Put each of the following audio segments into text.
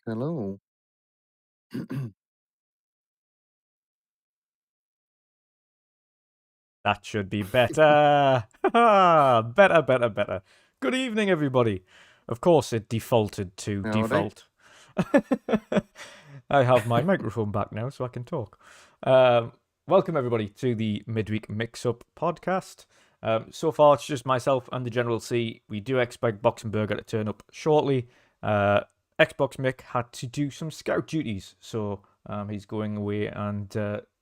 Hello. That should be better. Better, better, better. Good evening, everybody. Of course, it defaulted to Howdy. default. I have my microphone back now, so I can talk. Welcome, everybody, to the Midweek Mix-Up podcast. So far, it's just myself and the General C. We do expect Boxenberger to turn up shortly. Xbox Mick had to do some scout duties, so he's going away and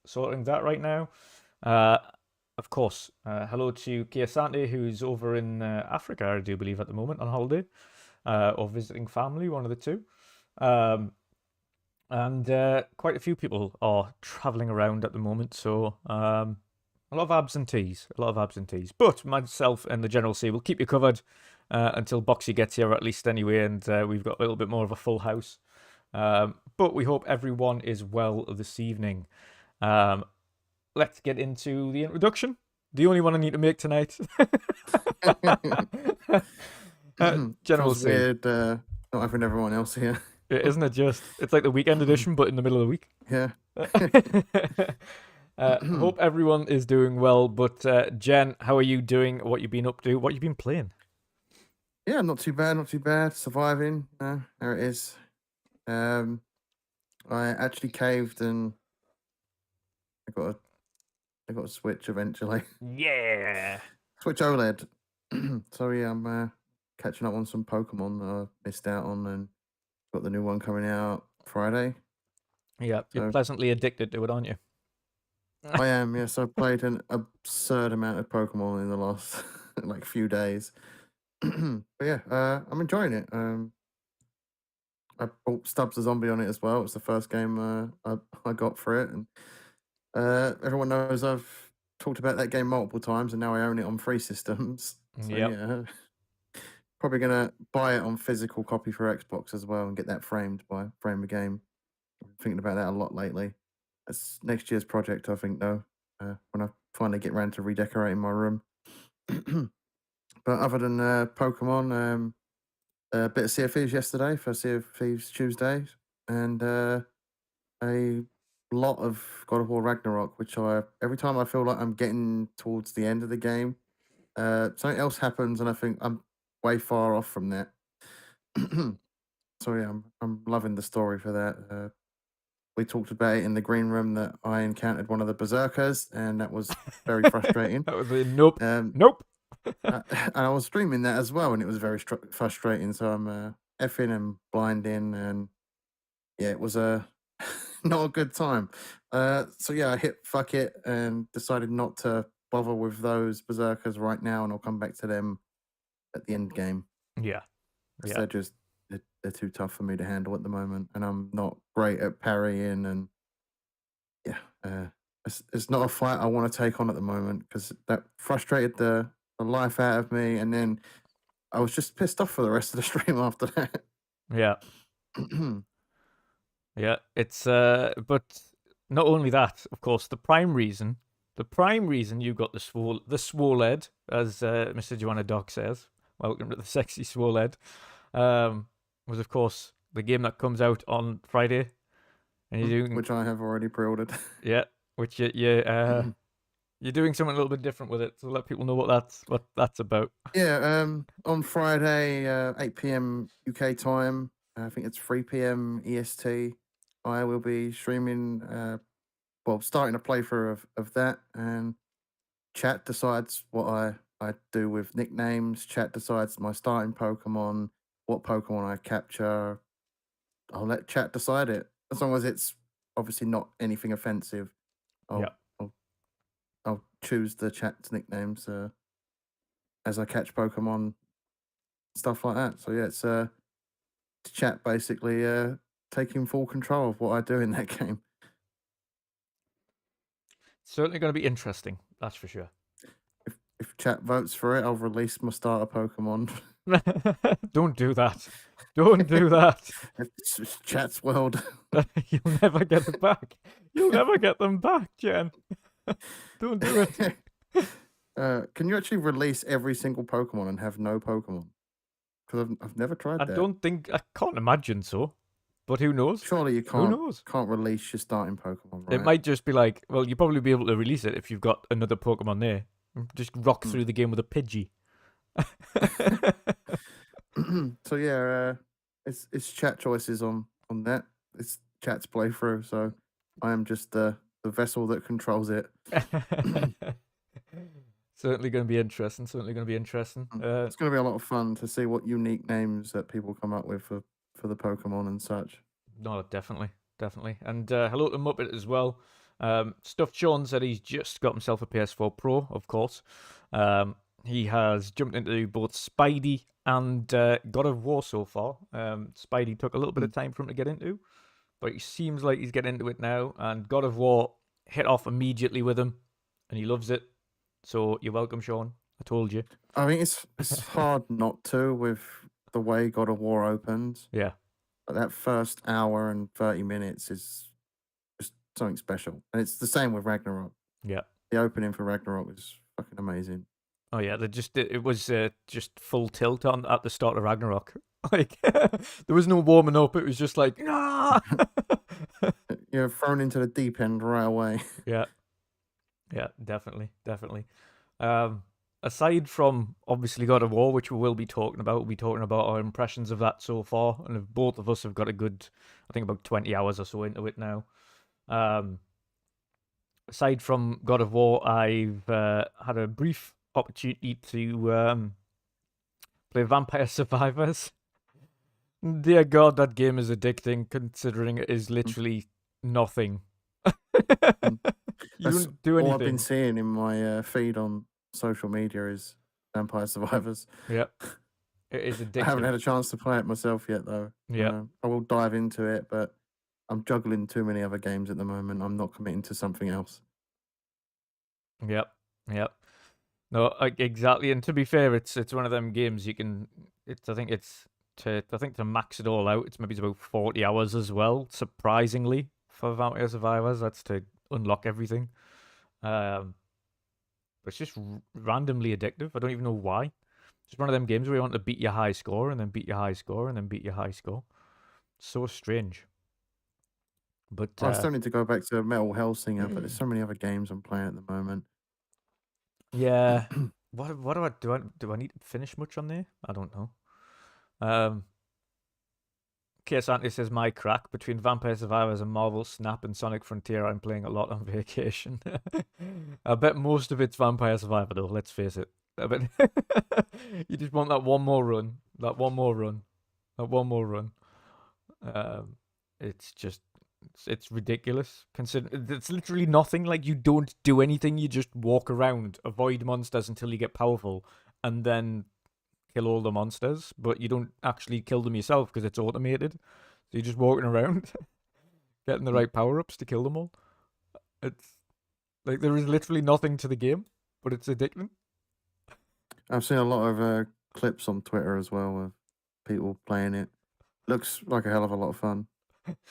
sorting that right now. Of course, hello to Kia Sante, who's over in Africa, I do believe, at the moment on holiday, or visiting family, one of the two. And quite a few people are travelling around at the moment, so a lot of absentees, But myself and the General C will keep you covered until Boxy gets here, at least anyway, and we've got a little bit more of a full house. But we hope everyone is well this evening. Let's get into the introduction. The only one I need to make tonight. General Feels C. weird not having everyone else here. Isn't it just? It's like the weekend edition, but in the middle of the week. Yeah. Hope everyone is doing well. But Jen, how are you doing? What you been up to? What you been playing? Yeah, not too bad, not too bad. Surviving. There it is. I actually caved and I got a Switch eventually. Yeah. Switch OLED. So yeah, I'm catching up on some Pokemon that I missed out on and got the new one coming out Friday. Yeah, you're So pleasantly addicted to it, aren't you? I am, yes. I've played an absurd amount of Pokemon in the last like few days. But yeah, I'm enjoying it. I bought Stubbs the Zombie on it as well. It's the first game I got for it, and everyone knows I've talked about that game multiple times, and now I own it on free systems. So Yep. yeah, probably gonna buy it on physical copy for Xbox as well, and get that framed by Frame a Game. I'm thinking about that a lot lately. That's next year's project, I think, though. When I finally get around to redecorating my room. But other than Pokemon, a bit of Sea of Thieves yesterday for Sea of Thieves Tuesday, and a lot of God of War Ragnarok, which every time I feel like I'm getting towards the end of the game, something else happens, and I think I'm way far off from that. So yeah, I'm loving the story for that. We talked about it in the green room that I encountered one of the berserkers, and that was very frustrating. That was a nope. Um, Nope. and I was streaming that as well, and it was very frustrating. So I'm effing and blinding, and yeah, it was a not a good time. So yeah, I hit fuck it and decided not to bother with those berserkers right now, and I'll come back to them at the end game Yeah. because Yeah. they're too tough for me to handle at the moment, and I'm not great at parrying. And yeah, it's not a fight I want to take on at the moment because that frustrated the life out of me, and then I was just pissed off for the rest of the stream after that. Yeah. Yeah, it's but not only that, of course, the prime reason you got the swoled, as Mr. Joanna Doc says, welcome to the sexy swoled, was of course the game that comes out on Friday, and you're doing Which I have already pre-ordered. yeah, which you're doing something a little bit different with it, so let people know what that's about. Yeah, on Friday, 8 p.m. UK time, I think it's 3 p.m. EST, I will be streaming, starting a playthrough of that, and chat decides what I do with nicknames. Chat decides my starting Pokemon, what Pokemon I capture. I'll let chat decide it, as long as it's obviously not anything offensive. Yeah. I'll, I'll choose the chat's nicknames as I catch Pokemon, stuff like that. So yeah, it's chat basically taking full control of what I do in that game. Certainly going to be interesting, that's for sure. If chat votes for it, I'll release my starter Pokemon. Don't do that. Don't do that. It's chat's world. You'll never get it back. You'll never get them back, Jen. Don't do it. Can you actually release every single Pokemon and have no Pokemon? Because I've never tried that. I can't imagine so. But who knows? Surely you Who knows? can't release your starting Pokemon, right? It might just be like, well, you'll probably be able to release it if you've got another Pokemon there. Just rock through the game with a Pidgey. So yeah, it's chat choices on that. It's chat's playthrough, so I am just the vessel that controls it. Certainly going to be interesting. It's going to be a lot of fun to see what unique names that people come up with for the Pokemon and such. No, definitely. And hello to Muppet as well. Stuffed Sean said he's just got himself a PS4 Pro, of course. He has jumped into both Spidey and God of War so far. Spidey took a little bit of time for him to get into, but he seems like he's getting into it now. And God of War hit off immediately with him, and he loves it. So you're welcome, Sean. I told you. I mean, it's hard not to with the way God of War opens. Yeah. But that first hour and 30 minutes is just something special. And it's the same with Ragnarok. Yeah. The opening for Ragnarok was fucking amazing. Oh yeah, it was just full tilt on at the start of Ragnarok. Like there was no warming up. It was just like, ah! You're thrown into the deep end right away. Yeah, definitely. Aside from obviously God of War, which we will be talking about, we'll be talking about our impressions of that so far, and if both of us have got a good, I think about 20 hours or so into it now. Aside from God of War, I've had a brief opportunity to play Vampire Survivors. Dear God, that game is addicting, considering it is literally nothing. You don't do anything. All I've been seeing in my feed on social media is Vampire Survivors. Yeah, it is addictive. I haven't had a chance to play it myself yet, though. Yeah, I will dive into it, but I'm juggling too many other games at the moment. I'm not committing to something else. Yep. No, exactly. And to be fair, it's one of them games you can. I think to max it all out, it's maybe about 40 hours as well. Surprisingly, for Vampire Survivors, that's to unlock everything. But it's just randomly addictive. I don't even know why. It's one of them games where you want to beat your high score and then beat your high score and then beat your high score. So strange. But I still need to go back to Metal Hellsinger, but there's so many other games I'm playing at the moment. Yeah. What do I need to finish much on there? I don't know. Santi says my crack between Vampire Survivors and Marvel Snap and Sonic Frontier. I'm playing a lot on vacation. I bet most of it's Vampire Survivor though. Let's face it. I bet you just want that one more run. It's ridiculous. Consider it's literally nothing. Like you don't do anything. You just walk around, avoid monsters until you get powerful, and then kill all the monsters. But you don't actually kill them yourself because it's automated. So you're just walking around, getting the right power ups to kill them all. It's like there is literally nothing to the game, but it's addicting. I've seen a lot of clips on Twitter as well of people playing it. Looks like a hell of a lot of fun.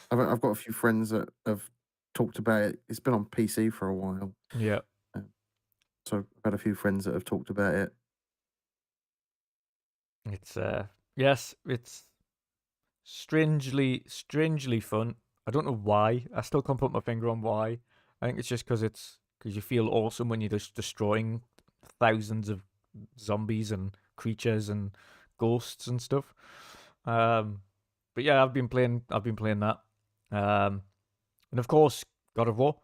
I've got a few friends that have talked about it. It's been on PC for a while. Yeah. So I've had a few friends that have talked about it. It's yes, it's strangely fun. I don't know why. I still can't put my finger on why. I think it's just because you feel awesome when you're just destroying thousands of zombies and creatures and ghosts and stuff. But yeah, I've been playing that. And of course, God of War.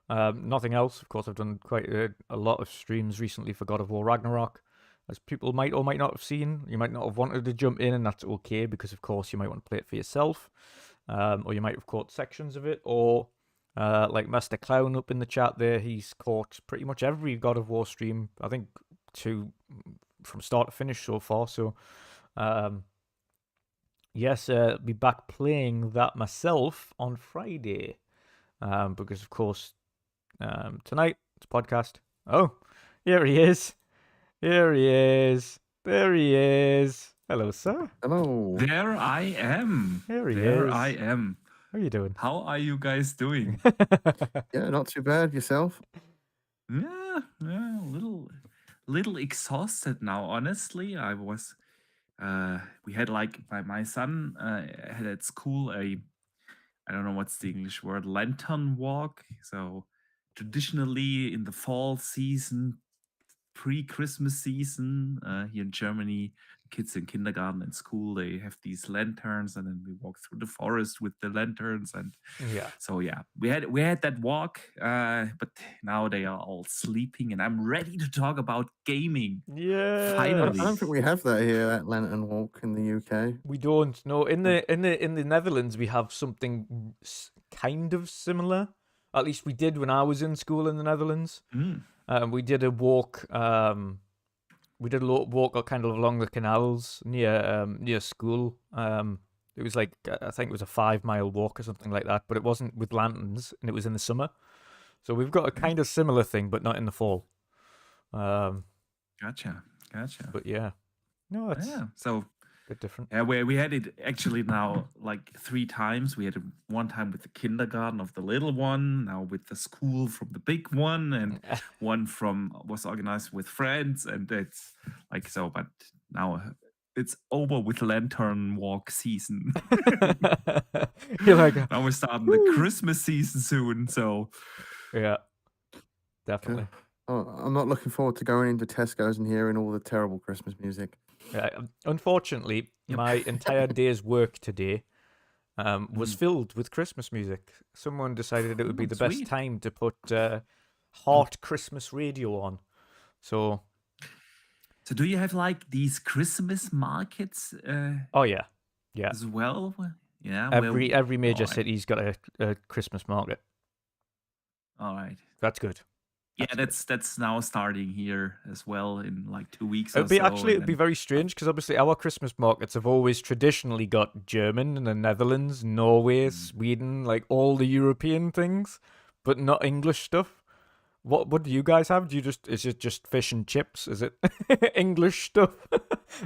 Nothing else. Of course, I've done quite a lot of streams recently for God of War Ragnarok. As people might or might not have seen, you might not have wanted to jump in, and that's okay because, of course, you might want to play it for yourself, or you might have caught sections of it, or like Master Clown up in the chat there, he's caught pretty much every God of War stream, I think, from start to finish so far. So, yes, I'll be back playing that myself on Friday, because, of course, tonight it's a podcast. Oh, here he is. There he is. Hello, sir. Hello. There I am. There he There is. I am. How are you doing? How are you guys doing? Yeah, not too bad. Yourself? Yeah, a little exhausted now. Honestly, I was we had like my son had at school I don't know what's the English word, lantern walk. So traditionally in the fall season, pre-Christmas season here in Germany, kids in kindergarten and school, they have these lanterns, and then we walk through the forest with the lanterns. And Yeah. so yeah, we had that walk, but now they are all sleeping, and I'm ready to talk about gaming. Yeah. I Finally. don't think we have that here, that lantern walk in the UK. We don't. No, in the Netherlands we have something kind of similar. At least we did when I was in school in the Netherlands. We did a walk. We did a walk kind of along the canals near school. It was like I think it was a 5 mile walk or something like that, but it wasn't with lanterns, and it was in the summer. So we've got a kind of similar thing, but not in the fall. Gotcha. But yeah, no, it's So a bit different. yeah, we had it actually now like 3 times. We had it one time with the kindergarten of the little one, now with the school from the big one, and one was organized with friends, and it's like so. But now it's over with lantern walk season. You're like, now we're starting the Christmas season soon. So yeah, definitely. I'm not looking forward to going into Tesco's and hearing all the terrible Christmas music. Yeah, unfortunately, my entire day's work today was filled with Christmas music. Someone decided it would be the best sweet. time to put Heart Christmas radio on. So do you have like these Christmas markets? Oh yeah, as well. Yeah, every major all right. city's got a Christmas market. All right, that's good. Yeah, that's now starting here as well in like 2 weeks. It'd be very strange because obviously our Christmas markets have always traditionally got German and the Netherlands, Norway, Sweden, like all the European things, but not English stuff. What do you guys have? Is it just fish and chips? Is it English stuff?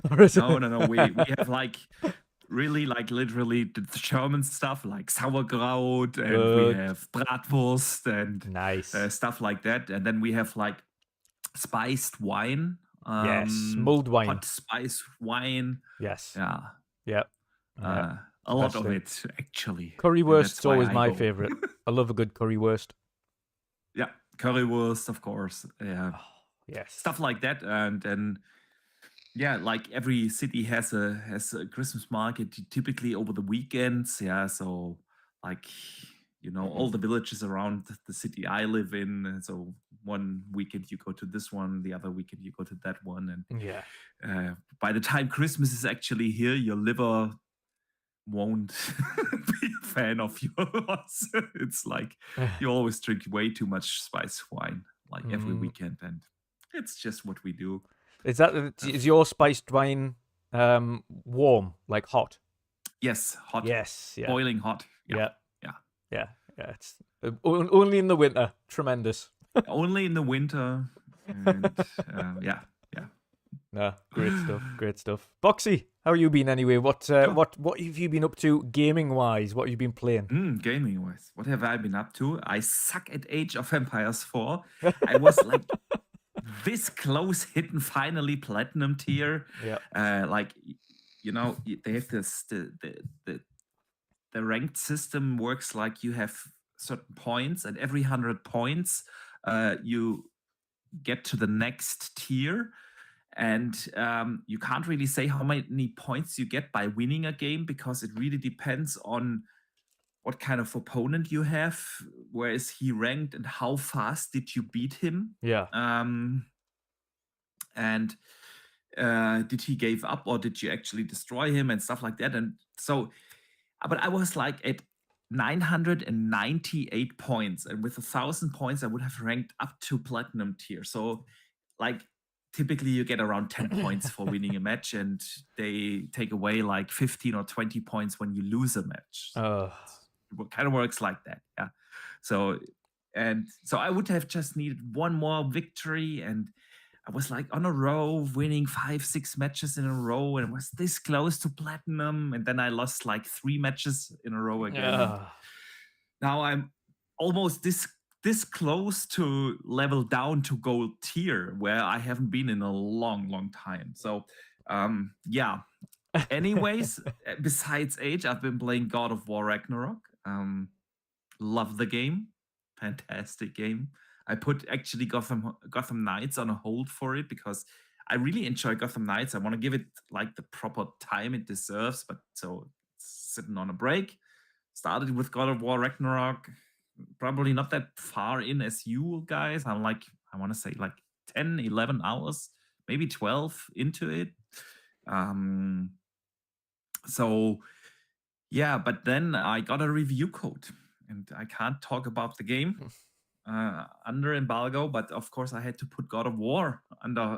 Or is no. We have like really like literally the German stuff like sauerkraut, and we have bratwurst and nice stuff like that, and then we have like spiced wine. Yes, mulled wine, hot spice wine. Yes. Yeah. A lot of it actually. Currywurst's always my favorite. I love a good currywurst. Yeah, currywurst, of course. Yeah. Yes. Stuff like that, and then yeah, like every city has a Christmas market typically over the weekends. Yeah, so like all the villages around the city I live in. And so one weekend you go to this one, the other weekend you go to that one, and yeah. By the time Christmas is actually here, your liver won't be a fan of yours. It's like you always drink way too much spice wine, like every weekend, and it's just what we do. Is your spiced wine warm, like hot? Yes, hot. Yes, yeah. Boiling hot. Yeah. It's only in the winter. Tremendous. Only in the winter. And, yeah. No, great stuff. Boxy, how have you been anyway? What have you been up to gaming wise? What have you been playing? Gaming wise, what have I been up to? I suck at Age of Empires 4. I was like this close, hitting finally platinum tier. Yeah. Like they have this the ranked system works like you have certain points, and every 100 points you get to the next tier. And you can't really say how many points you get by winning a game, because it really depends on what kind of opponent you have, where is he ranked, and how fast did you beat him. Yeah. And did he give up, or did you actually destroy him, and stuff like that. And so, but I was like at 998 points, and with 1,000 points I would have ranked up to platinum tier. So like typically you get around 10 points for winning a match, and they take away like 15 or 20 points when you lose a match. It kind of works like that. Yeah. So I would have just needed one more victory, and I was like on a row winning 5-6 matches in a row, and it was this close to platinum, and then I lost like 3 matches in a row again. Now I'm almost this close to level down to gold tier, where I haven't been in a long time. So yeah, Anyways, besides Age, I've been playing God of War Ragnarok. Love the game. Fantastic game. I put actually Gotham Knights on a hold for it because I really enjoy Gotham Knights. I want to give it like the proper time it deserves, but so it's sitting on a break. Started with God of War Ragnarok. Probably not that far in as you guys. I'm like, I want to say like 10, 11 hours, maybe 12 into it. So yeah, but then I got a review code and I can't talk about the game under embargo, but of course I had to put God of War under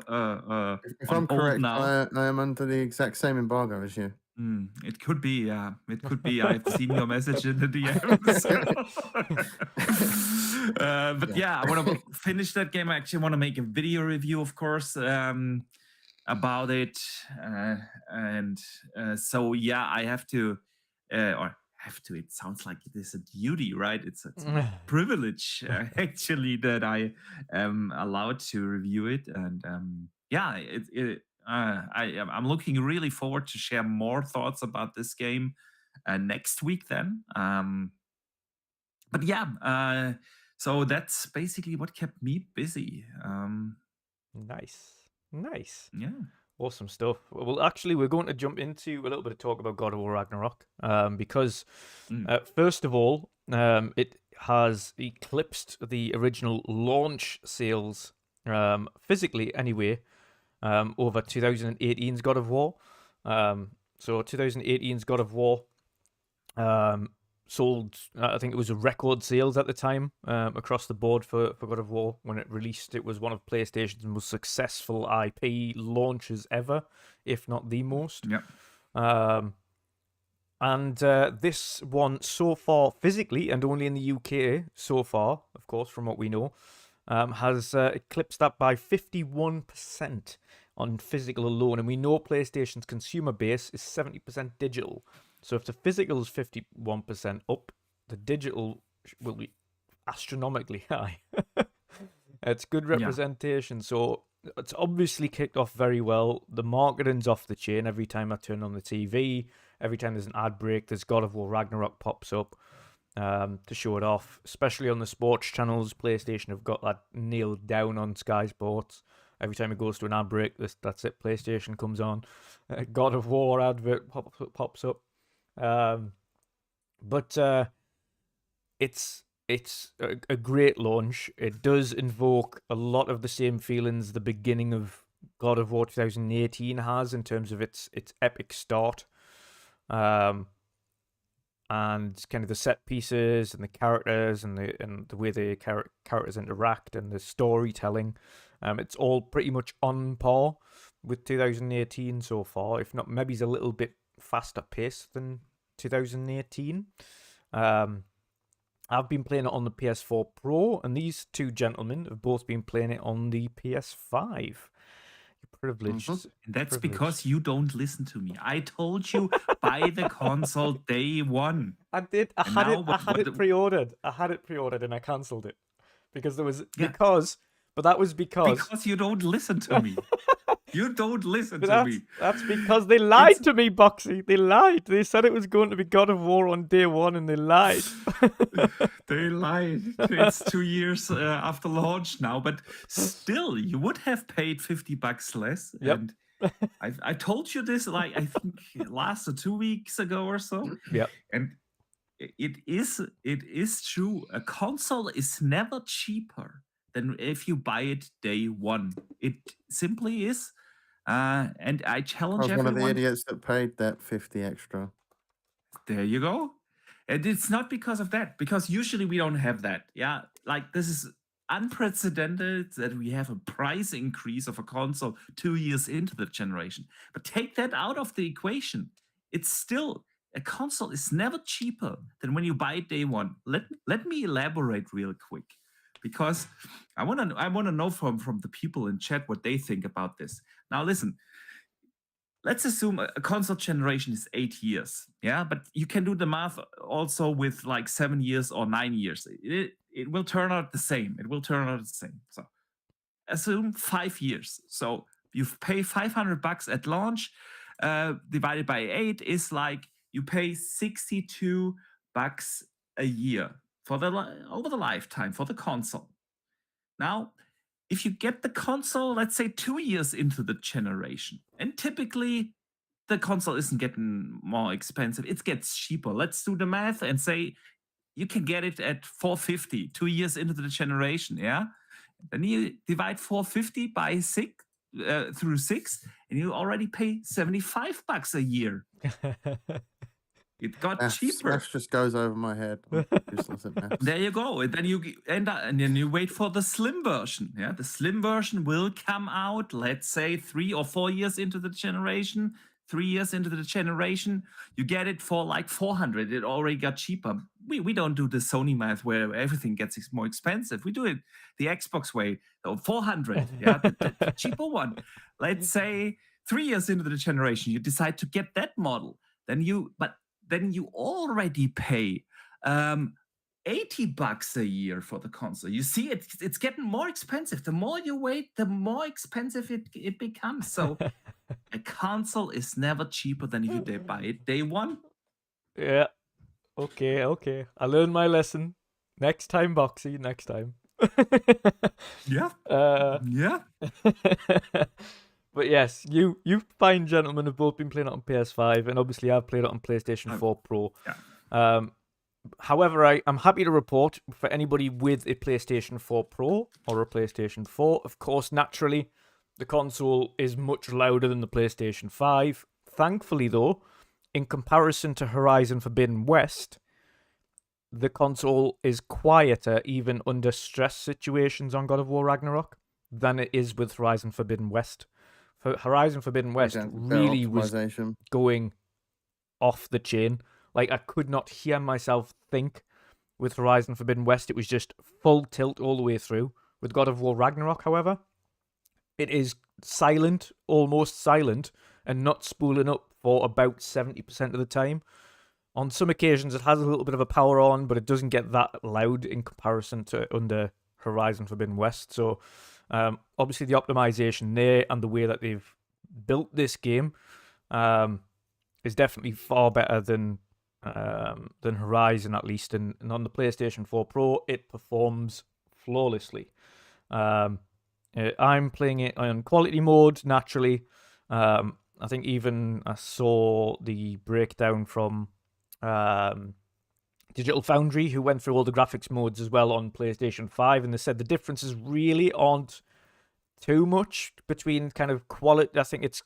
If on I'm hold correct, now. I am under the exact same embargo as you. It could be, yeah. It could be. I've seen your message in the DMs. But yeah, I want to finish that game. I actually want to make a video review, of course, about it. So yeah, I have to, or have to. It sounds like it is a duty, right? It's a privilege, actually, that I am allowed to review it. And yeah, I'm looking really forward to share more thoughts about this game next week then. But yeah, so that's basically what kept me busy. Nice. Yeah. Awesome stuff. Well, actually, we're going to jump into a little bit of talk about God of War Ragnarok because, first of all, it has eclipsed the original launch sales, physically anyway, over 2018's God of War. So 2018's God of War sold, I think it was a record sales at the time across the board for God of War. When it released, it was one of PlayStation's most successful IP launches ever, if not the most. Yeah. And this one so far, physically, and only in the UK so far, of course, from what we know, has eclipsed that by 51% on physical alone. And we know PlayStation's consumer base is 70% digital. So if the physical is 51% up, the digital will be astronomically high. It's good representation. Yeah. So it's obviously kicked off very well. The marketing's off the chain. Every time I turn on the TV, every time there's an ad break, there's God of War Ragnarok pops up to show it off. Especially on the sports channels, PlayStation have got that nailed down on Sky Sports. Every time it goes to an ad break, that's it. PlayStation comes on. God of War advert pops up. But it's a great launch. It does invoke a lot of the same feelings the beginning of God of War 2018 has in terms of its epic start, and kind of the set pieces and the characters and the way the characters interact and the storytelling. It's all pretty much on par with 2018 so far, if not maybe a little bit faster paced than 2018. I've been playing it on the PS4 Pro, and these two gentlemen have both been playing it on the PS5. You're privileged. That's because you don't listen to me. I told you buy the console day one. I did. I had it pre-ordered. I had it pre-ordered, and I cancelled it because there was But that was because you don't listen to me. You don't listen to me. That's because they lied to me, Boxy. They lied. They said it was going to be God of War on day one, and they lied. They lied. It's 2 years after launch now, but still, you would have paid $50 less. Yep. And I told you this, like, I think last 2 weeks ago or so. Yeah. And it is true. A console is never cheaper than if you buy it day one. It simply is. And I challenge everyone. I was one of the idiots that paid that 50 extra. There you go. And it's not because of that, because usually we don't have that. Yeah, like this is unprecedented that we have a price increase of a console 2 years into the generation. But take that out of the equation. It's still, a console is never cheaper than when you buy it day one. Let me elaborate real quick, because I want to know from the people in chat what they think about this. Now listen, let's assume a console generation is 8 years, yeah, but you can do the math also with like 7 years or 9 years. It will turn out the same. So assume 5 years. So you pay $500 at launch. divided by 8 is like you pay $62 a year for over the lifetime for the console. Now, if you get the console, let's say 2 years into the generation, and typically the console isn't getting more expensive, it gets cheaper. Let's do the math and say you can get it at $450 2 years into the generation, yeah? Then you divide $450 by 6 through 6, and you already pay $75 a year. It got cheaper. Maths just goes over my head. I'm useless at maths. There you go. And then you and then you wait for the slim version. Yeah, the slim version will come out, let's say 3 or 4 years into the generation. 3 years into the generation, you get it for like $400. It already got cheaper. We don't do the Sony math where everything gets more expensive. We do it the Xbox way. So $400, yeah, the cheaper one. Let's say 3 years into the generation, you decide to get that model. Then you already pay $80 a year for the console. You see, it's getting more expensive. The more you wait, the more expensive it becomes. So a console is never cheaper than if you buy it day one. Yeah. Okay. I learned my lesson. Next time, Boxy. Next time. Yeah. Yeah. But yes, you fine gentlemen have both been playing it on PS5, and obviously I've played it on PlayStation 4 Pro. Yeah. However, I'm happy to report for anybody with a PlayStation 4 Pro or a PlayStation 4, of course, naturally, the console is much louder than the PlayStation 5. Thankfully, though, in comparison to Horizon Forbidden West, the console is quieter even under stress situations on God of War Ragnarok than it is with Horizon Forbidden West. For Horizon Forbidden West really was going off the chain. Like, I could not hear myself think with Horizon Forbidden West. It was just full tilt all the way through. With God of War Ragnarok, however, it is silent, almost silent, and not spooling up for about 70% of the time. On some occasions, it has a little bit of a power on, but it doesn't get that loud in comparison to under Horizon Forbidden West. So, obviously, the optimization there and the way that they've built this game is definitely far better than Horizon, at least. And on the PlayStation 4 Pro, it performs flawlessly. I'm playing it on quality mode, naturally. I think even I saw the breakdown from Digital Foundry, who went through all the graphics modes as well on PlayStation 5, and they said the differences really aren't too much between kind of quality. I think it's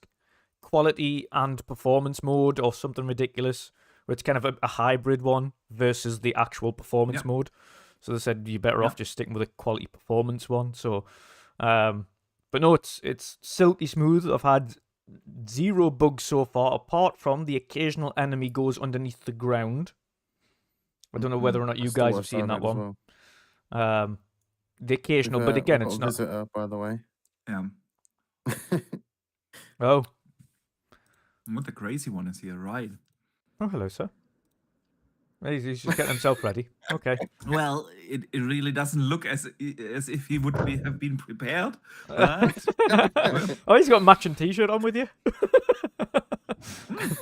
quality and performance mode or something ridiculous, where it's kind of a hybrid one versus the actual performance mode. So they said you're better off just sticking with a quality performance one. So, but no, it's silky smooth. I've had 0 bugs so far, apart from the occasional enemy goes underneath the ground. I don't know whether or not you guys have seen that one. Well. The occasional, but again, it's not. Visitor, by the way. Yeah. Oh. What the crazy one is here, right? Oh, hello, sir. He's just getting himself ready. Okay. Well, it really doesn't look as if he would have been prepared. But... Oh, he's got a matching T-shirt on with you.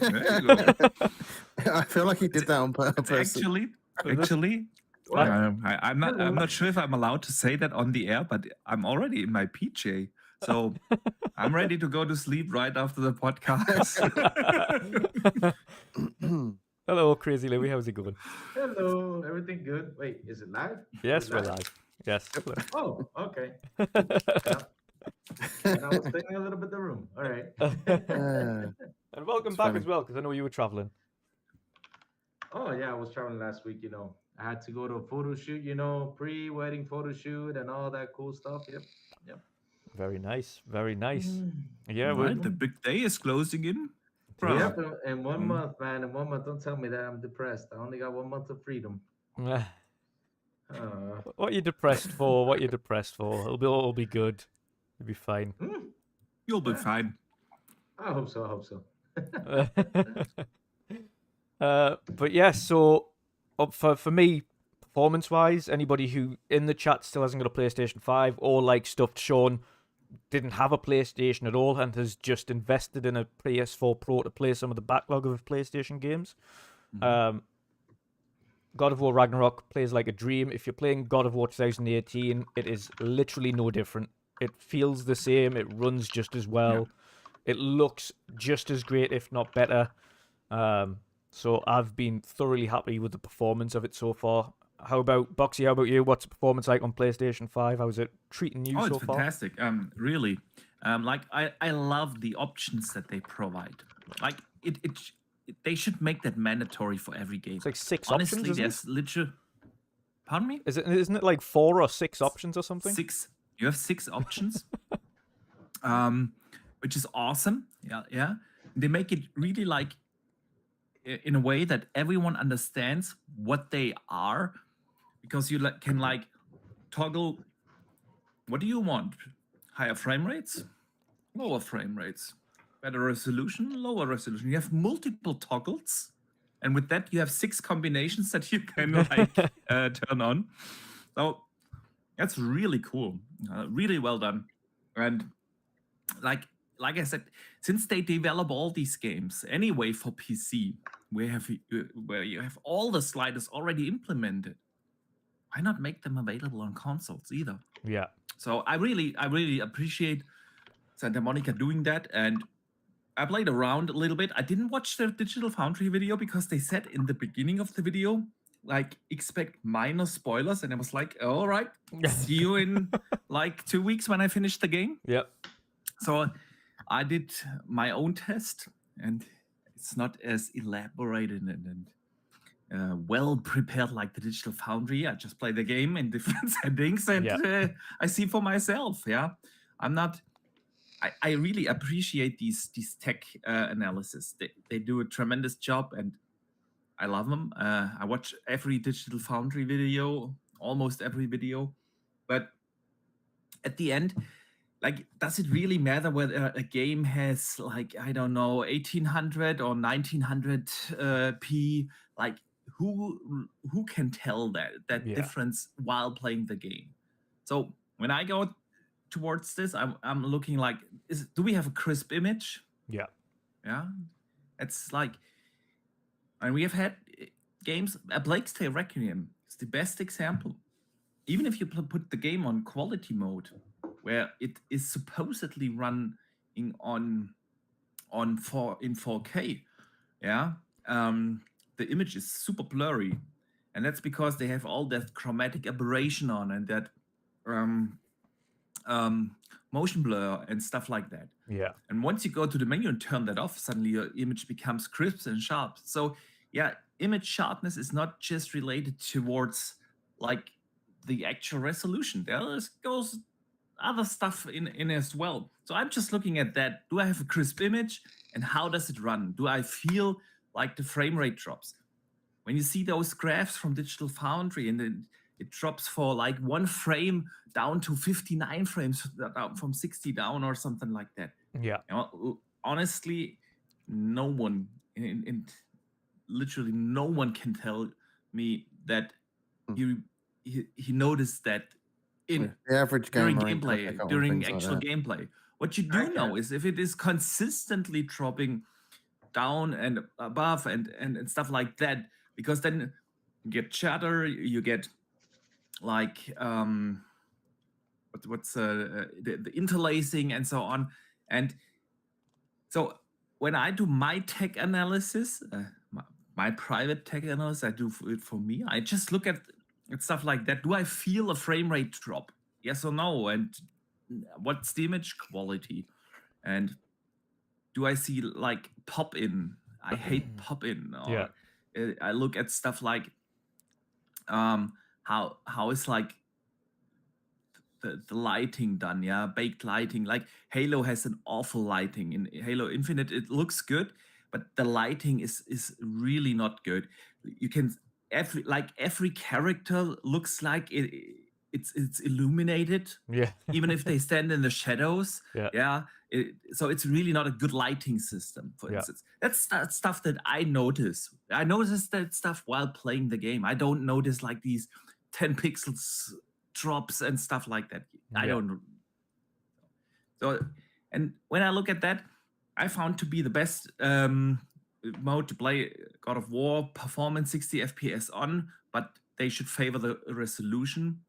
There you go. I feel like he did that on purpose. Actually, I'm not sure if I'm allowed to say that on the air, but I'm already in my PJ, so I'm ready to go to sleep right after the podcast. Hello, Crazy Louie. How's it going? Hello, everything good? Wait, is it live? Yes, we're live. Yes. Oh, okay. Yeah. And I was taking a little bit of the room. All right. And welcome back as well, because I know you were traveling. Oh yeah, I was traveling last week. I had to go to a photo shoot. Pre-wedding photo shoot and all that cool stuff. Yep. Very nice. Very nice. Yeah, right, the big day is closing in. Bro. Yep, in 1 month, man. In 1 month, don't tell me that I'm depressed. I only got 1 month of freedom. What are you depressed for? It'll be good. You'll be fine. You'll be fine. I hope so. But yeah, so for me, performance-wise, anybody who in the chat still hasn't got a PlayStation 5 or like Stuffed Sean, didn't have a PlayStation at all and has just invested in a PS4 Pro to play some of the backlog of PlayStation games. Mhm. God of War Ragnarok plays like a dream. If you're playing God of War 2018, it is literally no different. It feels the same. It runs just as well. It looks just as great, if not better. So I've been thoroughly happy with the performance of it so far. How about Boxy? How about you? What's the performance like on PlayStation 5? How's it treating you Oh, so it's far? fantastic. Really. Like I love the options that they provide. Like they should make that mandatory for every game. It's like 6 Honestly, options, isn't it? there's literally. Pardon me? Isn't it like 4 or 6 options or something? 6. You have 6 options. Which is awesome. Yeah. They make it really like in a way that everyone understands what they are, because you can like toggle. What do you want? Higher frame rates, lower frame rates, better resolution, lower resolution. You have multiple toggles, and with that you have 6 combinations that you can like turn on. So that's really cool, really well done. And like I said, since they develop all these games anyway for PC, where you have all the sliders already implemented, why not make them available on consoles either? Yeah. So I really appreciate Santa Monica doing that, and I played around a little bit. I didn't watch the Digital Foundry video because they said in the beginning of the video, like, expect minor spoilers, and I was like, all right, see you in like 2 weeks when I finish the game. Yep. So I did my own test, and it's not as elaborated and well prepared like the Digital Foundry. I just play the game in different settings, and I see for myself. Yeah, I'm not. I really appreciate these tech analysis. They do a tremendous job, and I love them. I watch every Digital Foundry video, almost every video, but at the end, like, does it really matter whether a game has, like, I don't know, 1800 or 1900 p? Like, who can tell that difference while playing the game? So when I go towards this, I'm looking like, do we have a crisp image? Yeah. It's like, and we have had games. Blake's Tale Requiem is the best example. Even if you put the game on quality mode, where it is supposedly running in 4K, the image is super blurry, and that's because they have all that chromatic aberration on and that motion blur and stuff like that. Yeah. And once you go to the menu and turn that off, suddenly your image becomes crisp and sharp. So yeah, image sharpness is not just related towards like the actual resolution. There goes other stuff in as well. So I'm just looking at that. Do I have a crisp image, and how does it run? Do I feel like the frame rate drops? When you see those graphs from Digital Foundry, and then it drops for like 1 frame down to 59 frames from 60 down or something like that. Yeah. You know, honestly, no one, literally no one can tell me that he noticed that in the average during gamer gameplay, during actual gameplay. What you do know is if it is consistently dropping down and above and stuff like that, because then you get chatter, you get like what's the interlacing and so on. And so when I do my tech analysis, my private tech analysis, I do it for me. I just look at stuff like that. Do I feel a frame rate drop? Yes or no? And what's the image quality? And do I see like pop in? I hate pop in. Or I look at stuff like how is like the lighting done, baked lighting. Like Halo has an awful lighting. In Halo Infinite, it looks good, but the lighting is really not good. You can every character looks like it's illuminated. Yeah. Even if they stand in the shadows. So it's really not a good lighting system, for instance. That's stuff that I notice. I notice that stuff while playing the game. I don't notice like these 10 pixels drops and stuff like that. I don't know. So, and when I look at that, I found to be the best mode to play God of War performance 60 FPS on, but they should favor the resolution.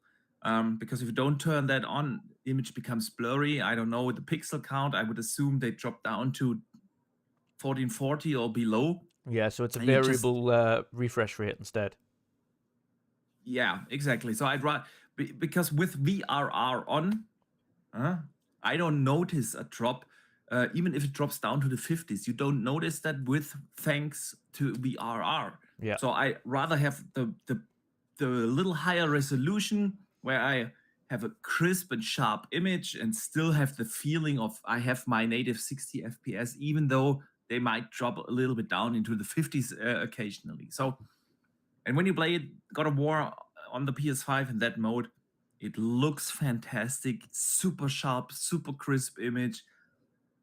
Because if you don't turn that on, the image becomes blurry. I don't know the pixel count. I would assume they drop down to 1440 or below. Yeah, so it's a And you just- variable refresh rate instead. Yeah, exactly. So I'd rather, because with VRR on, I don't notice a drop. Even if it drops down to the 50s, you don't notice that with thanks to VRR. Yeah. So I rather have the little higher resolution where I have a crisp and sharp image and still have the feeling of I have my native 60 FPS, even though they might drop a little bit down into the 50s occasionally. So, and when you play it, God of War on the PS5 in that mode, it looks fantastic, super sharp, super crisp image,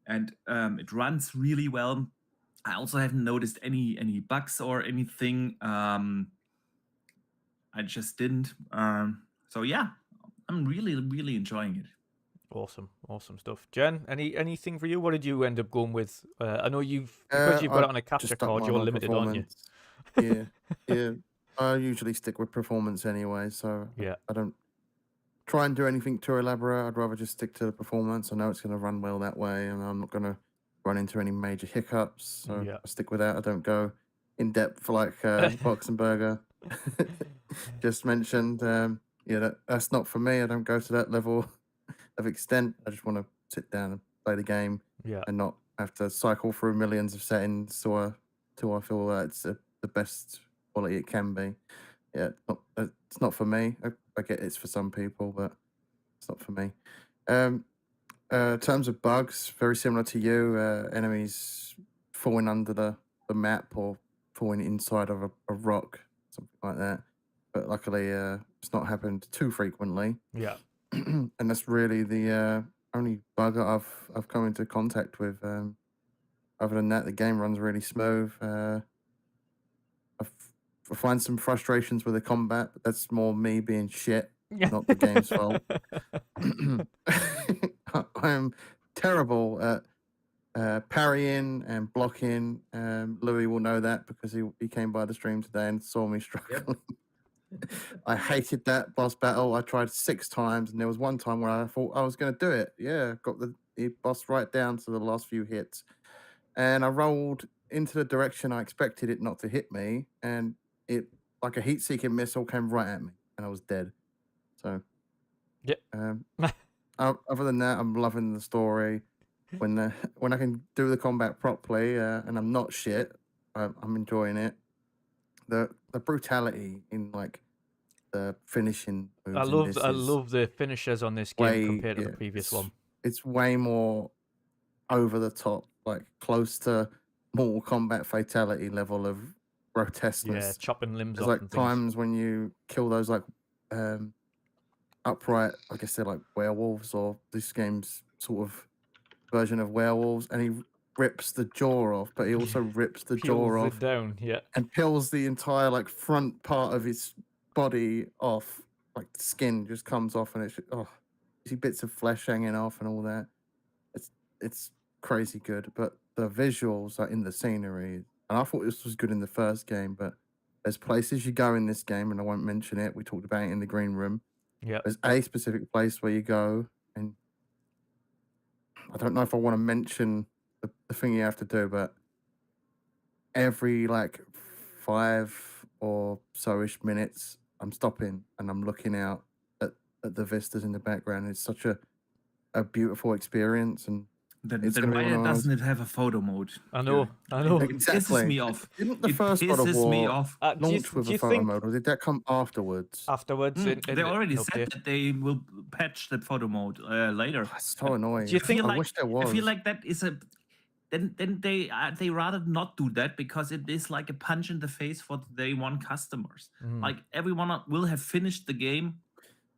and it runs really well. I also haven't noticed any bugs or anything. I just didn't. So yeah, I'm really enjoying it. Awesome stuff. Jen, anything for you? What did you end up going with? I know because you've got it on a capture Just stuck card, mine you're on limited, aren't you? performance. Yeah. I usually stick with performance anyway, so Yeah. I don't try and do anything too elaborate. I'd rather just stick to the performance. I know it's going to run well that way, and I'm not going to run into any major hiccups. So Yeah. I stick with that. I don't go in depth like Boxenberger just mentioned. That's not for me. I don't go to that level of extent. I just want to sit down and play the game Yeah. and not have to cycle through millions of settings till I feel that it's the best quality it can be. Yeah, it's not for me. I get it's for some people, but it's not for me. In terms of bugs, very similar to you. Enemies falling under the map or falling inside of a rock, something like that. But luckily, it's not happened too frequently. Yeah. And that's really the only bug that I've come into contact with. Other than that, the game runs really smooth. I find some frustrations with the combat, but that's more me being shit, not the game's fault. I'm terrible at parrying and blocking. Louis will know that because he came by the stream today and saw me struggling. I hated that boss battle. I tried 6 times, and there was one time where I thought I was going to do it. Yeah, got the boss right down to the last few hits, and I rolled into the direction I expected it not to hit me, and it, like a heat-seeking missile, came right at me, and I was dead. So, yeah. Other than that, I'm loving the story. When I can do the combat properly, and I'm not shit, I'm enjoying it. The brutality in like the finishing moves I love the finishes on this game compared to the previous one. It's way more over the top, like close to Mortal Kombat fatality level of grotesqueness. Yeah, chopping limbs There's off. like and times when you kill those like upright, I guess they're like werewolves, or this game's sort of version of werewolves, and he rips the jaw off, but he also rips the jaw off down, yeah, and peels the entire like front part of his body off, like the skin just comes off, and it's you see bits of flesh hanging off and all that. It's crazy good, but the visuals are in the scenery, and I thought this was good in the first game, but there's places you go in this game, and I won't mention it. We talked about it in the green room. Yeah, there's a specific place where you go, and I don't know if I want to mention the thing you have to do, but every like 5 or so-ish minutes, I'm stopping and I'm looking out at the vistas in the background. It's such a beautiful experience, and then why doesn't it have a photo mode? I know. Exactly. It pisses me off. Didn't the first God of War launch with a photo mode, or did that come afterwards? They already said that they will patch that photo mode later. That's so annoying. Do you think, I wish there was. I feel like that is a. Then they rather not do that, because it is like a punch in the face for the day one customers. Like everyone will have finished the game.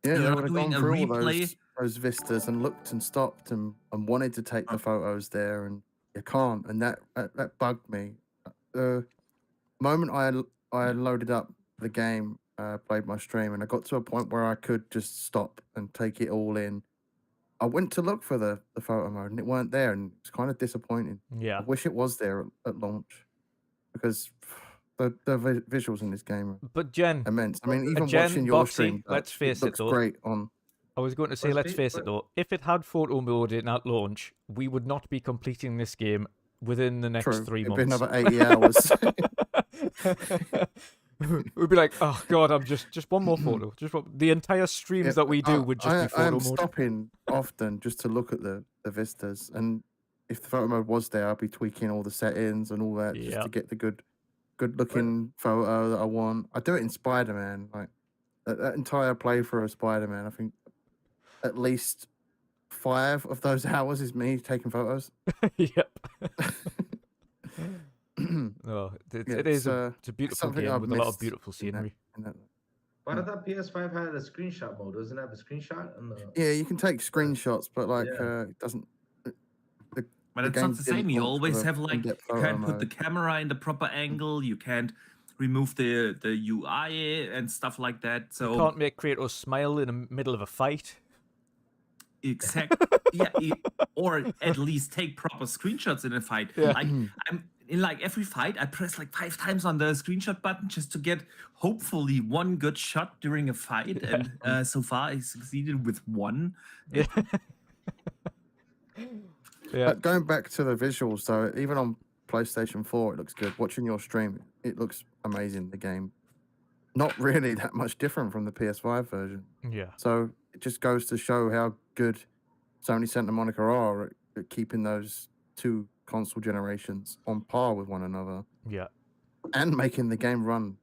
Yeah, they would have gone through all those vistas and looked and stopped and wanted to take the photos there, and you can't, and that bugged me. The moment I loaded up the game, played my stream, and I got to a point where I could just stop and take it all in. I went to look for the photo mode and it weren't there, and it's kind of disappointing. Yeah. I wish it was there at launch because the visuals in this game are But Jen, immense. I mean, even Jen, watching your Boxy, stream, let's Dutch, face it it looks though. great on. I was going to say, What's let's it? face it What? though, if it had photo mode in at launch, we would not be completing this game within the next True, 3 it'd be months. another 80 hours. We'd be like, oh god, I'm just one more photo. The entire streams Yeah, that we do would just be I photo am mode. stopping often just to look at the vistas, and if the photo mode was there, I'd be tweaking all the settings and all that just Yeah. to get the good looking photo that I want. I do it in Spider-Man, like that entire playthrough of Spider-Man. I think at least 5 of those hours is me taking photos. Yep. Oh, Yeah, it is it's a beautiful something game I've with a lot of missed beautiful in that- scenery. in that. But I thought PS5 had a screenshot mode. Doesn't it have a screenshot? On the... Yeah, you can take screenshots, but like Yeah. it doesn't. But The it's not game the same. didn't You launch with always a have like in-depth you photo can't put the mode. camera in the proper angle. You can't remove the UI and stuff like that. You So can't make Kratos smile in the middle of a fight. yeah, or at least take proper screenshots in a fight. Yeah. Like I'm in like every fight, I press like 5 times on the screenshot button just to get hopefully one good shot during a fight. And so far, I succeeded with one. Yeah. Yeah. But going back to the visuals, though, even on PlayStation 4, it looks good. Watching your stream, it looks amazing. The game, not really that much different from the PS5 version. Yeah. So it just goes to show how good Sony Santa Monica are at keeping those 2 console generations on par with one another Yeah. and making the game run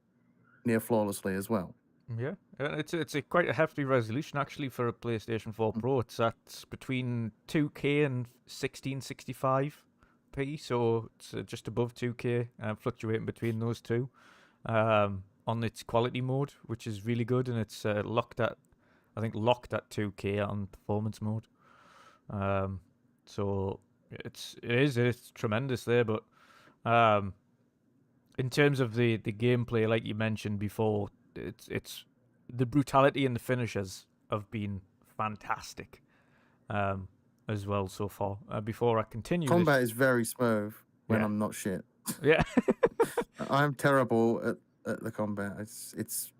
near flawlessly as well. Yeah, it's a quite a hefty resolution actually for a PlayStation 4 Pro. It's at between 2K and 1665p, so it's just above 2K, fluctuating between those two. On its quality mode, which is really good, and it's locked at 2K on performance mode. So it's tremendous there, but in terms of the gameplay, like you mentioned before, it's the brutality and the finishes have been fantastic as well so far. Before I continue, Combat is very smooth when Yeah. I'm not shit. yeah, I'm terrible at the combat. It's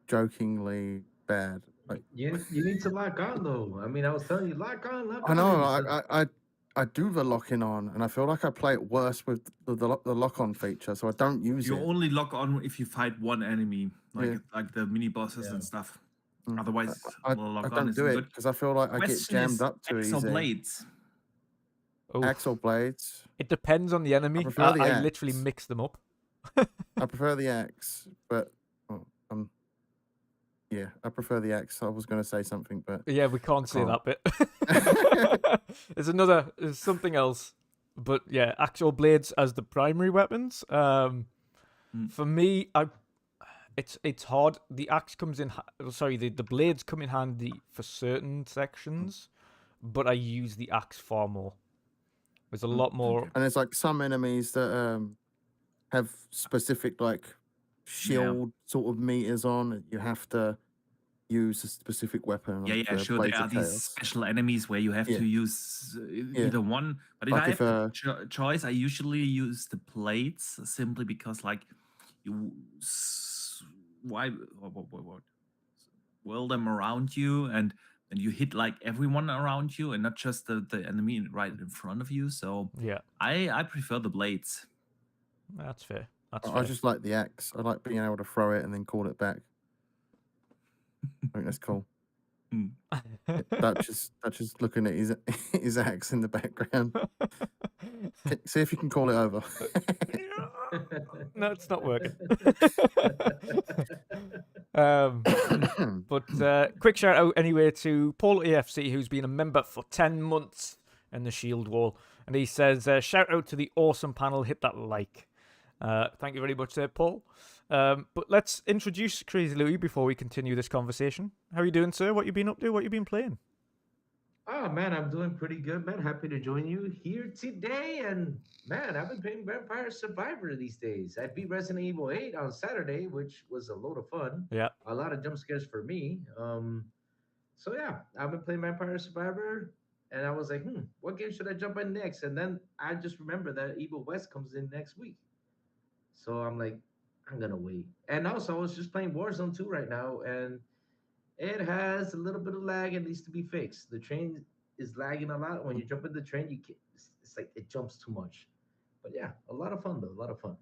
jokingly bad. Like, You need to lock on though. I mean, I was telling you, lock on. I know. because- I do the locking on, and I feel like I play it worse with the lock on feature, so I don't use You it. only lock on if you fight one enemy, like Yeah. like the mini bosses Yeah. and stuff. Mm. Otherwise, I lock on don't isn't do it good. because I feel like I get Question jammed is up too X or easy. blades? Oof. Axle blades. It depends on the enemy. prefer the I literally axe. mix them up. I prefer the axe, but yeah, I prefer the axe. I was going to say something, but Yeah, we can't say can't. that bit. There's something else. But yeah, actual blades as the primary weapons. For me, it's hard. The axe comes in. The blades come in handy for certain sections, but I use the axe far more. There's a lot more. and there's like some enemies that have specific like shield sort of meters on. You have to use a specific weapon. Yeah, like yeah, the sure. Blades There are of these Chaos. special enemies where you have Yeah. to use either one. But if Like I if, have the choice, I usually use the blades simply because, like, you whirl them around you and you hit like everyone around you and not just the enemy right in front of you. So Yeah, I prefer the blades. that's fair. That's I fair. just like the axe. I like being able to throw it and then call it back. I think that's cool. Dutch is looking at his axe in the background. See if you can call it over. No, it's not working. But quick shout out anyway to Paul AFC, who's been a member for 10 months in the Shield Wall. And he says, shout out to the awesome panel, hit that like. Thank you very much there, Paul. But let's introduce Crazy Louie before we continue this conversation. How are you doing, sir? What you been up to? What you been playing? Oh man, I'm doing pretty good, man. Happy to join you here today. And man, I've been playing Vampire Survivor these days. I beat Resident Evil 8 on Saturday, which was a load of fun. Yeah. A lot of jump scares for me. So yeah, I've been playing Vampire Survivor, and I was like, what game should I jump in next? And then I just remember that Evil West comes in next week. So I'm like, I'm gonna wait. And also, I was just playing Warzone 2 right now, and it has a little bit of lag and needs to be fixed. The train is lagging a lot. When you jump in the train, it's like it jumps too much. But yeah, a lot of fun though. A lot of fun.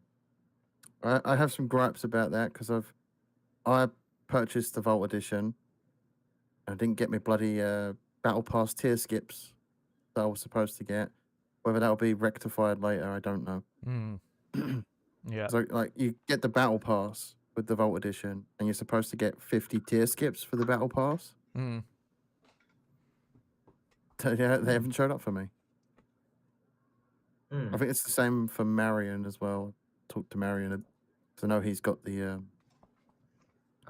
I have some gripes about that because I purchased the Vault Edition. I didn't get me bloody Battle Pass tier skips that I was supposed to get. Whether that'll be rectified later, I don't know. Yeah. So, like, you get the Battle Pass with the Vault Edition, and you're supposed to get 50 tier skips for the Battle Pass. Yeah, they haven't showed up for me. I think it's the same for Marion as well. Talk to Marion, because I know he's got the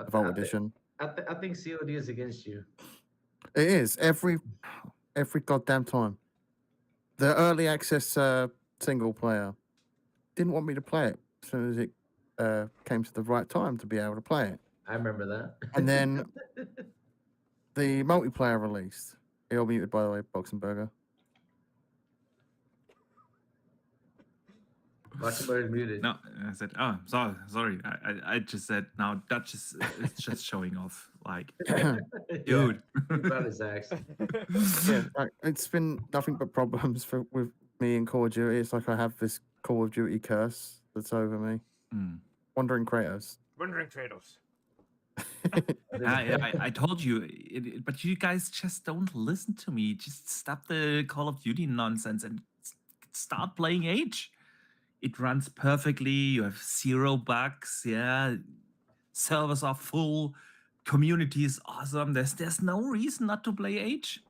Vault Edition. I think COD is against you. It is every goddamn time. The early access single player didn't want me to play it as soon as it came to the right time to be able to play it. I remember that. And then the multiplayer released. You're muted, by the way, Boxenberger. Boxenberger is muted. No, I said, oh, sorry. I just said, now Dutch is just showing off. Like, dude. He brought his axe. Yeah, it's been nothing but problems with me in Call of Duty. It's like I have this Call of Duty curse that's over me. Wandering Kratos. Wandering Kratos. I told you, but you guys just don't listen to me. Just stop the Call of Duty nonsense and start playing Age. It runs perfectly. You have 0 bugs. Yeah, servers are full. Community is awesome. There's no reason not to play Age.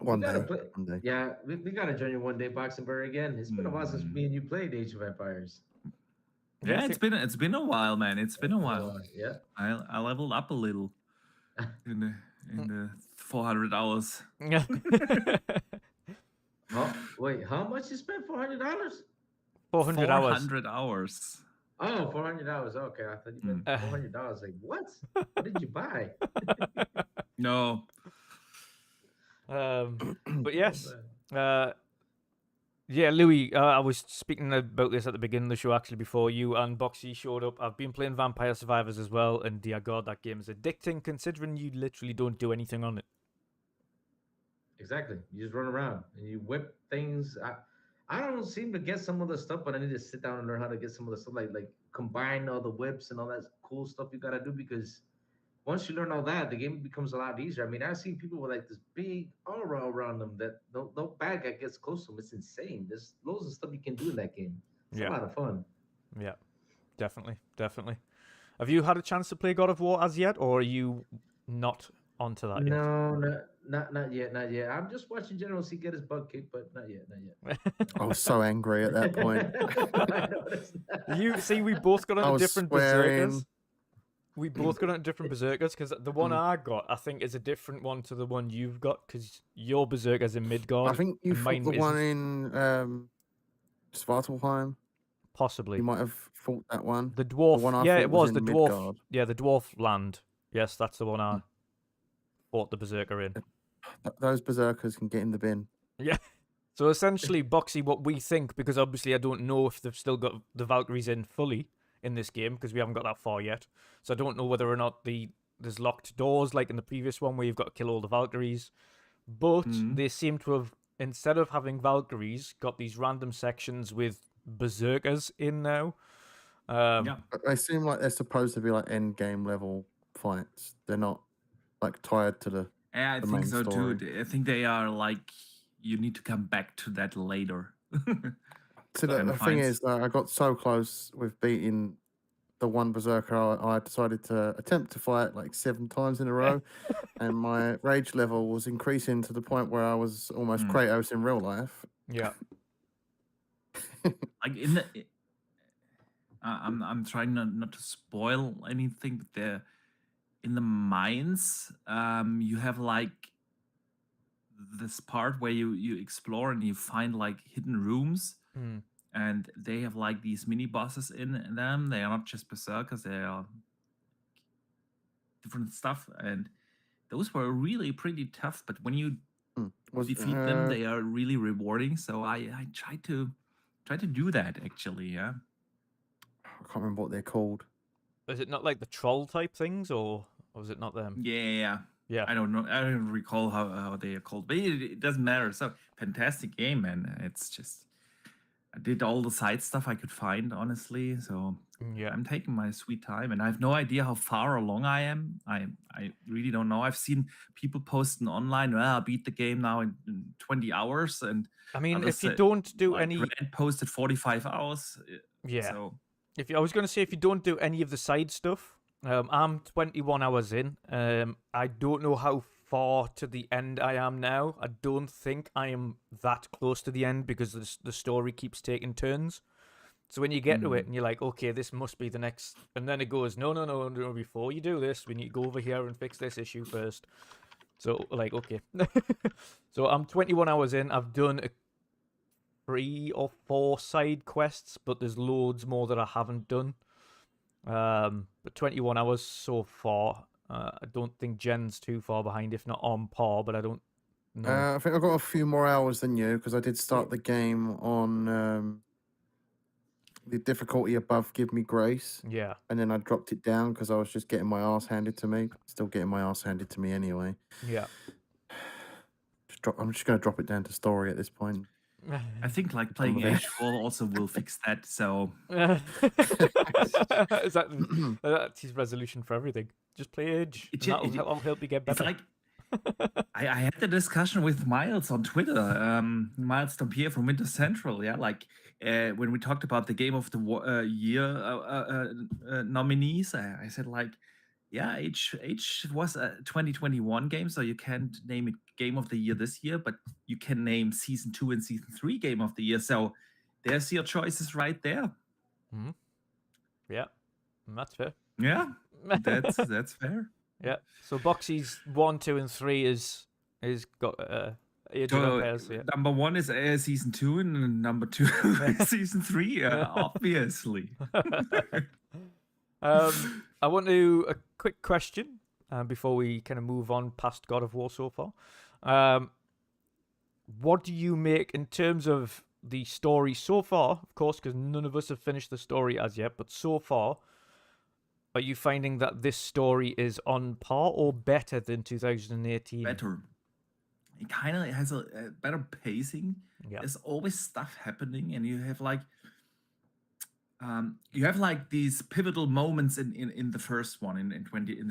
One day. Yeah, we gotta join you one day, Boxenberg, again. It's been a while since me and you played Age of Empires. Yeah, it's been a while, man. It's been a while. Yeah, I leveled up a little in the 400 hours. Oh, wait, how much you spent? $400? 400 hours. 400 hours. Oh, 400 hours. Okay, I thought you meant $400. Like, what? What did you buy? No. But yes. Yeah, Louis, I was speaking about this at the beginning of the show, actually, before you and Boxy showed up. I've been playing Vampire Survivors as well, and dear God, that game is addicting, considering you literally don't do anything on it. Exactly. You just run around and you whip things. I don't seem to get some of the stuff, but I need to sit down and learn how to get some of the stuff, like combine all the whips and all that cool stuff you gotta do, because once you learn all that, the game becomes a lot easier. I mean, I've seen people with like this big aura around them that no bad guy gets close to them. It's insane. There's loads of stuff you can do in that game. It's a lot of fun. Yeah, definitely. Have you had a chance to play God of War as yet, or are you not onto that yet? No, not yet. I'm just watching General C get his butt kicked, but not yet. I was so angry at that point. You see, we both got on different berserkers. We both got on different berserkers, because the one I got, I think, is a different one to the one you've got, because your berserker's in Midgard. I think you fought the one in Svartalfheim. Possibly. You might have fought that one. The dwarf. The one I yeah, it was the dwarf. Midgard. Yeah, the dwarf land. Yes, that's the one I fought the berserker in. Those berserkers can get in the bin. Yeah. So essentially, Boxy, what we think, because obviously I don't know if they've still got the Valkyries in fully in this game, because we haven't got that far yet. So I don't know whether or not there's locked doors like in the previous one where you've got to kill all the Valkyries. But they seem to have, instead of having Valkyries, got these random sections with berserkers in now. They seem like they're supposed to be like end game level fights. They're not like tied to the Yeah, I the think main so story. too. I think they are like, you need to come back to that later. So the thing is, I got so close with beating the one berserker. I decided to attempt to fight like 7 times in a row, and my rage level was increasing to the point where I was almost Kratos in real life. Yeah. Like in the, I'm trying not to spoil anything, but in the mines, you have like this part where you explore and you find like hidden rooms, and they have like these mini bosses in them. They are not just berserkers; they are different stuff, and those were really pretty tough. But when you defeat uh, them, they are really rewarding. So I try to do that actually. Yeah. I can't remember what they're called. Is it not like the troll type things, or was it not them? Yeah. Yeah. I don't know. I don't recall how they are called, but it doesn't matter. So fantastic game, man. It's just I did all the side stuff I could find, honestly. So Yeah. I'm taking my sweet time, and I have no idea how far along I am. I really don't know. I've seen people posting online, well, I beat the game now in 20 hours, and I mean, others if you said, don't do like, any, Rand posted 45 hours. yeah. So If I was going to say, if you don't do any of the side stuff, I'm 21 hours in. I don't know how far to the end I am now. I don't think I am that close to the end because the story keeps taking turns. So when you get to it and you're like, okay, this must be the next, and then it goes, no, before you do this, we need to go over here and fix this issue first. So, like, okay. So I'm 21 hours in. I've done 3 or 4 side quests, but there's loads more that I haven't done. But 21 hours so far. I don't think Jen's too far behind, if not on par, but I don't know. I think I've got a few more hours than you because I did start the game on the difficulty above Give Me Grace, Yeah. and then I dropped it down because I was just getting my ass handed to me. Still getting my ass handed to me anyway. Yeah. I'm just going to drop it down to story at this point. I think like playing H4 also will fix that. So Is that's his resolution for everything? Just play Edge. And that'll help you get better. It's like I had the discussion with Miles on Twitter, Miles Dampier from Winter Central. Yeah, like when we talked about the Game of the Year nominees, I said like, yeah, H was a 2021 game, so you can't name it Game of the Year this year, but you can name Season 2 and Season 3 Game of the Year. So there's your choices right there. Mm-hmm. Yeah, that's fair. Yeah, that's fair. Yeah. So Boxy's 1, 2, and 3 is got Age of Empires. Yeah. Number 1 is Season 2, and number 2 is Season 3. Obviously. I want to a quick question before we kind of move on past God of War so far. What do you make in terms of the story so far? Of course, because none of us have finished the story as yet, but so far, are you finding that this story is on par or better than 2018? Better. It kind of has a better pacing. Yeah. There's always stuff happening, and you have like these pivotal moments in the first one in the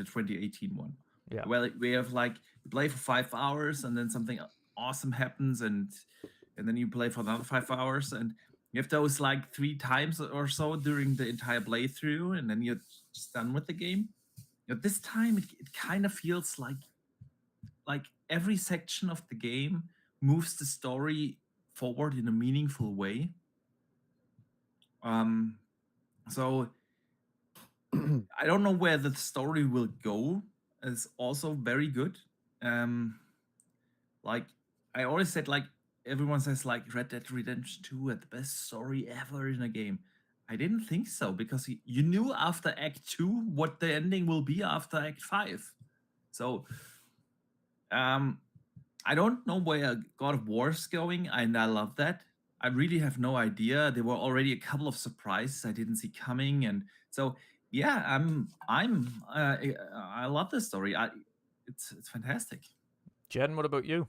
2018 one. Yeah. Well, we have like you play for 5 hours, and then something awesome happens, and then you play for another 5 hours, and you have those like 3 times or so during the entire playthrough, and then you're just done with the game. You know, this time it kind of feels like every section of the game moves the story forward in a meaningful way. So I don't know where the story will go. It's also very good. Like I always said, like everyone says, like Red Dead Redemption 2 had the best story ever in a game. I didn't think so because you knew after Act 2 what the ending will be after Act 5. So I don't know where God of War is going, and I love that. I really have no idea. There were already a couple of surprises I didn't see coming, and so yeah, I love this story. It's fantastic. Jen, what about you?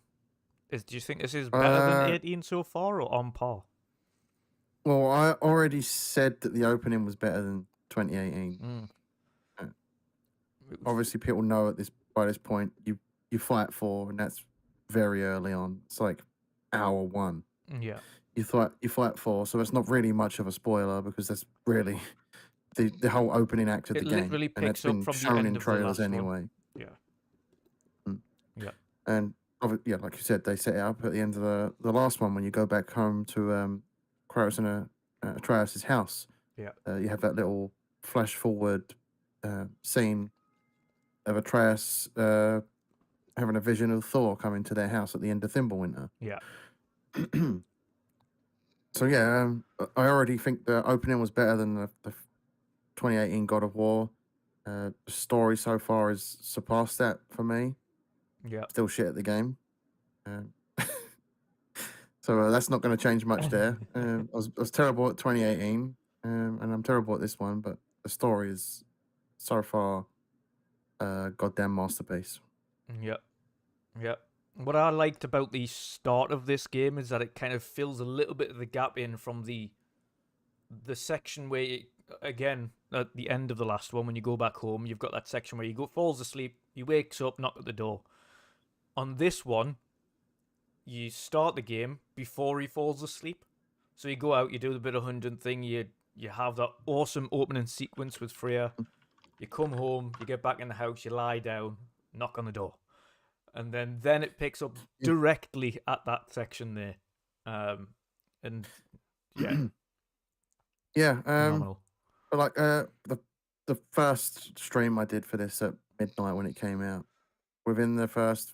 Do you think this is better than 18 so far or on par? Well, I already said that the opening was better than 2018. Obviously, people know by this point you fight for, and that's very early on. It's like hour 1. Yeah. You fight for, so it's not really much of a spoiler because that's really the whole opening act of the game. It literally picks and up from shown the end in of the trailers last anyway. one. Yeah. Yeah. And yeah, like you said, they set it up at the end of the last one when you go back home to Kratos and Atreus' house. Yeah. You have that little flash forward scene of Atreus having a vision of Thor coming to their house at the end of Thimbleweed. Yeah. So yeah, I already think the opening was better than the 2018 God of War. The story so far has surpassed that for me. Yeah. Still shit at the game. Um, so that's not going to change much there. I was terrible at 2018, and I'm terrible at this one, but the story is so far a goddamn masterpiece. Yeah. Yeah. What I liked about the start of this game is that it kind of fills a little bit of the gap in from the section where you, again, at the end of the last one, when you go back home, you've got that section where you go falls asleep, he wakes up, knock at the door. On this one, you start the game before he falls asleep. So you go out, you do the bit of hunting thing, you have that awesome opening sequence with Freya. You come home, you get back in the house, you lie down, knock on the door. And then it picks up directly at that section there. And yeah, Yeah. phenomenal. But like the first stream I did for this at midnight when it came out, within the first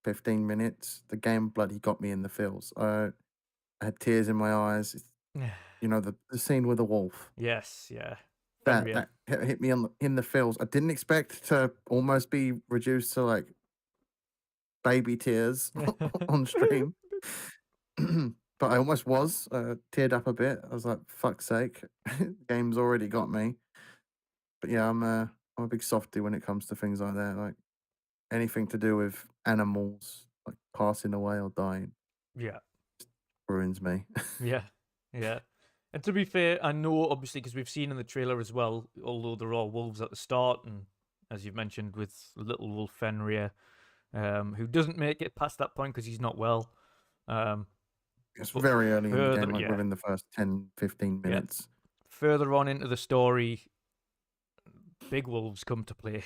15 minutes, the game bloody got me in the feels. I had tears in my eyes. You know, the scene with the wolf. Yes, yeah. That hit me in the feels. I didn't expect to almost be reduced to like baby tears on stream. But I almost was teared up a bit. I was like, fuck's sake. Game's already got me. But yeah, I'm a big softy when it comes to things like that. Like anything to do with animals like passing away or dying Yeah. ruins me. Yeah. Yeah. And to be fair, I know obviously because we've seen in the trailer as well, although there are wolves at the start, and as you've mentioned with little wolf Fenrir, who doesn't make it past that point because he's not well. It's But very early in the further- game, like yeah. within the first 10, 15 Yeah. minutes. Further on into the story, big wolves come to play.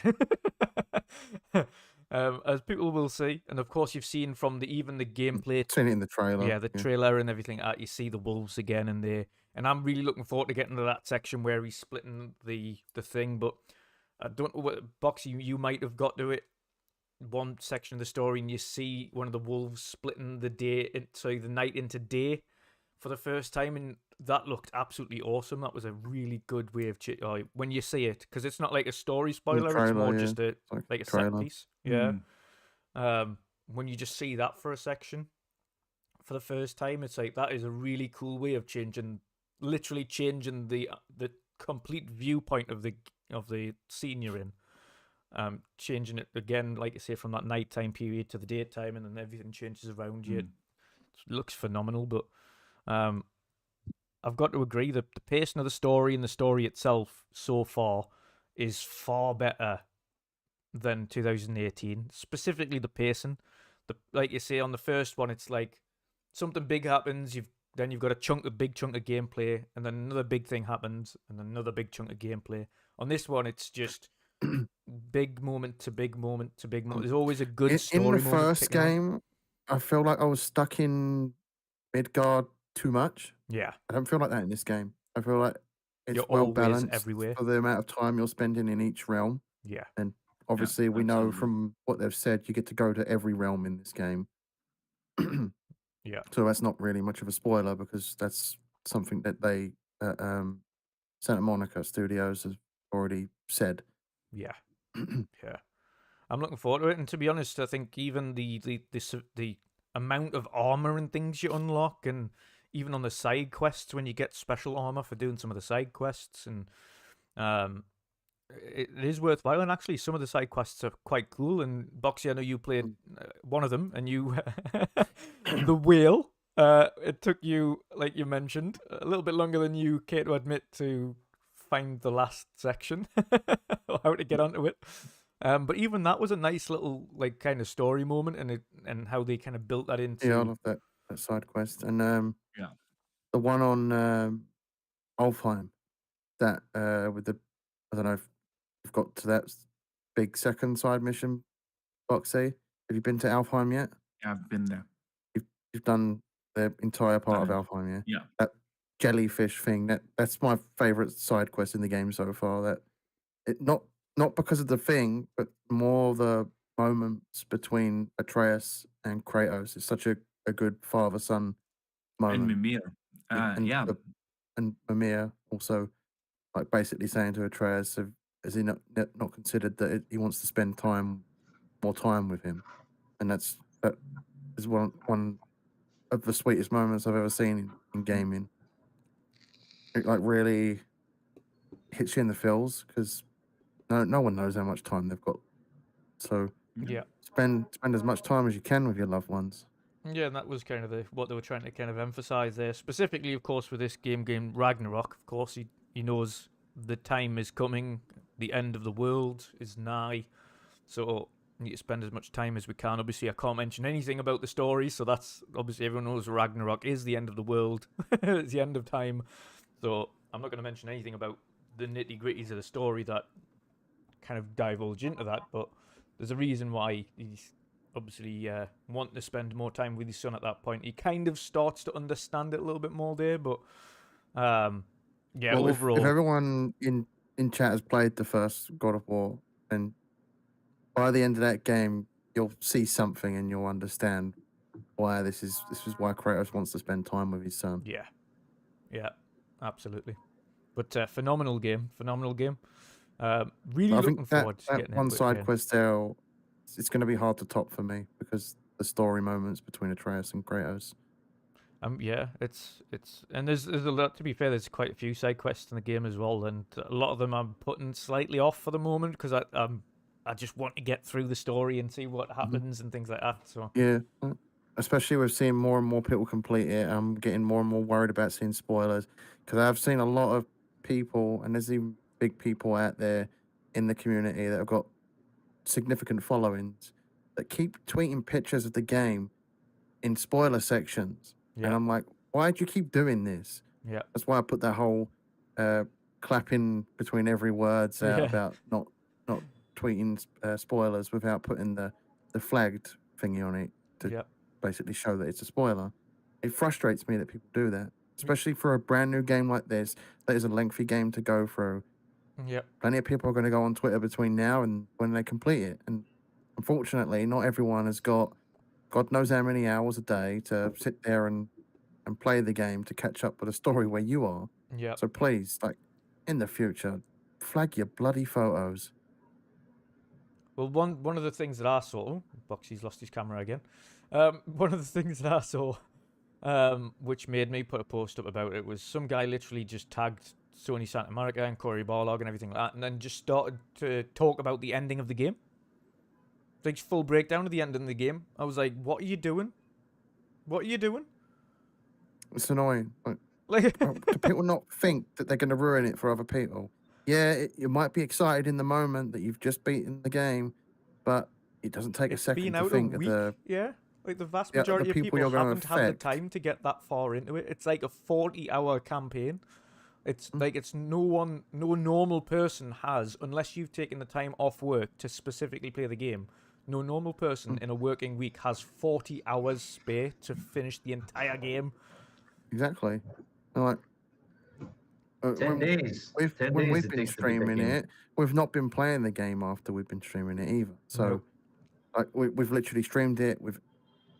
As people will see, and of course you've seen from even the gameplay, Seen it in the trailer. yeah, the trailer and everything. You see the wolves again in there, and I'm really looking forward to getting to that section where he's splitting the thing. But I don't know what Boxy you might have got to it. One section of the story, and you see one of the wolves splitting the night into day for the first time, and that looked absolutely awesome. That was a really good way of when you see it, because it's not like a story spoiler; trailer, it's more yeah. just a Like set trailer. piece. Yeah. When you just see that for a section for the first time, it's like that is a really cool way of literally changing the complete viewpoint of the scene you're in. Changing it again, like I say, from that nighttime period to the daytime, and then everything changes around you. It looks phenomenal, but I've got to agree that the pacing of the story and the story itself so far is far better than 2018. Specifically, the pacing. Like you say on the first one, it's like something big happens. Then you've got a big chunk of gameplay, and then another big thing happens, and another big chunk of gameplay. On this one, it's just big moment to big moment to big moment. There's always a good story in the moment. first game, I feel like I was stuck in Midgard too much. Yeah. I don't feel like that in this game. I feel like it's You're well always balanced everywhere. for the amount of time you're spending in each realm. Yeah. And obviously, we know absolutely. from what they've said, you get to go to every realm in this game. Yeah. So that's not really much of a spoiler because that's something that they, Santa Monica Studios, has already said. Yeah. Yeah. I'm looking forward to it, and to be honest, I think even the amount of armor and things you unlock, and even on the side quests when you get special armor for doing some of the side quests, and it is worthwhile. And actually, some of the side quests are quite cool. And Boxy, I know you played one of them, and you the whale. It took you, like you mentioned, a little bit longer than you care to admit to find the last section or how to get onto it. But even that was a nice little like kind of story moment, and how they kind of built that into. Yeah, I love that side quest, and Yeah. the one on Alfheim, that with the, I don't know if you've got to that big second side mission, Boxy. Have you been to Alfheim yet? Yeah, I've been there. You've done the entire part of Done it. Alfheim, yeah? Yeah. That jellyfish thing, that's my favorite side quest in the game so far. That it not because of the thing, but more the moments between Atreus and Kratos. It's such a good father-son moment. And Mimir. and Yeah. and Mimir also like basically saying to Atreus, has he not considered that he wants to spend more time with him? And that is one of the sweetest moments I've ever seen in gaming. It like really hits you in the feels because no one knows how much time they've got. So Yeah. spend as much time as you can with your loved ones. Yeah, and that was kind of what they were trying to kind of emphasize there. Specifically, of course, with this game Ragnarok. Of course, he knows the time is coming, the end of the world is nigh. So we need to spend as much time as we can. Obviously, I can't mention anything about the story, so that's obviously everyone knows Ragnarok is the end of the world, it's the end of time. So I'm not going to mention anything about the nitty gritties of the story that kind of divulge into that. But there's a reason why he's obviously wanting to spend more time with his son at that point. He kind of starts to understand it a little bit more there, but yeah, well, overall, if everyone in chat has played the first God of War, then by the end of that game, you'll see something and you'll understand why this is why Kratos wants to spend time with his son. Yeah, absolutely. But phenomenal game. Really I looking think forward to that getting one into it side again. quest there, it's going to be hard to top for me because the story moments between Atreus and Kratos. Yeah, it's and there's a lot. To be fair, there's quite a few side quests in the game as well, and a lot of them I'm putting slightly off for the moment because I just want to get through the story and see what happens and things like that. So yeah, especially with seeing more and more people complete it, I'm getting more and more worried about seeing spoilers because I've seen a lot of people, and there's even big people out there in the community that have got significant followings that keep tweeting pictures of the game in spoiler sections. yeah, And I'm like, why do you keep doing this? yeah, That's why I put that whole clapping between every words out Yeah. about not tweeting spoilers without putting the flagged thingy on it to yeah, basically show that it's a spoiler. It frustrates me that people do that, especially for a brand new game like this that is a lengthy game to go through. yeah, Plenty of people are going to go on Twitter between now and when they complete it. And unfortunately, not everyone has got God knows how many hours a day to sit there and play the game to catch up with a story where you are. yeah. So please, like, in the future, flag your bloody photos. Well, one of the things that I saw, Boxy's lost his camera again. One of the things that I saw, which made me put a post up about it, was some guy literally just tagged Sony Santa Monica and Cory Barlog and everything like that, and then just started to talk about the ending of the game. Like full breakdown of the ending of the game. I was like, "What are you doing? What are you doing?" It's annoying. Like, Do people not think that they're going to ruin it for other people? Yeah, you might be excited in the moment that you've just beaten the game, but it doesn't take a it's second been to out a think of week, the yeah. Like the vast the majority of people people you're gonna haven't had the affect. time to get that far into it. It's like a 40-hour campaign. It's like it's no normal person has, unless you've taken the time off work to specifically play the game. No normal person in a working week has 40 hours spare to finish the entire game. Exactly. And like 10 days. 10 when days we've it been takes to beat that streaming game. it, we've not been playing the game after we've been streaming it either. So Nope. like we've literally streamed it, we've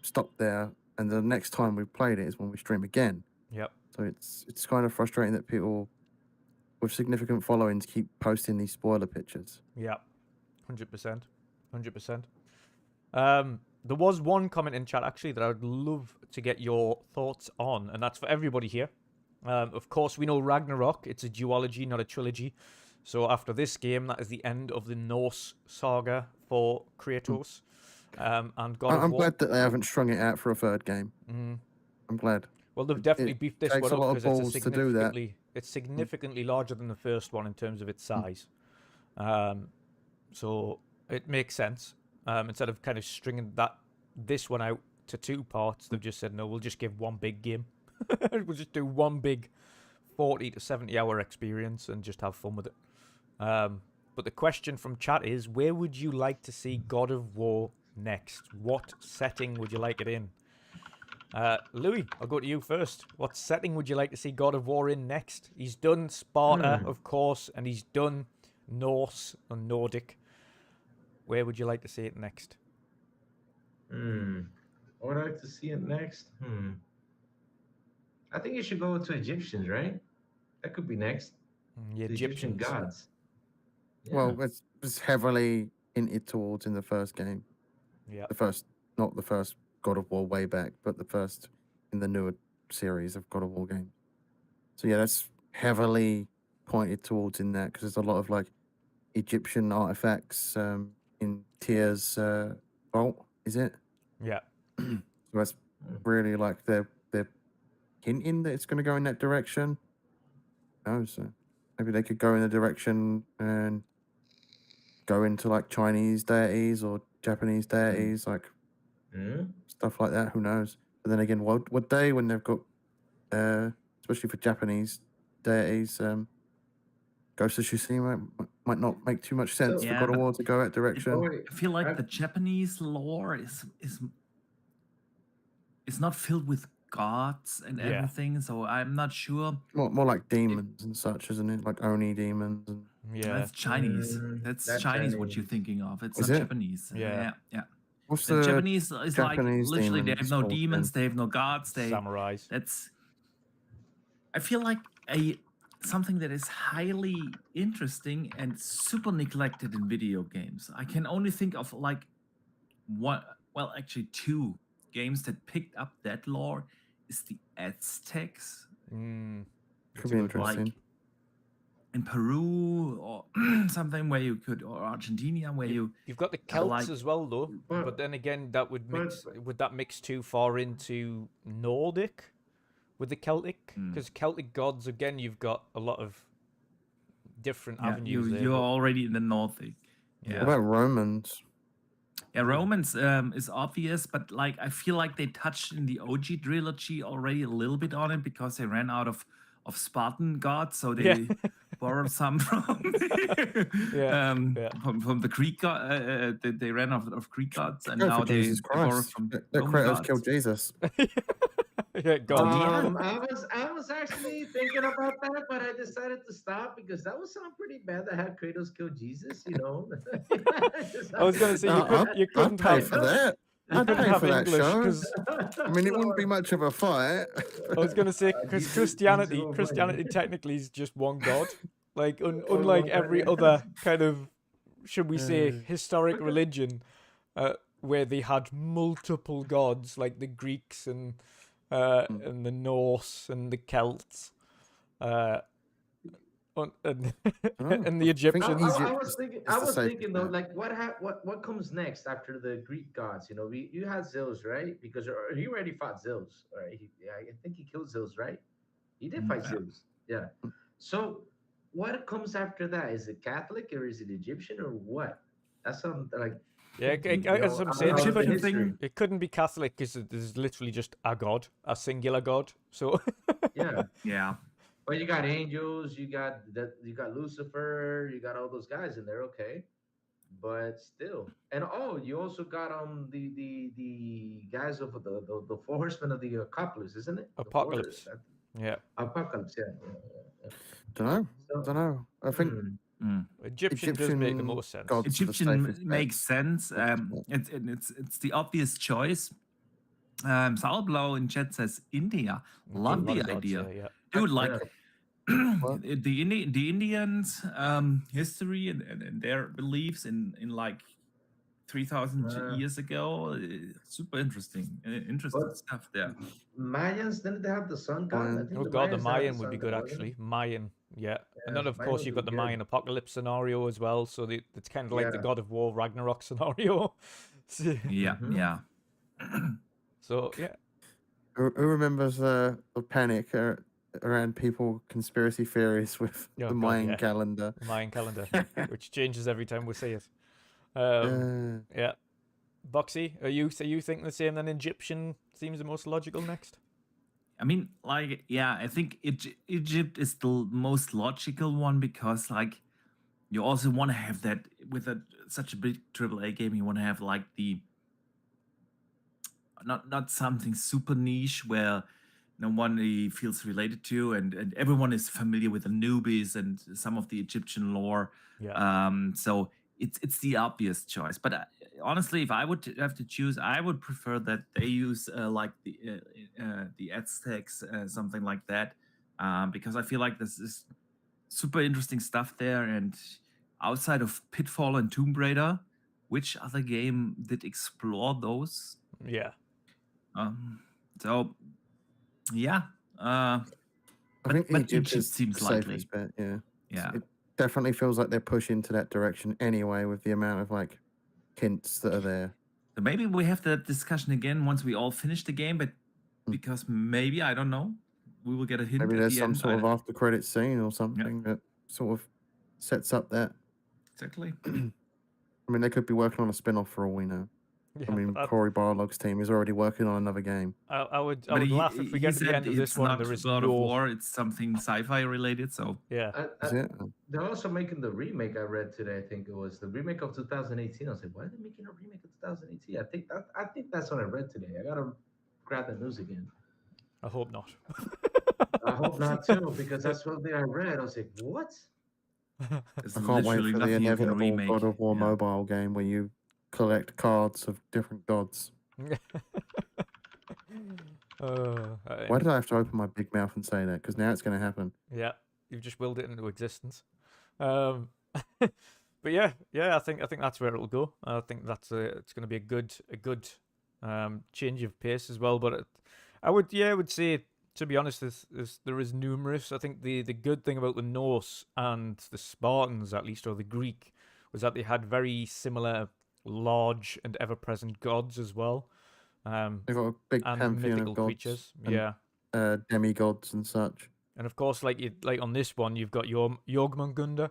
stopped there, and the next time we've played it is when we stream again. Yep. So it's kind of frustrating that people with significant followings keep posting these spoiler pictures. Yep. 100%. 100%. There was one comment in chat actually that I would love to get your thoughts on, and that's for everybody here. Of course, we know Ragnarok. It's a duology, not a trilogy. So after this game, that is the end of the Norse saga for Kratos and God of I'm War. glad that they haven't strung it out for a third game. I'm glad. Well, they've definitely beefed this takes one a up lot of because balls to do that. it's significantly larger than the first one in terms of its size. So it makes sense. Instead of kind of stringing this one out to two parts, they've just said, no, we'll just give one big game. We'll just do one big 40 to 70 hour experience and just have fun with it. But the question from chat is, where would you like to see God of War next? What setting would you like it in? Louis, I'll go to you first. What setting would you like to see God of War in next? He's done Sparta, of course, and he's done Norse and Nordic. Where would you like to see it next? What would I like to see it next? I think you should go to Egyptians, right? That could be next. The The Egyptian Egyptians. gods. Well, it's heavily hinted towards in the first game. Yeah. Not the first God of War way back, but the first in the newer series of God of War games. So yeah, that's heavily pointed towards in that because there's a lot of like Egyptian artifacts in Tyr's vault. Is it? Yeah. So that's really like they're hinting that it's going to go in that direction. Oh, so maybe they could go in the direction and go into like Chinese deities or Japanese deities, like stuff like that. Who knows? But then again, would they when they've got, especially for Japanese deities, Ghost of Tsushima might not make too much sense So- for Yeah, God of but War to go that direction. I feel like I- the Japanese lore is not filled with gods and Yeah. everything, so I'm not sure. More like demons and such, isn't it? Like Oni demons. And Yeah. That's Chinese. That's That's Chinese. What you're Chinese. thinking of? It's Is not it? Japanese. Yeah. Yeah. what's The the Japanese is like Japanese literally they have demons no called then? demons, they have no gods. Samurais. That's. I feel like something that is highly interesting and super neglected in video games. I can only think of like actually two games that picked up that lore is the Aztecs, Mm, Could be interesting. like in Peru or something where you could, or Argentina where You've got the Celts like- as well, though. But then again, that would mix. Would that mix too far into Nordic with the Celtic? Because Celtic gods, again, you've got a lot of different avenues there. you're but- already in the Nordic. What about Romans? Yeah, Romans is obvious, but like I feel like they touched in the OG trilogy already a little bit on it because they ran out of Spartan gods, so they borrowed some from from the Greek god. They ran out of Greek gods, and Go now for they Jesus borrowed Christ. from Let Roman Kratos gods. kill Jesus. Yeah, God. I was actually thinking about that, but I decided to stop because that would sound pretty bad to have Kratos kill Jesus. You know. I was going to say you couldn't I'd pay have for that. I'd couldn't pay have for that English show. because I mean, it wouldn't be much of a fight. I was going to say because Christianity Jesus. technically is just one God. Like unlike every other kind of, should we say, historic religion, where they had multiple gods, like the Greeks and the Norse and the Celts, and the Egyptians. I was thinking though, bet. like what comes next after the Greek gods? You know, you had Zeus, right? Because he already fought Zeus, right? I think he killed Zeus, right? He did fight Zeus, yeah. So what comes after that? Is it Catholic or is it Egyptian or what? That's something like. Yeah, thinking, as I'm saying, out of the Egyptian history. thing. it couldn't be Catholic because there's literally just a God, a singular God. So Yeah. Yeah. Well, you got angels, you got Lucifer, you got all those guys in there, okay. But still. And you also got the guys of the four horsemen of the Apocalypse, isn't it? Apocalypse. Yeah, Apocalypse, yeah. Don't So, know. I think Egyptian does make the Egyptian most sense. gods- Egyptian safest bet. makes sense. It's the obvious choice. Salblow in chat says India. Love the Gods, idea, yeah. dude. Like What? the Indians' history and their beliefs in like 3,000 years ago. Super interesting. Interesting But- stuff there. Mayans, didn't they have the sun god? I think Oh god, the Mayans had Mayan would sun be god, good wasn't it? actually. Mayan, yeah. And then of Mayan course would you've be got the good. Mayan apocalypse scenario as well. So it's kind of like the Yeah. God of War Ragnarok scenario. Yeah, Mhm. yeah. So yeah, Who remembers the panic around people conspiracy theories with Oh, the God, Mayan yeah. calendar? the Mayan calendar, which changes every time we say it. Yeah, Boxy, are you thinking the same? Then Egyptian seems the most logical next. I mean, like, yeah, I think Egypt is the most logical one because, like, you also want to have that with such a big AAA game. You want to have like the not something super niche where no one really feels related to, and everyone is familiar with Anubis and some of the Egyptian lore. Yeah. So it's the obvious choice. But honestly, if I would have to choose, I would prefer that they use like the Aztecs, something like that, because I feel like this is super interesting stuff there, and outside of Pitfall and Tomb Raider, which other game did explore those? Yeah. So, yeah. I think But Egypt is seems the likely. safest bet. Yeah. Yeah. It definitely feels like they're pushing to that direction anyway, with the amount of like hints that are there. So maybe we have that discussion again once we all finish the game, but Hmm. because maybe, I don't know, we will get a hint Maybe at there's the some end. sort of after credit scene or something that sort of sets up that. Exactly. I mean, they could be working on a spin-off for all we know. Yeah, I mean, but Corey Barlog's team is already working on another game. I would But laugh if we he get to the said end of this it's one and not there is God of no. War, it's something sci-fi related. So Yeah. Is it? They're also making the remake. I read today. I think it was the remake of 2018. I was like, why are they making a remake of 2018? I think that's what I read today. I gotta grab the news again. I hope not. I hope not too, because that's what I read. I was like, what? there's I can't wait literally for the nothing you can inevitable remake. God of War Yeah. mobile game where you collect cards of different gods. Why did I have to open my big mouth and say that? Because now it's going to happen. Yeah, you've just willed it into existence. But yeah, I think that's where it'll go. I think that's it's going to be a good change of pace as well. But I would say, to be honest, there is numerous. I think the good thing about the Norse and the Spartans, at least, or the Greek, was that they had very similar large and ever-present gods as well. They've got a big and pantheon mythical of gods, creatures. and, Yeah. Demigods and such. And of course, like on this one, you've got Jormungandr,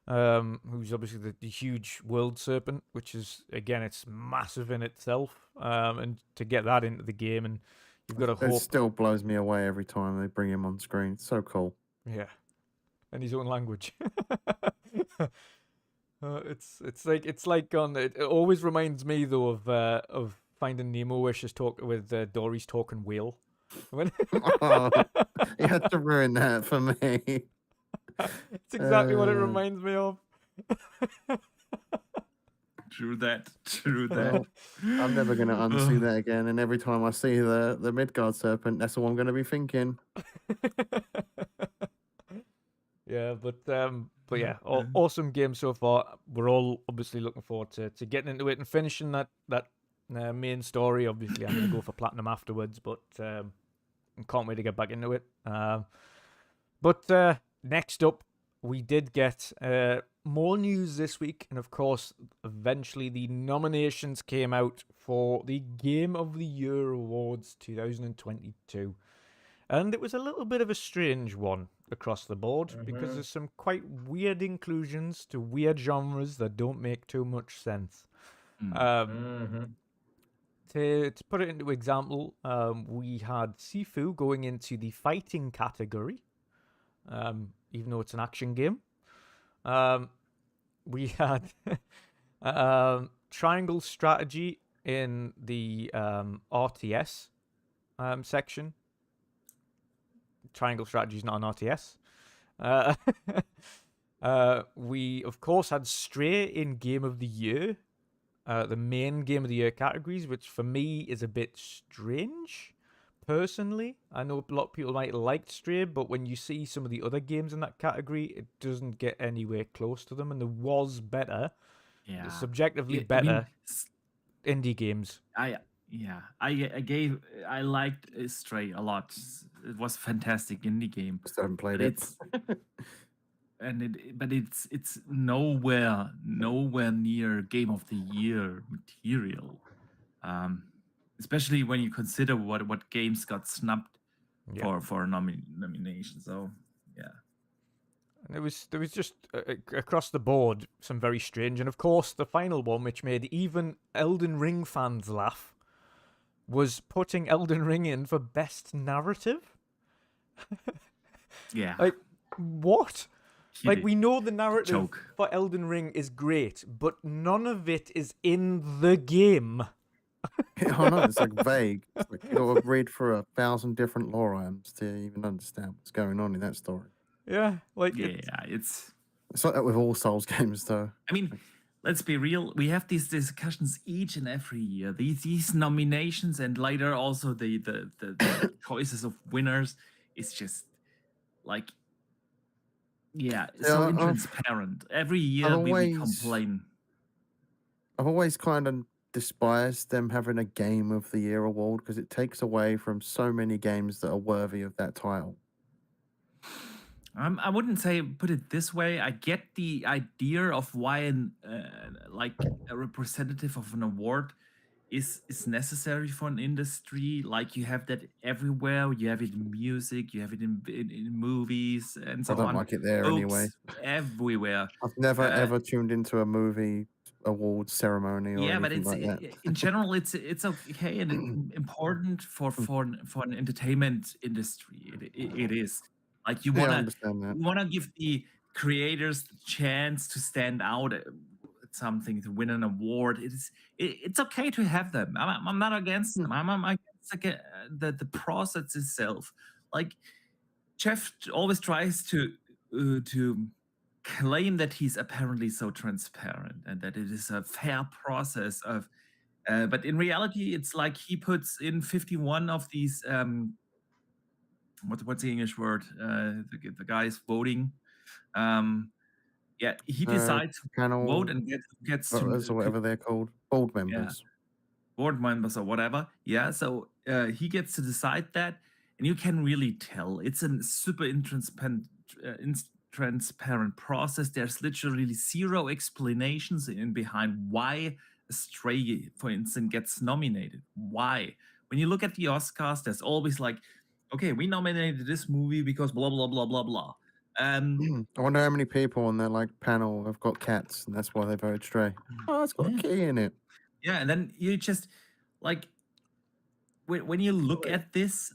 who's obviously the huge world serpent, which is, again, it's massive in itself. And to get that into the game, and you've got to It hope. still blows me away every time they bring him on screen. It's so cool. Yeah, and his own language. It's like on. It always reminds me though of Finding Nemo, where she's talking with Dory's talking whale. When Oh, you had to ruin that for me. it's exactly what it reminds me of. True that. Well, I'm never going to unsee that again. And every time I see the Midgard serpent, that's all I'm going to be thinking. Yeah, but yeah, awesome game so far. We're all obviously looking forward to getting into it and finishing that main story. Obviously, I'm going to go for platinum afterwards, but can't wait to get back into it. But next up, we did get more news this week, and of course, eventually the nominations came out for the Game of the Year Awards 2022. And it was a little bit of a strange one across the board, because there's some quite weird inclusions to weird genres that don't make too much sense. To put it into example, we had Sifu going into the fighting category, even though it's an action game. We had Triangle Strategy in the RTS section. Triangle Strategy is not an RTS. We, of course, had Stray in Game of the Year, the main Game of the Year categories, which for me is a bit strange, personally. I know a lot of people might like Stray, but when you see some of the other games in that category, it doesn't get anywhere close to them, and there was better, subjectively better indie games. I liked Stray a lot. It was a fantastic indie game. Just haven't played it. But it's nowhere near Game of the Year material. Especially when you consider what games got snubbed for a nomination. So yeah. And there was just across the board some very strange, and of course the final one, which made even Elden Ring fans laugh, was putting Elden Ring in for best narrative. Yeah. Like, what? Like, we know the narrative for Elden Ring is great, but none of it is in the game. Oh no, it's like vague. It's like you got to read through 1,000 different lore items to even understand what's going on in that story. Yeah, like it's like that with all Souls games, though. I mean, let's be real. We have these discussions each and every year. These nominations, and later also the choices of winners is just like Yeah, Yeah, so I've intransparent. Every I've year we always complain. I've always kind of despised them having a Game of the Year award because it takes away from so many games that are worthy of that title. I wouldn't say put it this way. I get the idea of why like a representative of an award is necessary for an industry. Like you have that everywhere. You have it in music. You have it in movies and I so don't on. like it there anyway. Books everywhere. I've never Uh, ever tuned into a movie awards ceremony or yeah, but anything like that. in general it's okay and important for an entertainment industry. It is like you Yeah, I wanna understand that. give the creators the chance to stand out at something, to win an award. It's okay to have them. I'm not against them. I'm against like, the process itself. Like Jeff always tries to claim that he's apparently so transparent and that it is a fair process of but in reality it's like he puts in 51 of these what's the English word, the guys voting, um yeah, he decides who to vote Panel and gets voters or to whatever they're called, board yeah, members. board members or whatever. Yeah, so he gets to decide that, and you can really tell it's a super transparent process. There's literally zero explanations in behind why a Stray, for instance, gets nominated. Why? When you look at the Oscars, there's always like, okay, we nominated this movie because blah blah blah blah blah. I wonder how many people on their like panel have got cats, and that's why they voted Stray. Oh, it's got a Yeah. kitty in it. Yeah, and then you just like when you look at this,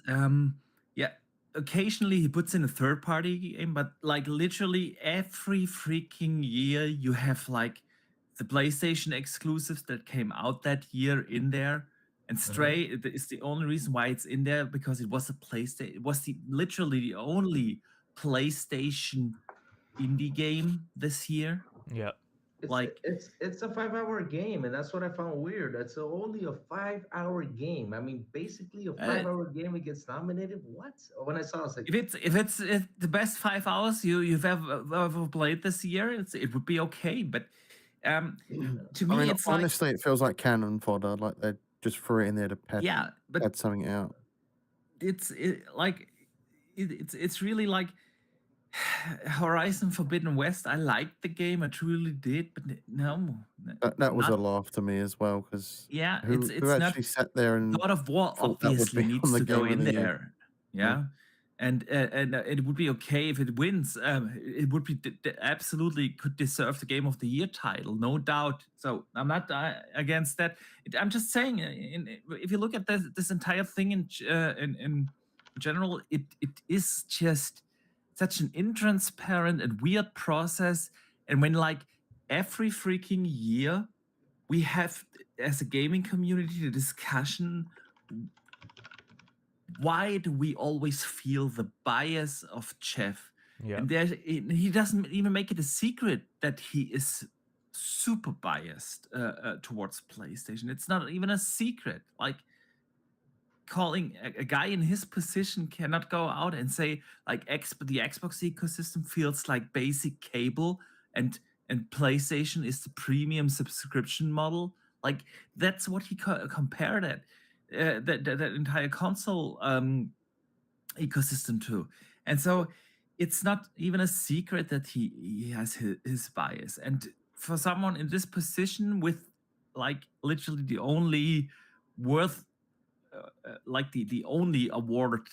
yeah, occasionally he puts in a third party game, but like literally every freaking year you have like the PlayStation exclusives that came out that year in there. And Stray is the only reason why it's in there because it was a PlayStation. It was literally the only PlayStation indie game this year. Yeah. It's a 5-hour game, and that's what I found weird. It's only a 5-hour game. I mean, basically a 5-hour game. It gets nominated. What? When I saw, it, I was like, if it's the best 5 hours you've ever played this year, it would be okay. But to me, I mean, it's honestly, it feels like cannon fodder. Like they just threw it in there to pad something out. It's really like Horizon Forbidden West. I liked the game, I truly did, but no, that was a laugh to me as well because who it's actually not. sat there and God of War thought that would obviously be needs on the to go Game of in the Year? there, yeah. And it would be okay if it wins. It would be absolutely could deserve the Game of the Year title, no doubt. So I'm not against that. I'm just saying, if you look at this entire thing in general, it is just such an intransparent and weird process. And when like every freaking year we have, as a gaming community, the discussion, why do we always feel the bias of Jeff? Yeah. And he doesn't even make it a secret that he is super biased towards PlayStation. It's not even a secret. Like calling a guy in his position cannot go out and say like the Xbox ecosystem feels like basic cable and PlayStation is the premium subscription model. Like that's what he compared it. That entire console ecosystem to. And so it's not even a secret that he has his bias. And for someone in this position with like literally the only worth like the only award,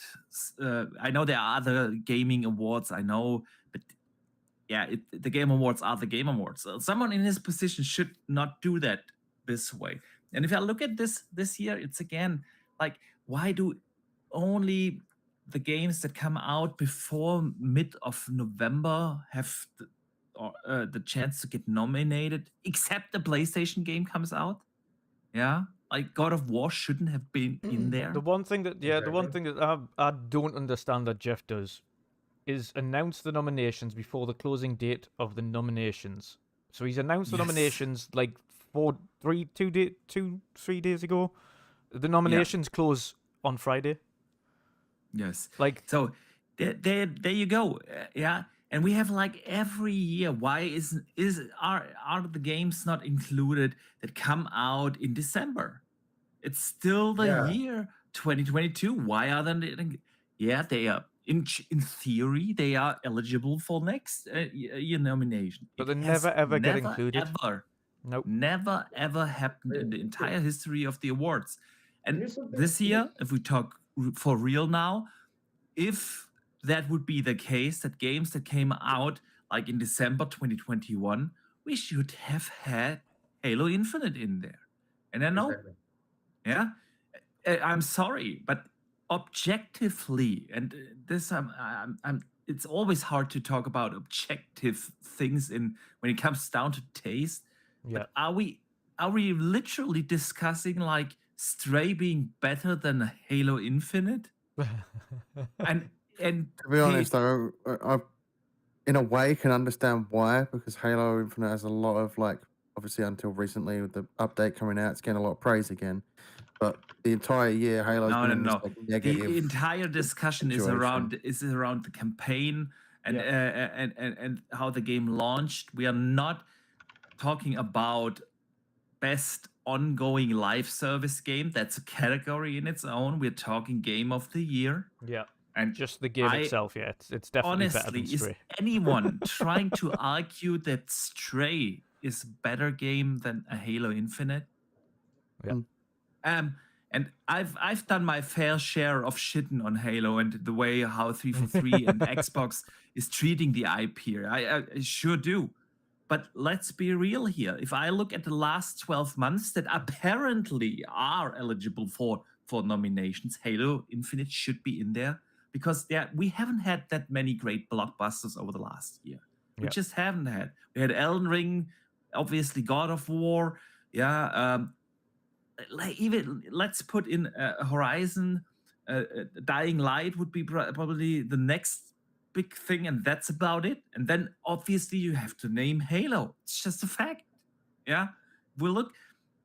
I know there are other gaming awards, I know, but yeah, the Game Awards are the Game Awards. So someone in his position should not do that this way. And if I look at this year, it's again like, why do only the games that come out before mid of November have the chance to get nominated, except the PlayStation game comes out? Yeah, like God of War shouldn't have been in there. The one thing that I don't understand that Jeff does is announce the nominations before the closing date of the nominations. So he's announced the nominations like 3 days ago. The nominations close on Friday. Yes. Like, so there you go. Yeah. And we have like every year. Why are the games not included that come out in December? It's still the Yeah. year 2022. Why are they? Yeah, they are in theory they are eligible for next year nomination. But It they has never ever get never included. ever Nope. never ever happened in the Here- entire history of the awards. And Here's something- this year, if we talk for real now, if that would be the case, that games that came out like in December 2021, we should have had Halo Infinite in there. And I know, Exactly. yeah, I'm sorry, but objectively, and this it's always hard to talk about objective things when it comes down to taste. Yeah. But are we literally discussing like Stray being better than Halo Infinite? And To be honest, though, I in a way can understand why, because Halo Infinite has a lot of, like, obviously until recently with the update coming out, it's getting a lot of praise again. But the entire year, Halo's been in this like negative. The entire discussion is situation. around the campaign and and how the game launched. We are not talking about best ongoing live service game. That's a category in its own. We're talking game of the year. Yeah. And Just the game itself, yeah. It's definitely better honestly, than is Stray. anyone trying to argue that Stray is a better game than a Halo Infinite? Yeah. And I've done my fair share of shitting on Halo and the way how 343 and Xbox is treating the IP here. I sure do. But let's be real here. If I look at the last 12 months that apparently are eligible for nominations, Halo Infinite should be in there because we haven't had that many great blockbusters over the last year. We just haven't had. We had Elden Ring, obviously God of War, even let's put in Horizon, Dying Light would be probably the next big thing, and that's about it. And then obviously you have to name Halo. It's just a fact. Yeah, we'll look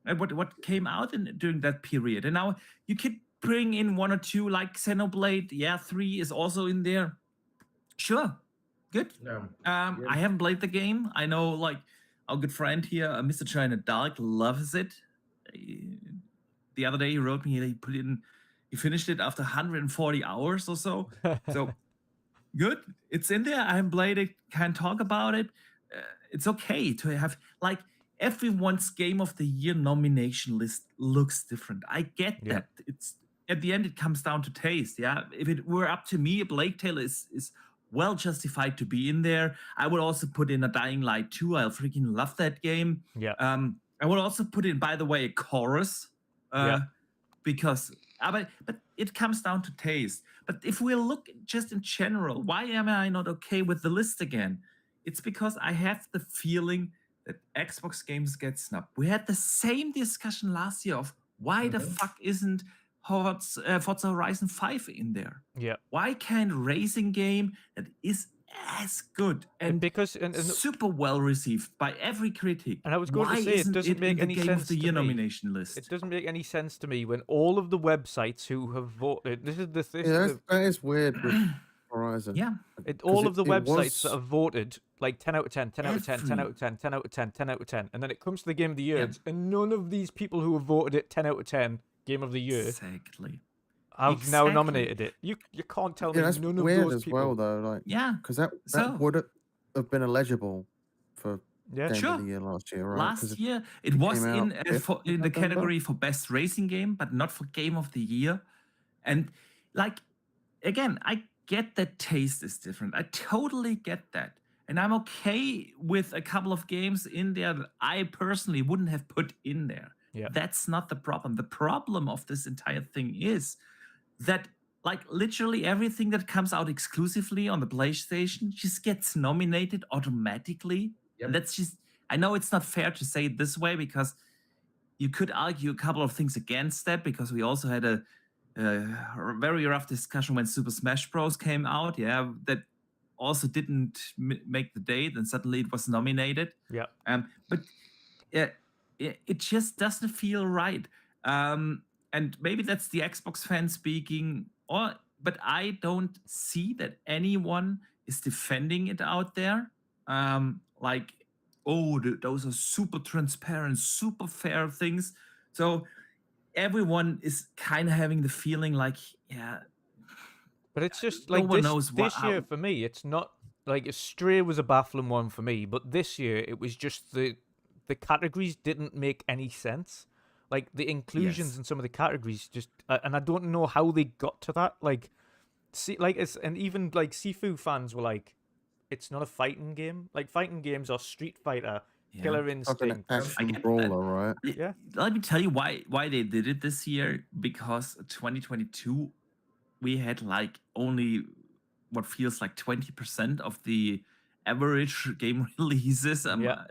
at what came out during that period, and now you could bring in one or two like Xenoblade. Yeah, 3 is also in there. Sure, good. I haven't played the game. I know like our good friend here, Mr. China Dark, loves it. The other day he wrote me, he finished it after 140 hours or so. So good, it's in there. I haven't played it, can't talk about it. It's okay to have like everyone's game of the year nomination list looks different. I get that. It's at the end it comes down to taste. Yeah, if it were up to me, Plague Tale is well justified to be in there. I would also put in a Dying Light 2. I freaking love that game. Yeah. I would also put in, by the way, a Chorus. Because but it comes down to taste. But if we look just in general, why am I not okay with the list again? It's because I have the feeling that Xbox games get snubbed. We had the same discussion last year of why the fuck isn't Forza Horizon 5 in there? Yeah. Why can't racing game that is as good and super well received by every critic? And I was going to say it doesn't make any sense to me. Nomination list. It doesn't make any sense to me when all of the websites who have voted. That is weird with Horizon. Yeah. All of the websites that have voted like 10 out of 10, 10 out of 10, 10 out of 10, 10 out of 10, 10 out of 10, and then it comes to the game of the year, and none of these people who have voted it 10 out of 10 game of the year I've now nominated it. You can't tell me that's none of weird those as people. well, though. Like, because that would have been eligible for Game of the Year last year, right? Last year it was in the category for best racing game, but not for Game of the Year. And like again, I get that taste is different. I totally get that. And I'm okay with a couple of games in there that I personally wouldn't have put in there. Yeah. That's not the problem. The problem of this entire thing is that like literally everything that comes out exclusively on the PlayStation just gets nominated automatically. And that's just, I know it's not fair to say it this way because you could argue a couple of things against that because we also had a very rough discussion when Super Smash Bros. Came out. Yeah, that also didn't make the date and suddenly it was nominated. Yeah. But it just doesn't feel right. And maybe that's the Xbox fan speaking, but I don't see that anyone is defending it out there. Like, those are super transparent, super fair things. So everyone is kind of having the feeling like, yeah, But it's just no like one this knows this year for me, it's not like Stray was a baffling one for me, but this year it was just the categories didn't make any sense. Like the inclusions Yes. in some of the categories just and I don't know how they got to that. Like and even like Sifu fans were like, it's not a fighting game. Like fighting games are Street Fighter, Yeah. Killer Like an Instinct. I action get that. brawler, right? Yeah. Let me tell you why they did it this year. Because 2022, we had like only what feels like 20% of the average game releases. Yeah.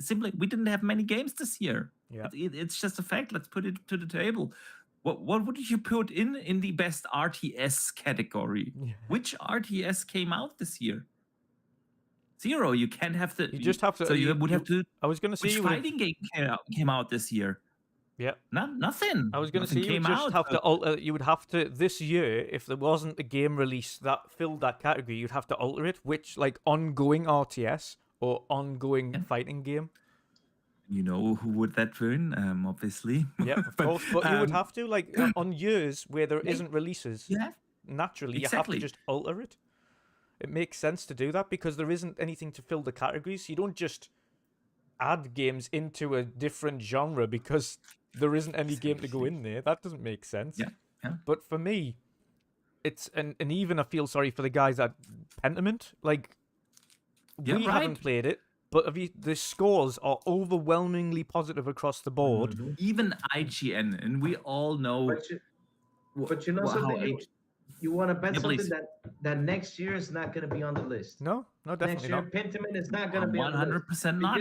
Simply, we didn't have many games this year. Yeah. It's just a fact. Let's put it to the table. What would you put in the best RTS category? Yeah. Which RTS came out this year? Zero. You can't have the. You just have to. So you would have to. I was gonna say Which you would have. fighting game came out this year? Yeah. Nothing. I was going to Nothing say you would came just out. have to alter. You would have to this year if there wasn't a game release that filled that category. You'd have to alter it, which like ongoing RTS or ongoing fighting game. You know who would that win? Obviously. Yeah, of course. But you would have to like on years where there Yeah. isn't releases. Yeah. Naturally, you Exactly. have to just alter it. It makes sense to do that because there isn't anything to fill the categories. You don't just add games into a different genre because there isn't any game to go in there. That doesn't make sense. Yeah. Yeah. But for me, it's and even I feel sorry for the guys at Pentiment. Like Yeah, we haven't played it, but the scores are overwhelmingly positive across the board. Mhm. Even IGN, and we all know. But you know how something? You want to bet Yeah, something please. that next year is not going to be on the list. No, definitely Next year, not. Pentiment is not going to be on the list. 100% not.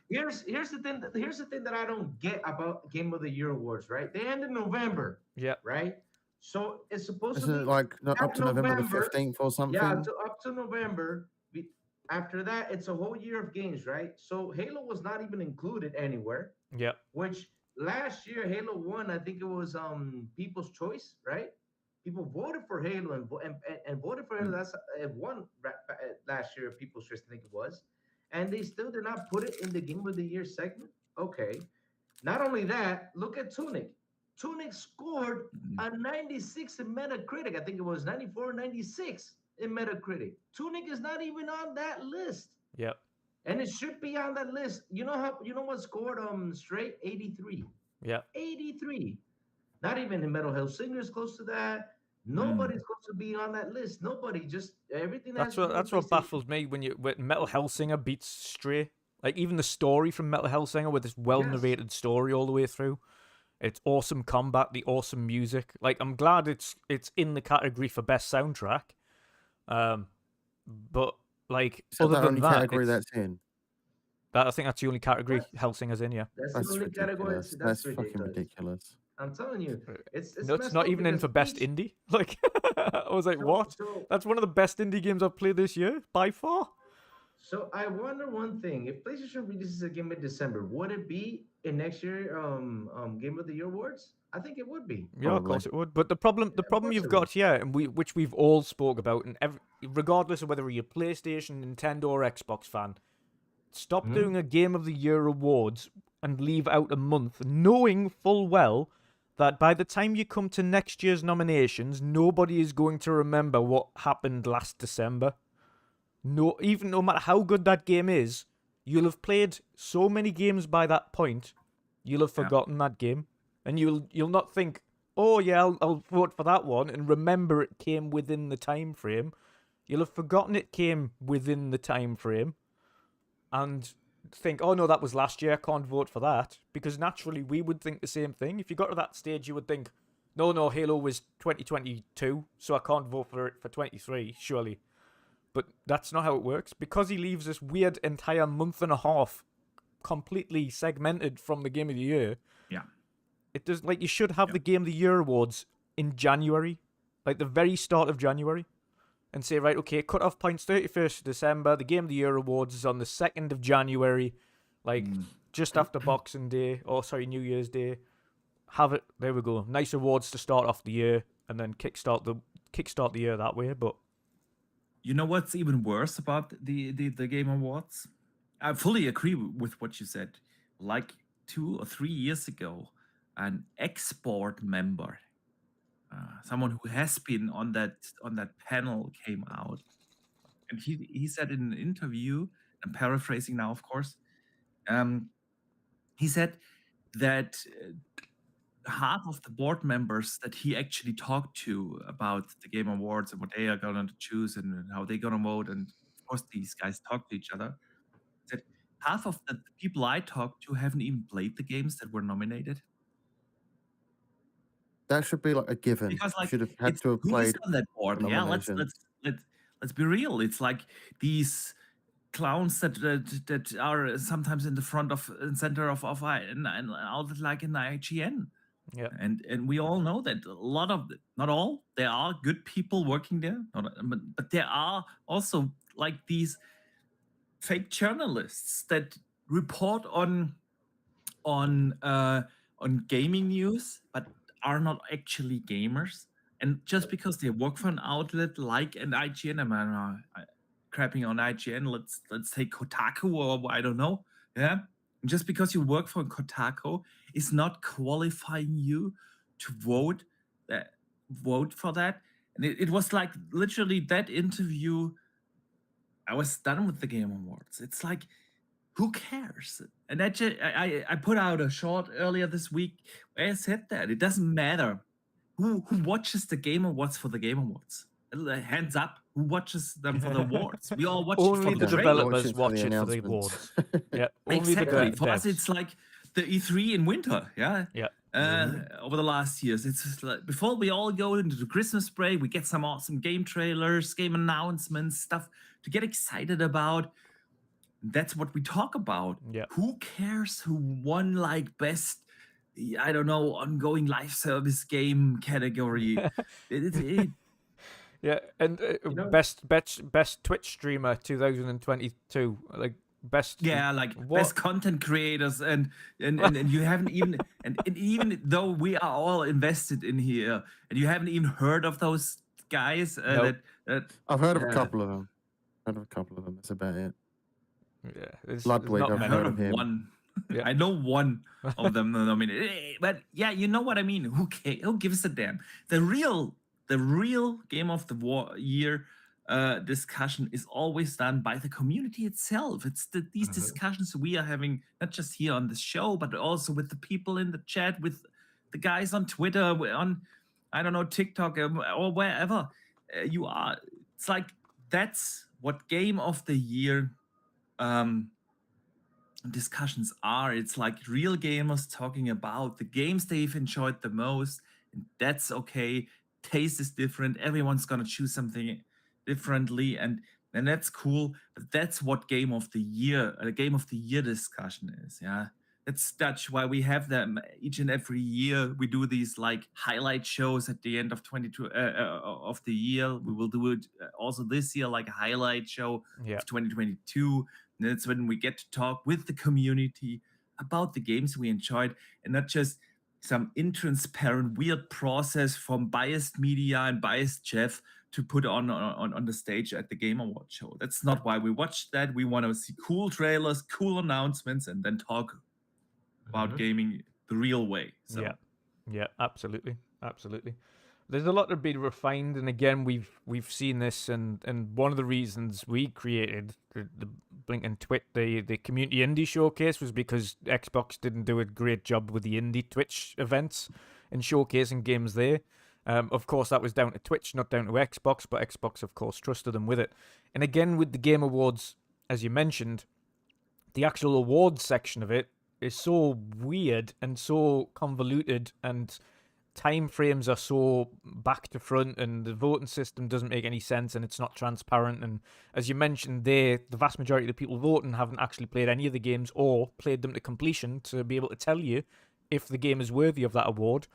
Because here's the thing. Here's the thing that I don't get about Game of the Year awards. Right? They end in November. Yeah. Right. So it's supposed Isn't to be it like up to November the November, 15th or something? Yeah, up to November. After that, it's a whole year of games, right? So Halo was not even included anywhere. Yeah. Which last year Halo won. I think it was People's Choice, right? People voted for Halo and voted for Halo. That's won last year. People's Choice, I think it was, and they still did not put it in the Game of the Year segment. Okay. Not only that, look at Tunic. Tunic scored a 96 in Metacritic. I think it was 94, 96 in Metacritic. Tunic is not even on that list. Yep. And it should be on that list. You know what scored straight 83. Yeah. 83. Not even in Metal Hellsinger is close to that. Nobody's close to being on that list. Nobody. Just everything. That's what baffles me when Metal Hellsinger beats Stray. Like even the story from Metal Hellsinger with this well-narrated story all the way through. It's awesome combat, the awesome music. Like I'm glad it's in the category for best soundtrack. But like Is that other the than only that, category that's in? I think that's the only category Hellsinger's in. Yeah. That's That's the only category. ridiculous. That's fucking ridiculous. I'm telling you, it's No, it's not even in for best indie. Like I was like, what? So, That's one of the best indie games I've played this year by far. so I wonder one thing: if PlayStation releases a game in December, would it be in next year Game of the Year awards? I think it would be. Yeah, of course it would. But the problem you've got here, and which we've all spoke about, and regardless of whether you're a PlayStation, Nintendo, or Xbox fan, stop doing a Game of the Year awards and leave out a month, knowing full well that by the time you come to next year's nominations, nobody is going to remember what happened last December. No matter how good that game is, you'll have played so many games by that point, you'll have forgotten that game. And you'll not think, oh yeah, I'll vote for that one, and remember it came within the time frame. You'll have forgotten it came within the time frame, and think, oh no, that was last year, I can't vote for that. Because naturally, we would think the same thing. If you got to that stage, you would think, no, Halo was 2022, so I can't vote for it for 23, surely. But that's not how it works. Because he leaves this weird entire month and a half completely segmented from the Game of the Year. Yeah. It does, like, you should have the Game of the Year awards in January, like the very start of January, and say, right, okay, cut-off points 31st of December, the Game of the Year awards is on the 2nd of January, like, just after Boxing Day, New Year's Day. Have it, there we go. Nice awards to start off the year, and then kickstart the year that way, but You know what's even worse about the Game Awards? I fully agree with what you said. Like 2 or 3 years ago, an export member, someone who has been on that panel, came out, and he said in an interview, I'm paraphrasing now, of course, he said that half of the board members that he actually talked to about the Game Awards and what they are going to choose and how they're going to vote, and of course these guys talk to each other, said half of the people I talked to haven't even played the games that were nominated. That should be like a given. Because like Should have had it's to have who is played. on that board? the Yeah, let's nomination. be real. It's like these clowns that are sometimes in the front of and center of and out like in the IGN. Yeah. And we all know that a lot of not all, there are good people working there, but there are also like these fake journalists that report on gaming news, but are not actually gamers. And just because they work for an outlet like an IGN, I'm crapping on IGN. Let's take Kotaku or I don't know. Yeah, and just because you work for Kotaku is not qualifying you to vote for that. And it was like literally that interview. I was done with the Game Awards. It's like, who cares? And I put out a short earlier this week where I said that it doesn't matter who watches the Game Awards for the Game Awards. Hands up, who watches them for the awards? We all watch it Only for the the developers Watch watch it it for for the the announcements. awards. Yeah, only Exactly. the For us, devs. it's like the E3 in winter. Yeah. Yeah. Over the last years, it's just like before we all go into the Christmas break, we get some awesome game trailers, game announcements, stuff to get excited about. That's what we talk about. Yeah. Who cares who won like best, I don't know, ongoing live service game category? Yeah, and know- best Twitch streamer 2022, like best. Yeah, like what? best content creators, and you haven't even and even though we are all invested in here, and you haven't even heard of those guys. Nope. That I've heard of a Yeah. couple of them. That's about it. Yeah, there's Ludwig, not I've I many. heard of of him. one. Yeah. I know one of them nominated, but yeah, you know what I mean. Who gives a damn? The real Game of the Year discussion is always done by the community itself. It's these discussions we are having, not just here on the show, but also with the people in the chat, with the guys on Twitter, on I don't know, TikTok or wherever you are. It's like that's what Game of the Year discussions are. It's like real gamers talking about the games they've enjoyed the most, and that's okay. Taste is different. Everyone's gonna choose something differently, and that's cool. But that's what Game of the Year, Game of the Year discussion is. Yeah, that's why we have them each and every year. We do these like highlight shows at the end of 22 of the year. We will do it also this year, like a highlight show Yeah. of 2022. And that's when we get to talk with the community about the games we enjoyed, and not just some intransparent, weird process from biased media and biased Jeff to put on the stage at the Game Award show. That's not why we watch that. We want to see cool trailers, cool announcements, and then talk about gaming the real way. So. Yeah, absolutely. There's a lot to be refined, and again, we've seen this, and one of the reasons we created the Blink and Twit, the community indie showcase, was because Xbox didn't do a great job with the indie Twitch events and showcasing games there. Of course, that was down to Twitch, not down to Xbox, but Xbox, of course, trusted them with it. And again, with the Game Awards, as you mentioned, the actual awards section of it is so weird and so convoluted, and time frames are so back to front, and the voting system doesn't make any sense, and it's not transparent. And as you mentioned there, the vast majority of the people voting haven't actually played any of the games or played them to completion to be able to tell you if the game is worthy of that award.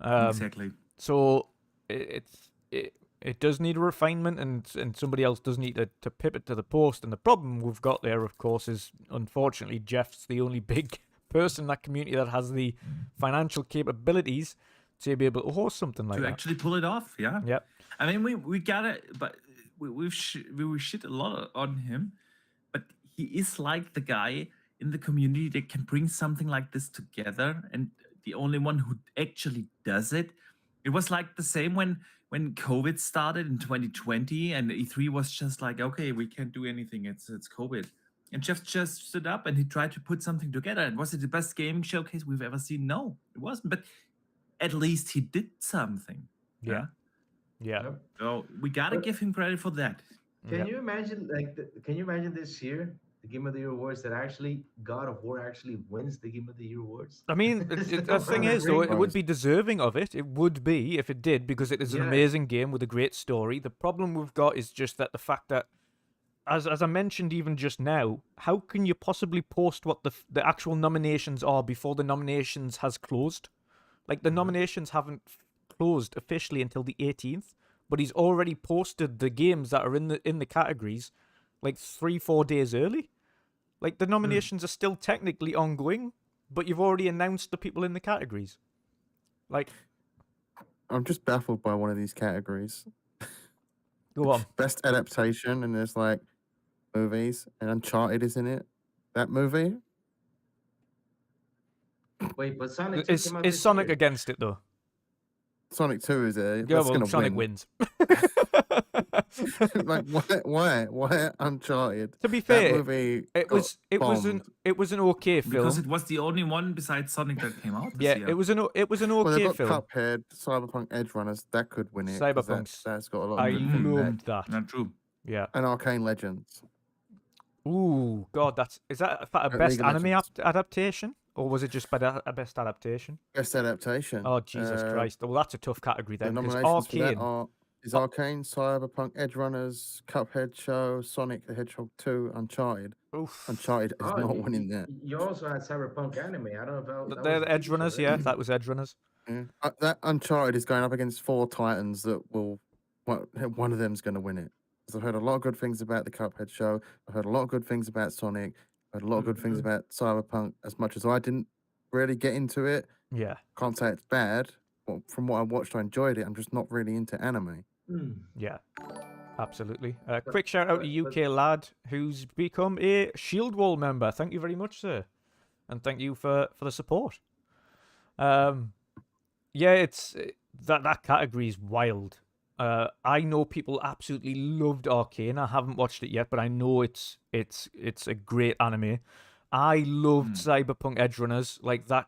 Exactly. So it does need a refinement, and somebody else does need to pivot to the post. And the problem we've got there, of course, is unfortunately Jeff's the only big person in that community that has the financial capabilities to be able to host something like to that. actually pull it off. Yeah. Yep. I mean, we got it, but we shit a lot on him, but he is like the guy in the community that can bring something like this together, and the only one who actually does it. It was like the same when COVID started in 2020, and E3 was just like, okay, we can't do anything. It's COVID. And Jeff just stood up and he tried to put something together. And was it the best gaming showcase we've ever seen? No, it wasn't. But at least he did something. Yeah. Yep. So we gotta But- give him credit for that. Can you imagine, can you imagine this year, the Game of the Year awards, that actually God of War actually wins the Game of the Year awards? I mean, the thing is, though, it would be deserving of it. It would be if it did, because it is an Yeah. amazing game with a great story. The problem we've got is just that the fact that, as I mentioned even just now, how can you possibly post what the actual nominations are before the nominations has closed? Like, the nominations haven't closed officially until the 18th, but he's already posted the games that are in the categories like 3-4 days early. Like, the nominations are still technically ongoing, but you've already announced the people in the categories. Like, I'm just baffled by one of these categories. go on. Best adaptation, and there's like movies, and Uncharted is in it. That movie? Wait, but Sonic 2 Is came out is this Sonic year. against it though? Sonic 2 is there. Yeah, That's well, gonna Sonic win. wins. Like, why Uncharted? To be That fair, movie it got was an okay film. Because it was the only one besides Sonic that came out this Yeah, year. it was an okay Well, they've got film. Cuphead, Cyberpunk Edge Runners. That could win it. 'cause Cyberpunk's- That's got a lot I of good feedback. loved that. Not true. Yeah. And Arcane Legends. Ooh, God, is that a League best of anime Legends. adaptation, or was it just a best adaptation? Best adaptation. Oh, Jesus Christ! Well, that's a tough category The then, because nominations for that Arcane. is Arcane, Cyberpunk, Edge Runners, Cuphead Show, Sonic the Hedgehog 2, Uncharted. Oof. Uncharted is Oh, not winning that. You also had Cyberpunk anime. I don't know if that They're was a the Edge TV show, Runners, right? yeah, that was Edge Runners. Yeah. That Uncharted is going up against 4 titans that will. One of them's going to win it. 'Cause I've heard a lot of good things about the Cuphead Show. I've heard a lot of good things about Sonic. I've heard a lot of good things about Cyberpunk. As much as I didn't really get into it, Yeah, can't say it's bad. Well, from what I watched, I enjoyed it. I'm just not really into anime. yeah, absolutely. Quick shout out to UK lad who's become a Shield Wall member. Thank you very much, sir, and thank you for the support. Yeah, it's that category is wild. I know people absolutely loved Arcane. I haven't watched it yet, but I know it's a great anime. I loved Cyberpunk Edge Runners. Like, that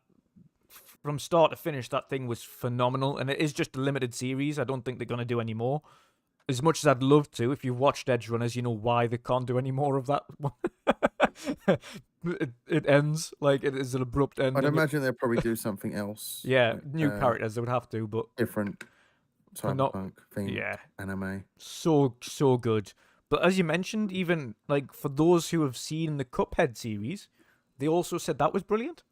from start to finish, that thing was phenomenal, and it is just a limited series. I don't think they're gonna do any more. As much as I'd love to, if you've watched Edge Runners, you know why they can't do any more of that. It ends like it is an abrupt end. I'd imagine they'll probably do something else. Yeah, like, new characters they would have to, but different not- Cyberpunk theme yeah, anime. so good. But as you mentioned, even like for those who have seen the Cuphead series, they also said that was brilliant.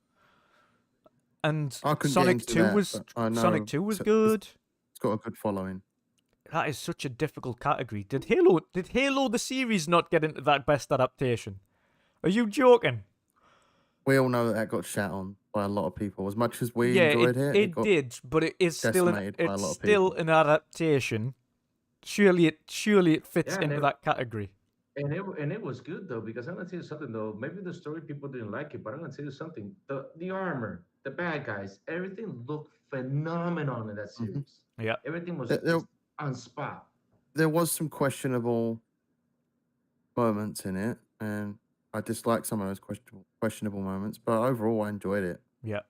And I couldn't get Sonic into 2 that, was but I know Sonic 2 was it's- good. It's got a good following. That is such a difficult category. Did Halo the series not get into that best adaptation? Are you joking? We all know that got shat on by a lot of people. As much as we Yeah, enjoyed it, it got did, but it is still decimated by a lot of people. an adaptation. Surely it fits Yeah, and into it- that category. And it was good though, because I'm gonna tell you something though. Maybe the story people didn't like it, but I'm gonna tell you something. The armor, the bad guys, everything looked phenomenal in that series. Yeah. Everything was There- just on spot. There was some questionable moments in it, and I disliked some of those questionable moments. But overall, I enjoyed it, Yeah.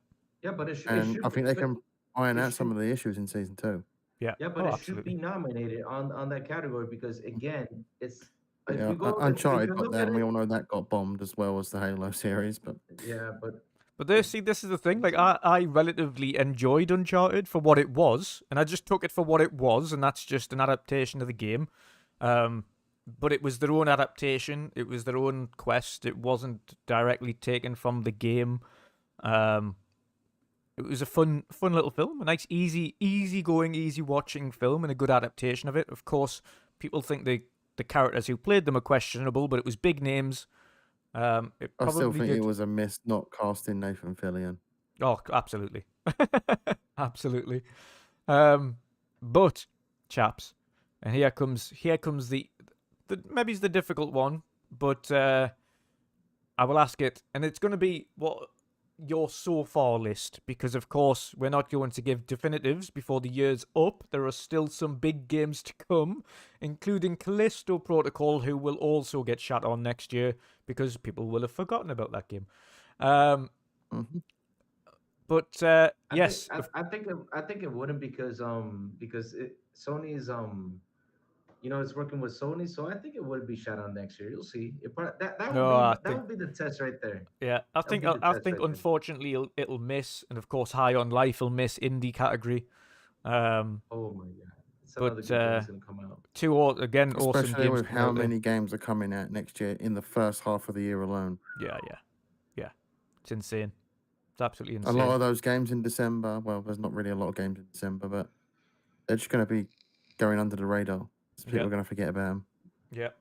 Yeah, but it should. and I think they but- can iron it out some should- of the issues in season 2. Yeah. Yeah, but Oh, it absolutely. should be nominated on that category because again, it's if Yeah, you go if Uncharted you got look that, at and we it, all know that got bombed as well as the Halo series. But yeah, but But this is the thing. Like, I relatively enjoyed Uncharted for what it was, and I just took it for what it was, and that's just an adaptation of the game. But it was their own adaptation. It was their own quest. It wasn't directly taken from the game. It was a fun little film, a nice, easy going, easy watching film, and a good adaptation of it. Of course, people think the characters who played them are questionable, but it was big names. It I still probably think did. it was a miss not casting Nathan Fillion. Oh, absolutely. Absolutely. But, chaps, And here comes the maybe it's the difficult one, but I will ask it, and it's going to be what your so far list, because of course we're not going to give definitives before the year's up. There are still some big games to come, including Callisto Protocol, who will also get shot on next year because people will have forgotten about that game. But yes, I think it wouldn't because Sony's it's working with Sony, so I think it would be shot on next year. You'll see. That would be the test right there. Yeah, I think unfortunately it'll miss, and of course High on Life will miss indie category. Oh my god, it's another good game that's gonna come out. Especially awesome games with how out there. many games are coming out next year in the first half of the year alone. Yeah. It's insane. It's absolutely insane. A lot of those games in December. Well, there's not really a lot of games in December, but they're just going to be going under the radar. So people are going to forget about them. Yeah.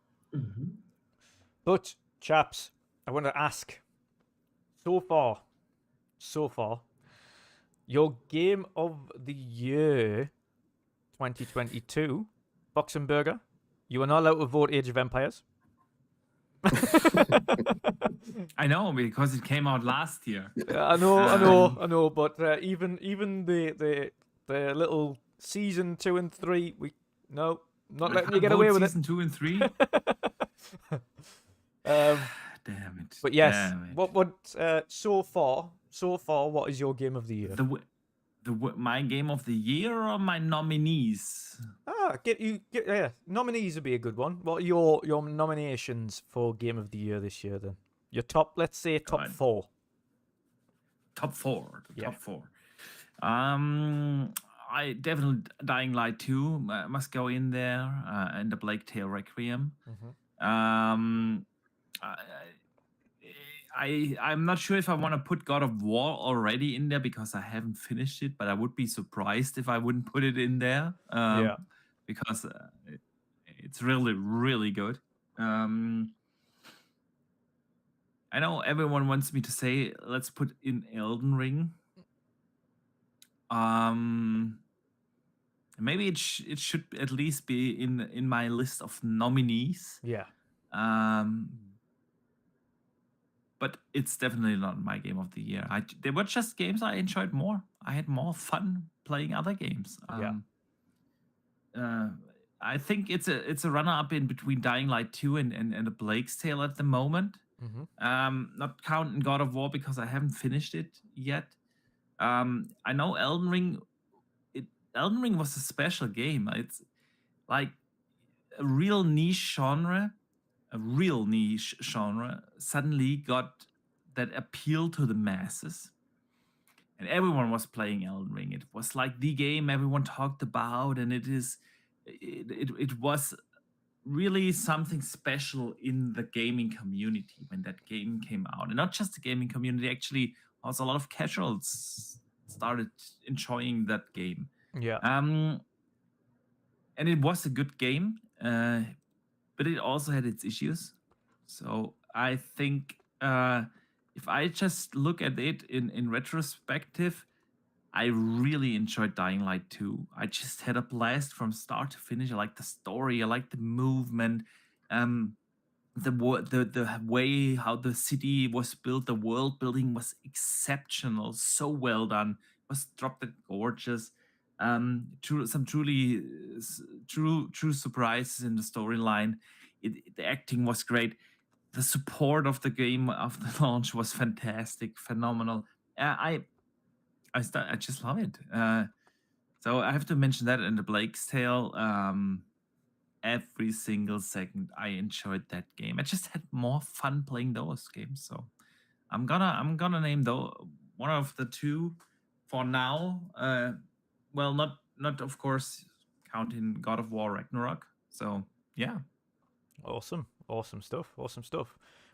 But chaps, I want to ask. So far, your game of the year 2022, Boxenberger. You are not allowed to vote Age of Empires. I know, because it came out last year. I know. But even the little season 2 and 3, not letting you get away with season 2 and 3. Damn it! But yes, damn it. what so far, what is your game of the year? My game of the year or my nominees? Nominees would be a good one. What are your nominations for game of the year this year then? Your top, let's say top 4. Top 4. Top 4. I definitely Dying Light 2 must go in there, and the Plague Tale Requiem. I'm not sure if I want to put God of War already in there because I haven't finished it, but I would be surprised if I wouldn't put it in there. Because it's really, really good. I know everyone wants me to say let's put in Elden Ring. Maybe it should at least be in my list of nominees. Yeah. But it's definitely not my game of the year. They were just games I enjoyed more. I had more fun playing other games. I think it's a runner-up in between Dying Light 2 and The Plague's Tale at the moment. Not counting God of War because I haven't finished it yet. I know Elden Ring. Elden Ring was a special game. It's like a real niche genre. Suddenly got that appeal to the masses, and everyone was playing Elden Ring. It was like the game everyone talked about, and it was really something special in the gaming community when that game came out. And not just the gaming community, actually also a lot of casuals started enjoying that game. And it was a good game, but it also had its issues. So I think if I just look at it in retrospective, I really enjoyed Dying Light 2. I just had a blast from start to finish. I like the story. I like the movement. The way how the city was built, the world building was exceptional. So well done. It was dropped dead gorgeous. Some true surprises in the storyline. The acting was great. The support of the game after launch was fantastic, phenomenal. I just love it. So I have to mention that in the Plague's Tale. Every single second I enjoyed that game. I just had more fun playing those games. So I'm gonna name one of the two for now. Well, not of course counting God of War Ragnarok. So yeah. Awesome stuff.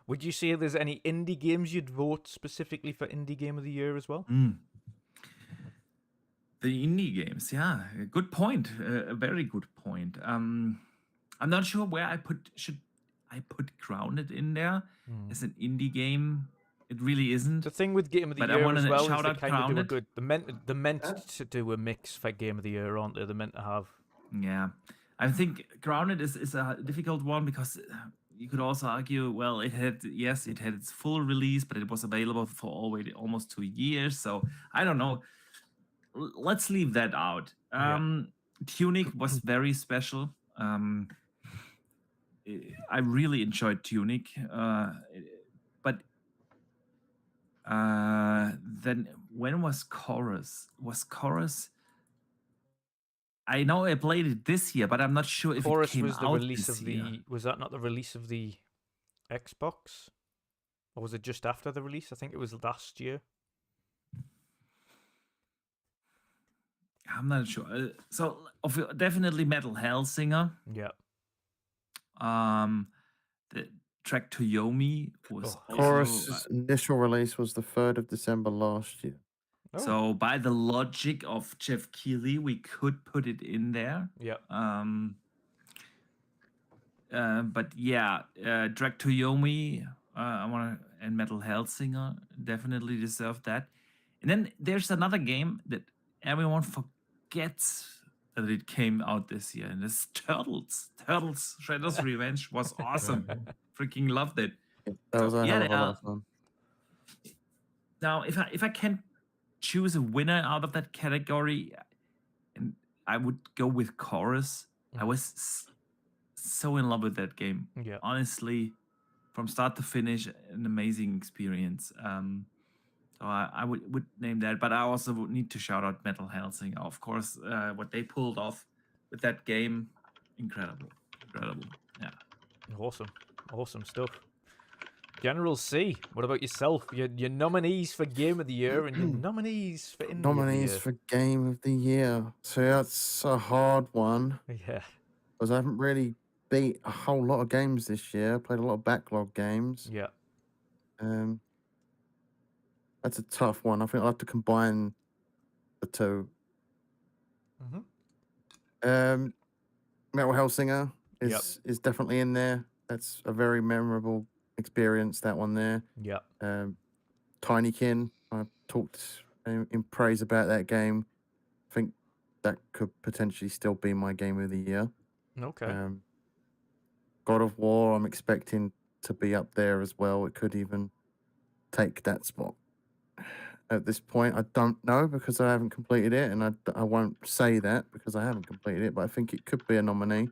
Would you say there's any indie games you'd vote specifically for indie game of the year as well? The indie games, yeah, good point. A very good point. I'm not sure where should I put Grounded in there as an indie game. It really isn't. The thing with game of the year as well is they kind of do a good. They're meant to do a mix for game of the year, aren't they? They're meant to have. Yeah, I think Grounded is a difficult one because you could also argue, well, it had its full release, but it was available for almost 2 years. So I don't know. Let's leave that out. Tunic was very special. I really enjoyed Tunic, but then when was Chorus? Was Chorus? I know I played it this year, but I'm not sure if Chorus it came was the out release this of year. the. Was that not the release of the Xbox, or was it just after the release? I think it was last year. I'm not sure. So definitely Metal Hellsinger. Yeah. The track to Yomi was Oh, Chorus's initial release was the 3rd of December last year. Oh. So by the logic of Jeff Keighley, we could put it in there. Yeah. But yeah, Drag to Yomi, and Metal Hellsinger definitely deserve that. And then there's another game that everyone forgets that it came out this year, and it's Turtles. Turtles Shredder's Revenge was awesome. Freaking loved it. That was a hell of a yeah, lot of fun. Now, if I can choose a winner out of that category, and I would go with Chorus. I was so in love with that game. Yeah. Honestly, from start to finish, an amazing experience. So I would name that, but I also would need to shout out Metal Hellsinger. Of course, what they pulled off with that game, incredible. Yeah. Awesome stuff. General C, what about yourself? Your nominees for Game of the Year and your nominees for Indie Nominees of the for Game of the Year. So that's a hard one. Year. Yeah. Because I haven't really beat a whole lot of games this year. I played a lot of backlog games. Yeah. That's a tough one. I think I'll have to combine the two. Metal Hellsinger is definitely in there. That's a very memorable experience, that one there. Yeah. Tinykin, I talked in praise about that game. I think that could potentially still be my Game of the Year. Okay. God of War, I'm expecting to be up there as well. It could even take that spot. At this point, I don't know because I haven't completed it, and I won't say that because I haven't completed it, but I think it could be a nominee.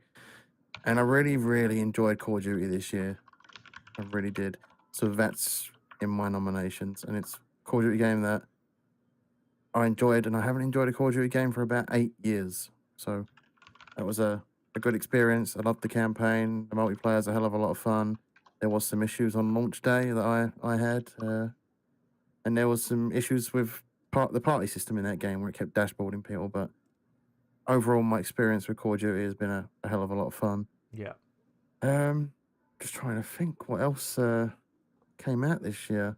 And I really, really enjoyed Call of Duty this year. I really did. So that's in my nominations, and it's a Call of Duty game that I enjoyed, and I haven't enjoyed a Call of Duty game for about 8 years. So that was a good experience. I loved the campaign. The multiplayer's a hell of a lot of fun. There was some issues on launch day that I had, and there was some issues with the party system in that game where it kept dashboarding people. But overall, my experience with Call of Duty has been a hell of a lot of fun. Yeah. Just trying to think what else came out this year.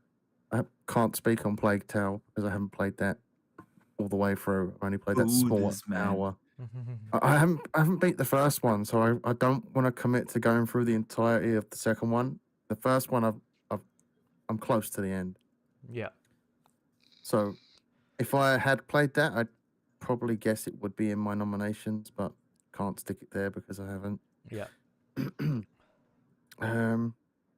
I can't speak on Plague Tale because I haven't played that all the way through. I only played that small hour. I haven't beat the first one, so I don't want to commit to going through the entirety of the second one. The first one, I'm close to the end. Yeah. So if I had played that, I'd probably guess it would be in my nominations, but can't stick it there because I haven't. Yeah.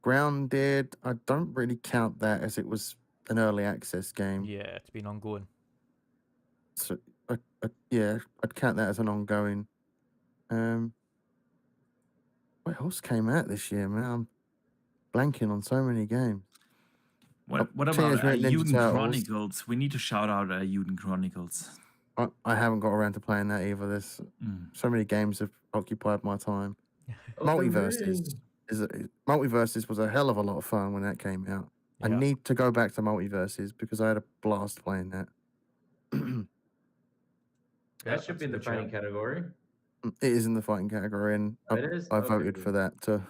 Grounded, I don't really count that as it was an early access game. Yeah, it's been ongoing. So yeah, I'd count that as an ongoing. What else came out this year, man? I'm blanking on so many games. What about Teenage Mutant Ninja Uden Turtles. Chronicles? We need to shout out Uden Chronicles. I haven't got around to playing that either. There's so many games have occupied my time. Multiverses was a hell of a lot of fun when that came out. Yeah. I need to go back to Multiverses because I had a blast playing that. That should be in the fighting category. It is in the fighting category, and I voted for that to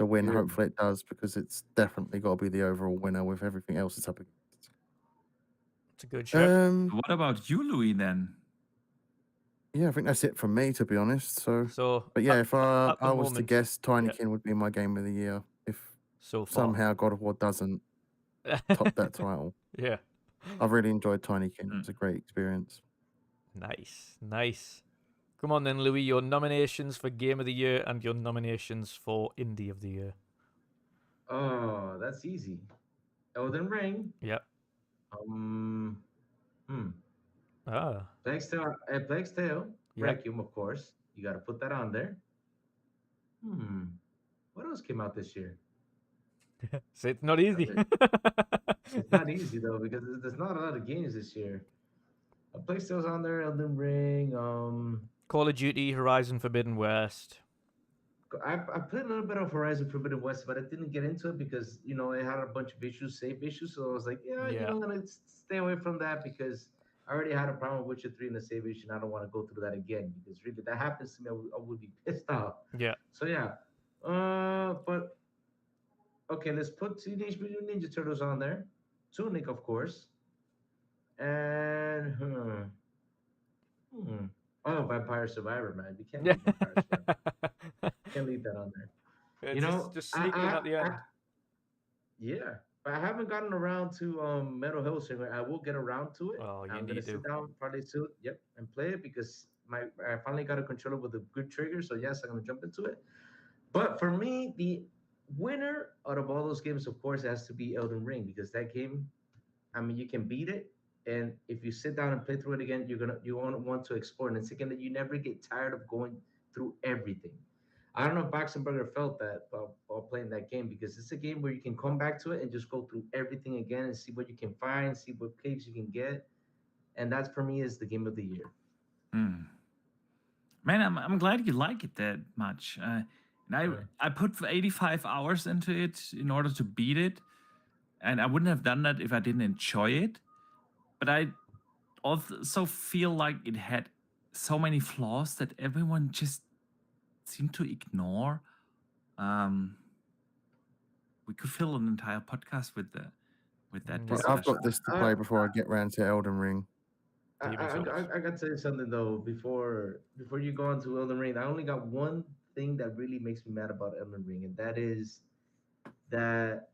win. Good. Hopefully it does, because it's definitely got to be the overall winner with everything else it's up against. It's a good show. What about you, Louis, then? Yeah, I think that's it from me, to be honest. So, but yeah, if I at the was to moment, guess, Tinykin would be my Game of the Year if so far. somehow God of War doesn't top that title. Yeah. I've really enjoyed Tinykin. It's a great experience. Nice. Come on then, Louis. Your nominations for Game of the Year and your nominations for Indie of the Year. Oh, that's easy. Elden Ring. Yep. Ah. Plague's Tale. Yep. Requiem, of course. You got to put that on there. What else came out this year? So it's not easy. It's not easy though because there's not a lot of games this year. Plague's Tale's on there. Elden Ring. Call of Duty, Horizon Forbidden West. I played a little bit of Horizon Forbidden West, but I didn't get into it because it had a bunch of issues, save issues. So I was like, I'm gonna stay away from that because I already had a problem with Witcher 3 in the save issue, and I don't want to go through that again because really, that happens to me, I would be pissed off. Yeah. So yeah, but okay, let's put Teenage Mutant Ninja Turtles on there, Tunic, of course, and oh, Vampire Survivor, man, we can't leave Vampire Survivor. Can't leave that on there. It's just sneaking at the end. Yeah, but I haven't gotten around to Metal Hellsinger. I will get around to it. Oh, I'm gonna sit down probably soon. Yep, and play it because I finally got a controller with a good trigger. So yes, I'm gonna jump into it. But for me, the winner out of all those games, of course, has to be Elden Ring because that game, I mean, you can beat it, and if you sit down and play through it again, you want to explore. And second, that you never get tired of going through everything. I don't know if Boxenberger felt that while playing that game because it's a game where you can come back to it and just go through everything again and see what you can find, see what caves you can get, and that for me is the game of the year. Man, I'm glad you like it that much. And I put 85 hours into it in order to beat it, and I wouldn't have done that if I didn't enjoy it. But I also feel like it had so many flaws that everyone just seem to ignore. We could fill an entire podcast with that. Well, I've got this to play before I get round to Elden Ring. I got to tell you something though before you go on to Elden Ring. I only got one thing that really makes me mad about Elden Ring, and that is that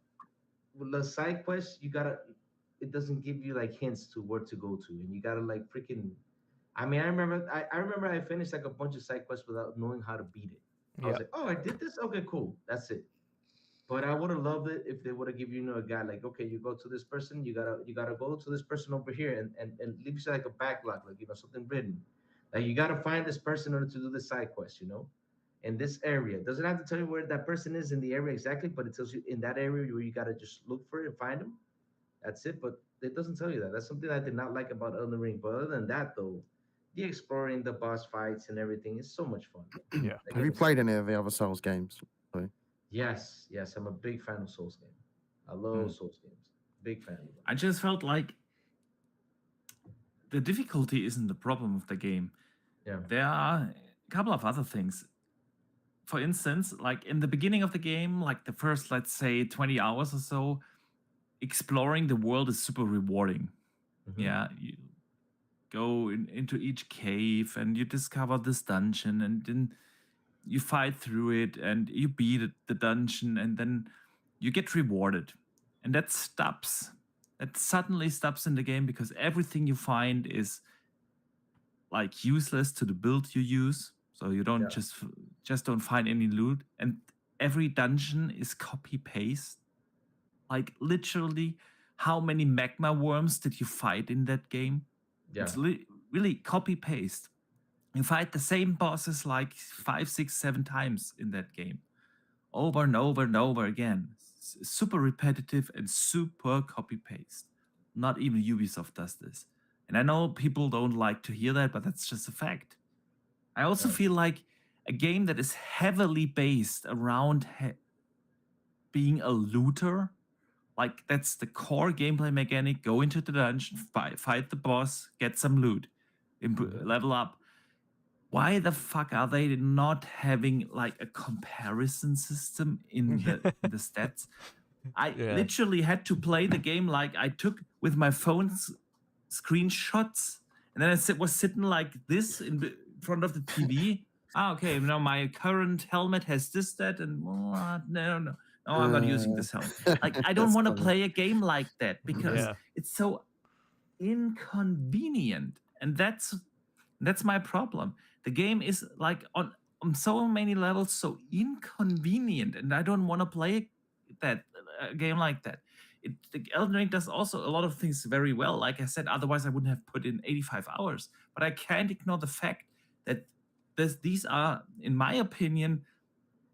with the side quests, it doesn't give you like hints to where to go to, and you gotta like freaking. I mean, I remember I finished like a bunch of side quests without knowing how to beat it. I was like, oh, I did this? Okay, cool. That's it. But I would have loved it if they would have given a guide like, okay, you go to this person, you gotta go to this person over here and leaves you like a backlog, like something written. Like you gotta find this person in order to do the side quest, in this area. It doesn't have to tell you where that person is in the area exactly, but it tells you in that area where you gotta just look for it and find them. That's it. But it doesn't tell you that. That's something I did not like about Elden Ring. But other than that, though, the exploring, the boss fights, and everything is so much fun. Yeah. Have you played any of the other Souls games? Yes, I'm a big fan of Souls games. I love Souls games. Big fan of them. I just felt like the difficulty isn't the problem of the game. Yeah. There are a couple of other things. For instance, like in the beginning of the game, like the first, let's say, 20 hours or so, exploring the world is super rewarding. Yeah, you go into each cave and you discover this dungeon, and then you fight through it and you beat the dungeon, and then you get rewarded. And that stops. That suddenly stops in the game because everything you find is like useless to the build you use. So you don't just don't find any loot, and every dungeon is copy paste. Like literally, how many magma worms did you fight in that game? Yeah. It's really copy paste. You fight the same bosses like 5, 6, 7 times in that game, over and over and over again. Super repetitive and super copy paste. Not even Ubisoft does this. And I know people don't like to hear that, but that's just a fact. I also feel like a game that is heavily based around being a looter, like that's the core gameplay mechanic, go into the dungeon, fight the boss, get some loot, level up. Why the fuck are they not having like a comparison system in the stats? I literally had to play the game like I took with my phone's screenshots, and then I was sitting like this in front of the TV. Okay, now my current helmet has this, that, and no, I'm not using this helmet. Like I don't want to play a game like that because it's so inconvenient, and that's That's my problem. The game is like on so many levels so inconvenient, and I don't want to play that a game like that. The Elden Ring does also a lot of things very well. Like I said, otherwise I wouldn't have put in 85 hours. But I can't ignore the fact that these are, in my opinion,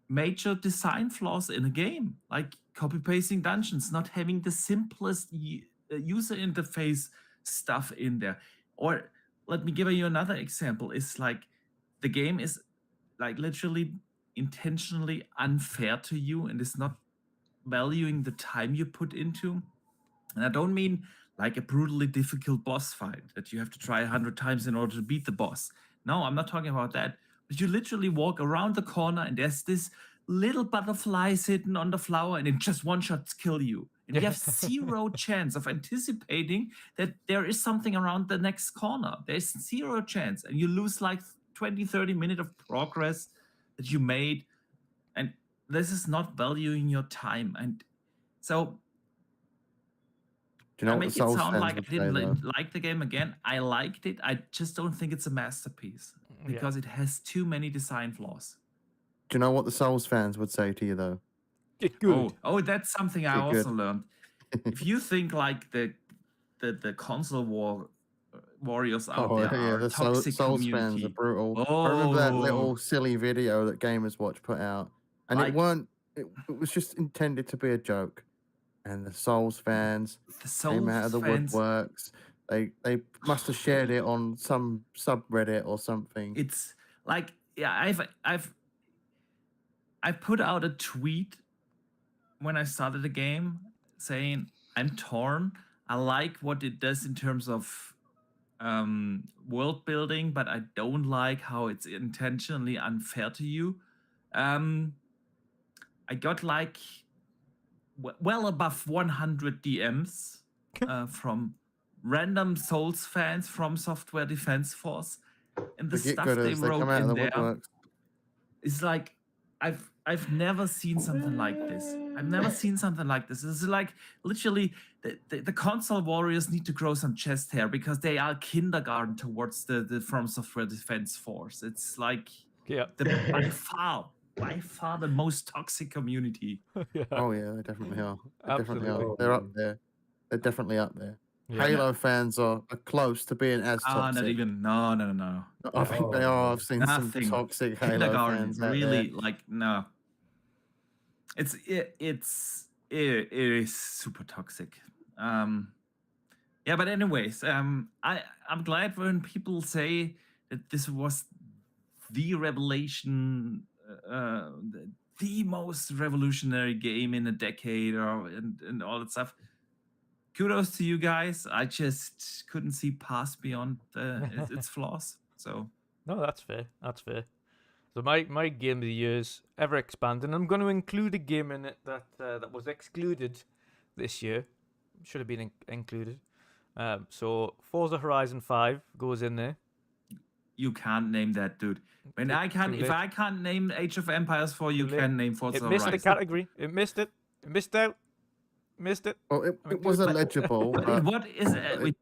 major design flaws in a game, like copy pasting dungeons, not having the simplest user interface stuff in there. Or let me give you another example. It's like the game is like literally intentionally unfair to you and is not valuing the time you put into. And I don't mean like a brutally difficult boss fight that you have to try 100 times in order to beat the boss. No, I'm not talking about that. But you literally walk around the corner and there's this little butterfly sitting on the flower and it just one shots kill you. And you have zero chance of anticipating that there is something around the next corner. There's zero chance. And you lose like 20, 30 minutes of progress that you made. And this is not valuing your time. And so Do you know I what the make it Souls sound fans like I would say, didn't though? like the game again. I liked it. I just don't think it's a masterpiece because it has too many design flaws. Do you know what the Souls fans would say to you, though? Get good. Oh, that's something I Get also good. learned. If you think like the console warriors out there yeah, are the toxic Souls fans are community. brutal. I remember that Oh, little silly video that Gamers Watch put out, and Like- it was just intended to be a joke. And the Souls fans the came out of the Souls fans. woodworks. They must have shared it on some subreddit or something. It's like, yeah, I put out a tweet when I started the game saying I'm torn. I like what it does in terms of world building, but I don't like how it's intentionally unfair to you. I got like well above 100 DMs from random Souls fans from Software Defense Force, and the The stuff they get-gooders, they wrote come out in of the there woodworks. is like I've never seen something like this. I've never seen something like this. It's like literally the console warriors need to grow some chest hair because they are kindergarten towards the From Software Defense Force. It's like by far the most toxic community. Oh yeah, they definitely are. They definitely Absolutely. are. They're up there. They're definitely up there. Yeah. Halo fans are close to being as toxic. Not even. No. I think they are. I've seen some Nothing. toxic Halo Kindergarten, fans out really, there. like, no. It is super toxic. Yeah, but anyways, I'm glad when people say that this was the revelation, the most revolutionary game in a decade, and all that stuff. Kudos to you guys. I just couldn't see past beyond its flaws. So No, that's fair. That's fair. So my game of the year is ever expanding. I'm going to include a game in it that was excluded this year. Should have been included. So Forza Horizon 5 goes in there. you can't name that, dude. When I can't, if I can't name Age of Empires 4, you can name Forza It missed Horizon. the category. It missed it. It missed out. Missed it. Well, it was illegible. But it was it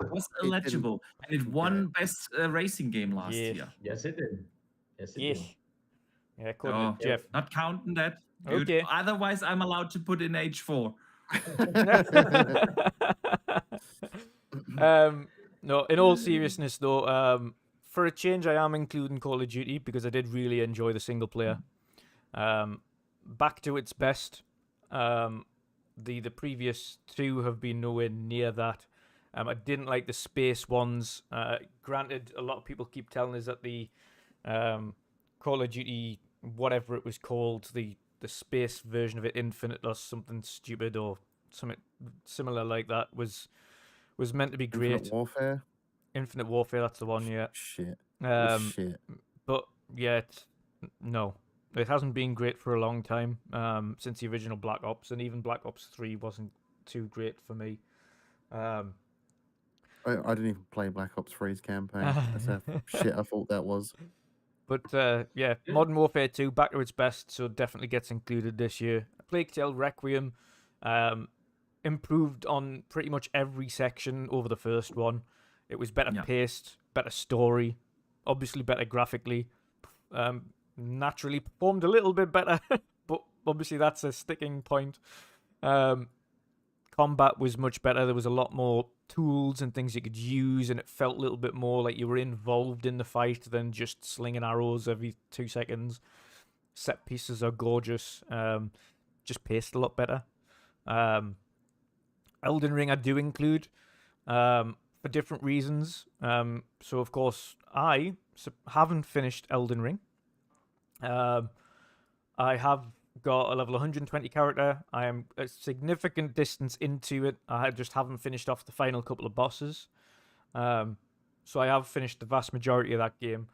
illegible, and it won best racing game last year. Yes, it did. Yes, it Yes. did. Yeah, according to Jeff. Not counting that. Dude. Okay. Otherwise, I'm allowed to put in H4. No, in all seriousness though, for a change, I am including Call of Duty because I did really enjoy the single player. Back to its best. The previous two have been nowhere near that. I didn't like the space ones. Granted, a lot of people keep telling us that the Call of Duty, whatever it was called, the space version of it, Infinite or something stupid or something similar like that, was meant to be great. Infinite Warfare, that's the one, yeah. Shit. Shit. But yeah, no. It hasn't been great for a long time, since the original Black Ops, and even Black Ops 3 wasn't too great for me. I didn't even play Black Ops 3's campaign. That's how shit I thought that was. But yeah, Modern Warfare 2, back to its best, so definitely gets included this year. Plague Tale Requiem, improved on pretty much every section over the first one. It was better paced, better story, obviously better graphically. Naturally performed a little bit better, but obviously that's a sticking point. Combat was much better. There was a lot more tools and things you could use, and it felt a little bit more like you were involved in the fight than just slinging arrows every 2 seconds. Set pieces are gorgeous. Just paced a lot better. Elden Ring I do include for different reasons. So of course I haven't finished Elden Ring. I have got a level 120 character. I am a significant distance into it. I just haven't finished off the final couple of bosses. So I have finished the vast majority of that game.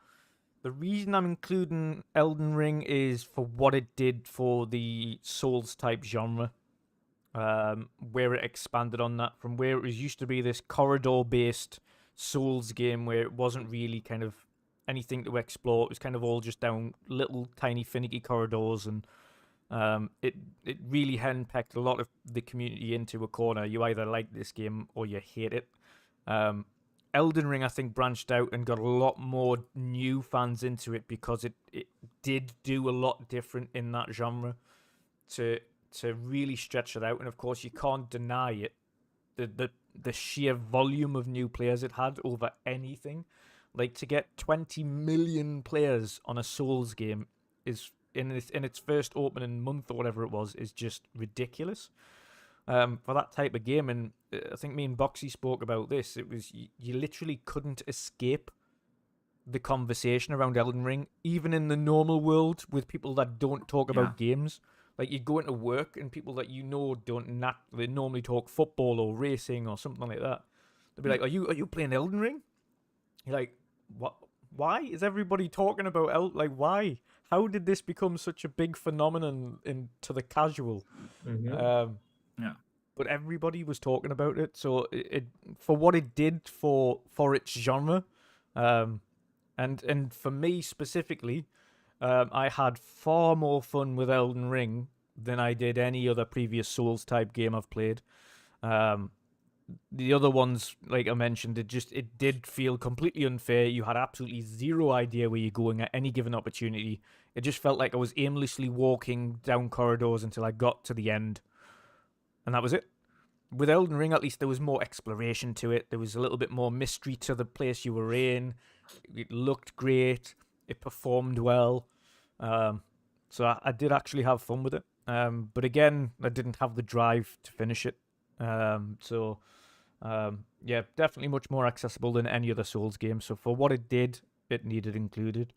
The reason I'm including Elden Ring is for what it did for the Souls-type genre. Where it expanded on that from where it was used to be this corridor-based Souls game where it wasn't really kind of anything to explore. It was kind of all just down little tiny finicky corridors, and it really henpecked a lot of the community into a corner. You either like this game or you hate it. Elden Ring, I think, branched out and got a lot more new fans into it because it did do a lot different in that genre to really stretch it out. And of course, you can't deny it. The sheer volume of new players it had over anything. Like, to get 20 million players on a Souls game is in its first opening month or whatever it was is just ridiculous. For that type of game, and I think me and Boxy spoke about this, it was you literally couldn't escape the conversation around Elden Ring, even in the normal world with people that don't talk about games. Like, you go into work and people that you know they normally talk football or racing or something like that. They'll be like, "Are you playing Elden Ring?" You're like, "What? Why is everybody talking about like why? How did this become such a big phenomenon to the casual?" But everybody was talking about it, so it for what it did for its genre, and for me specifically, I had far more fun with Elden Ring than I did any other previous Souls type game I've played. The other ones, like I mentioned, it did feel completely unfair. You had absolutely zero idea where you're going at any given opportunity. It just felt like I was aimlessly walking down corridors until I got to the end. And that was it. With Elden Ring, at least there was more exploration to it. There was a little bit more mystery to the place you were in. It looked great. It performed well. So I did actually have fun with it. But again, I didn't have the drive to finish it. So definitely much more accessible than any other Souls game. So for what it did, it needed included.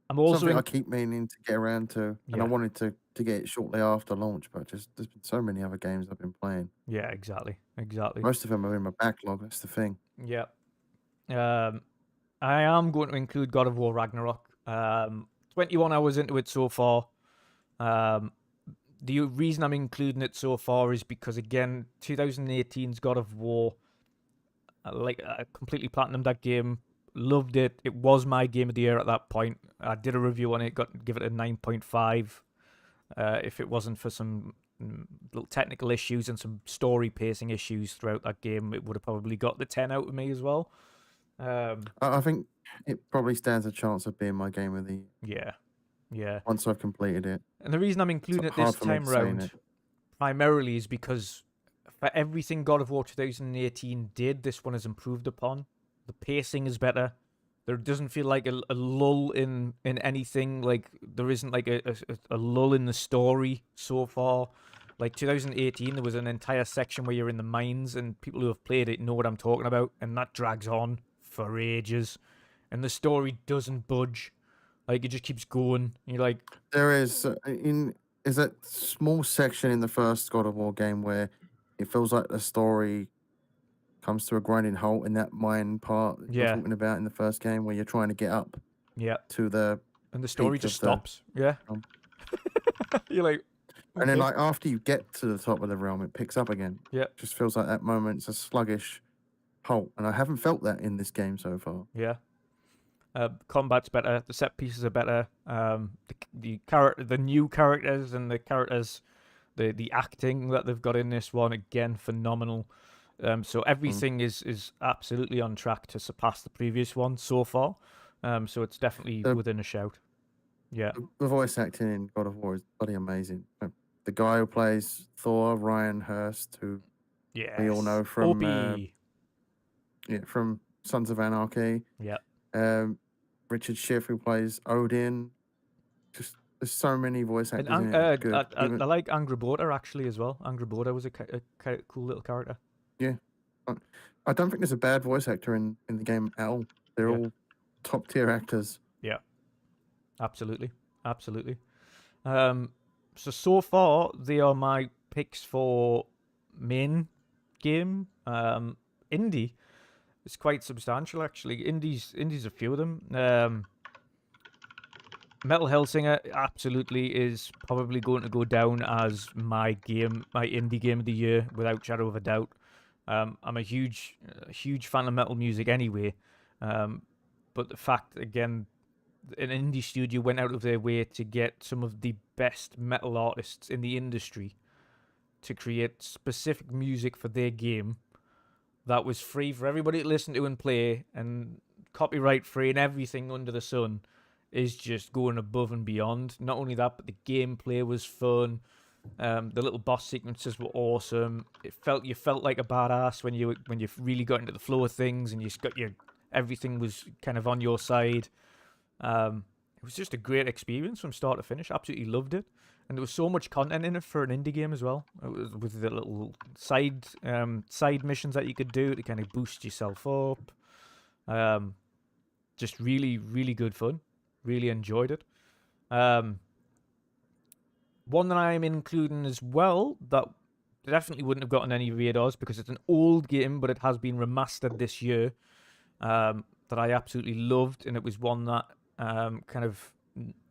I'm also something I keep meaning to get around to, and I Yeah. wanted to get it shortly after launch, but just there's been so many other games I've been playing. Yeah, exactly. Most of them are in my backlog. That's the thing. Yeah. I am going to include God of War Ragnarok. 21 hours into it so far. The reason I'm including it so far is because, again, 2018's God of War, I completely platinumed that game. Loved it. It was my game of the year at that point. I did a review on it, give it a 9.5. If it wasn't for some little technical issues and some story pacing issues throughout that game, it would have probably got the 10 out of me as well. I think it probably stands a chance of being my game of the year Yeah. once I've completed it. And the reason I'm including it hard this for me time to say, around innit? primarily is because for everything God of War 2018 did, this one has improved upon. The pacing is better. There doesn't feel like a lull in anything. Like, there isn't like a lull in the story so far. Like 2018, there was an entire section where you're in the mines, and people who have played it know what I'm talking about, and that drags on for ages. And the story doesn't budge. Like, it just keeps going. You're like, There is that small section in the first God of War game where it feels like the story comes to a grinding halt in that mine part that you're Yeah. talking about in the first game where you're trying to get up yeah. to the And the story peak just of the stops. Yeah. You're like, and then okay. like after you get to the top of the realm, it picks up again. Yeah. It just feels like that moment's a sluggish halt, and I haven't felt that in this game so far. Yeah. Combat's better. The set pieces are better. The new characters and the characters, the acting that they've got in this one, again, phenomenal. So everything is absolutely on track to surpass the previous one so far. So it's definitely within a shout. Yeah. The voice acting in God of War is bloody amazing. The guy who plays Thor, Ryan Hurst, who we all know from from Sons of Anarchy. Yeah. Richard Schiff, who plays Odin. Just there's so many voice actors And in it. Good. I like Angrboda actually as well. Angrboda was a cool little character. Yeah. I don't think there's a bad voice actor in the game at all. They're all top tier actors. Yeah. Absolutely. So far they are my picks for main game. Indie. It's quite substantial actually. Indies a few of them. Metal Hellsinger absolutely is probably going to go down as my indie game of the year without shadow of a doubt. I'm a huge fan of metal music anyway, but the fact again, an indie studio went out of their way to get some of the best metal artists in the industry to create specific music for their game that was free for everybody to listen to and play, and copyright free and everything under the sun, is just going above and beyond. Not only that, but the gameplay was fun. The little boss sequences were awesome. You felt like a badass when you really got into the flow of things, and everything was kind of on your side. It was just a great experience from start to finish. Absolutely loved it, and there was so much content in it for an indie game as well. It was with the little side missions that you could do to kind of boost yourself up. Just really, really good fun. Really enjoyed it. One that I'm including as well that definitely wouldn't have gotten any radars because it's an old game, but it has been remastered this year. That I absolutely loved, and it was one that kind of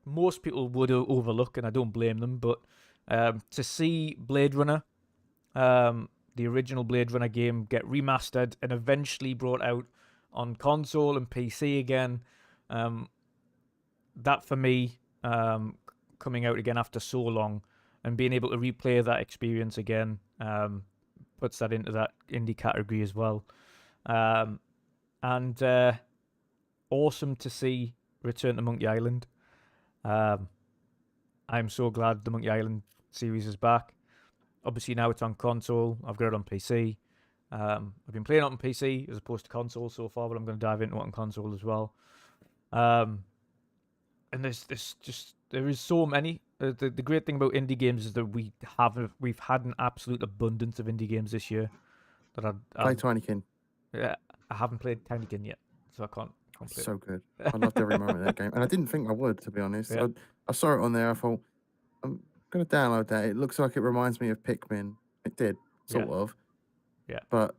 most people would overlook, and I don't blame them. But to see Blade Runner, the original Blade Runner game, get remastered and eventually brought out on console and PC again, that for me, coming out again after so long and being able to replay that experience again, puts that into that indie category as well. And awesome to see Return to Monkey Island. I'm so glad the Monkey Island series is back. Obviously now it's on console. I've got it on PC. I've been playing it on PC as opposed to console so far, but I'm going to dive into it on console as well. And there is so many. The great thing about indie games is that we've had an absolute abundance of indie games this year. Play Tinykin. Yeah, I haven't played Tinykin yet, so I can't play it. So good. I loved every moment of that game, and I didn't think I would, to be honest. Yeah. I saw it on there. I thought I'm gonna download that. It looks like it reminds me of Pikmin. It did, sort of. Yeah. But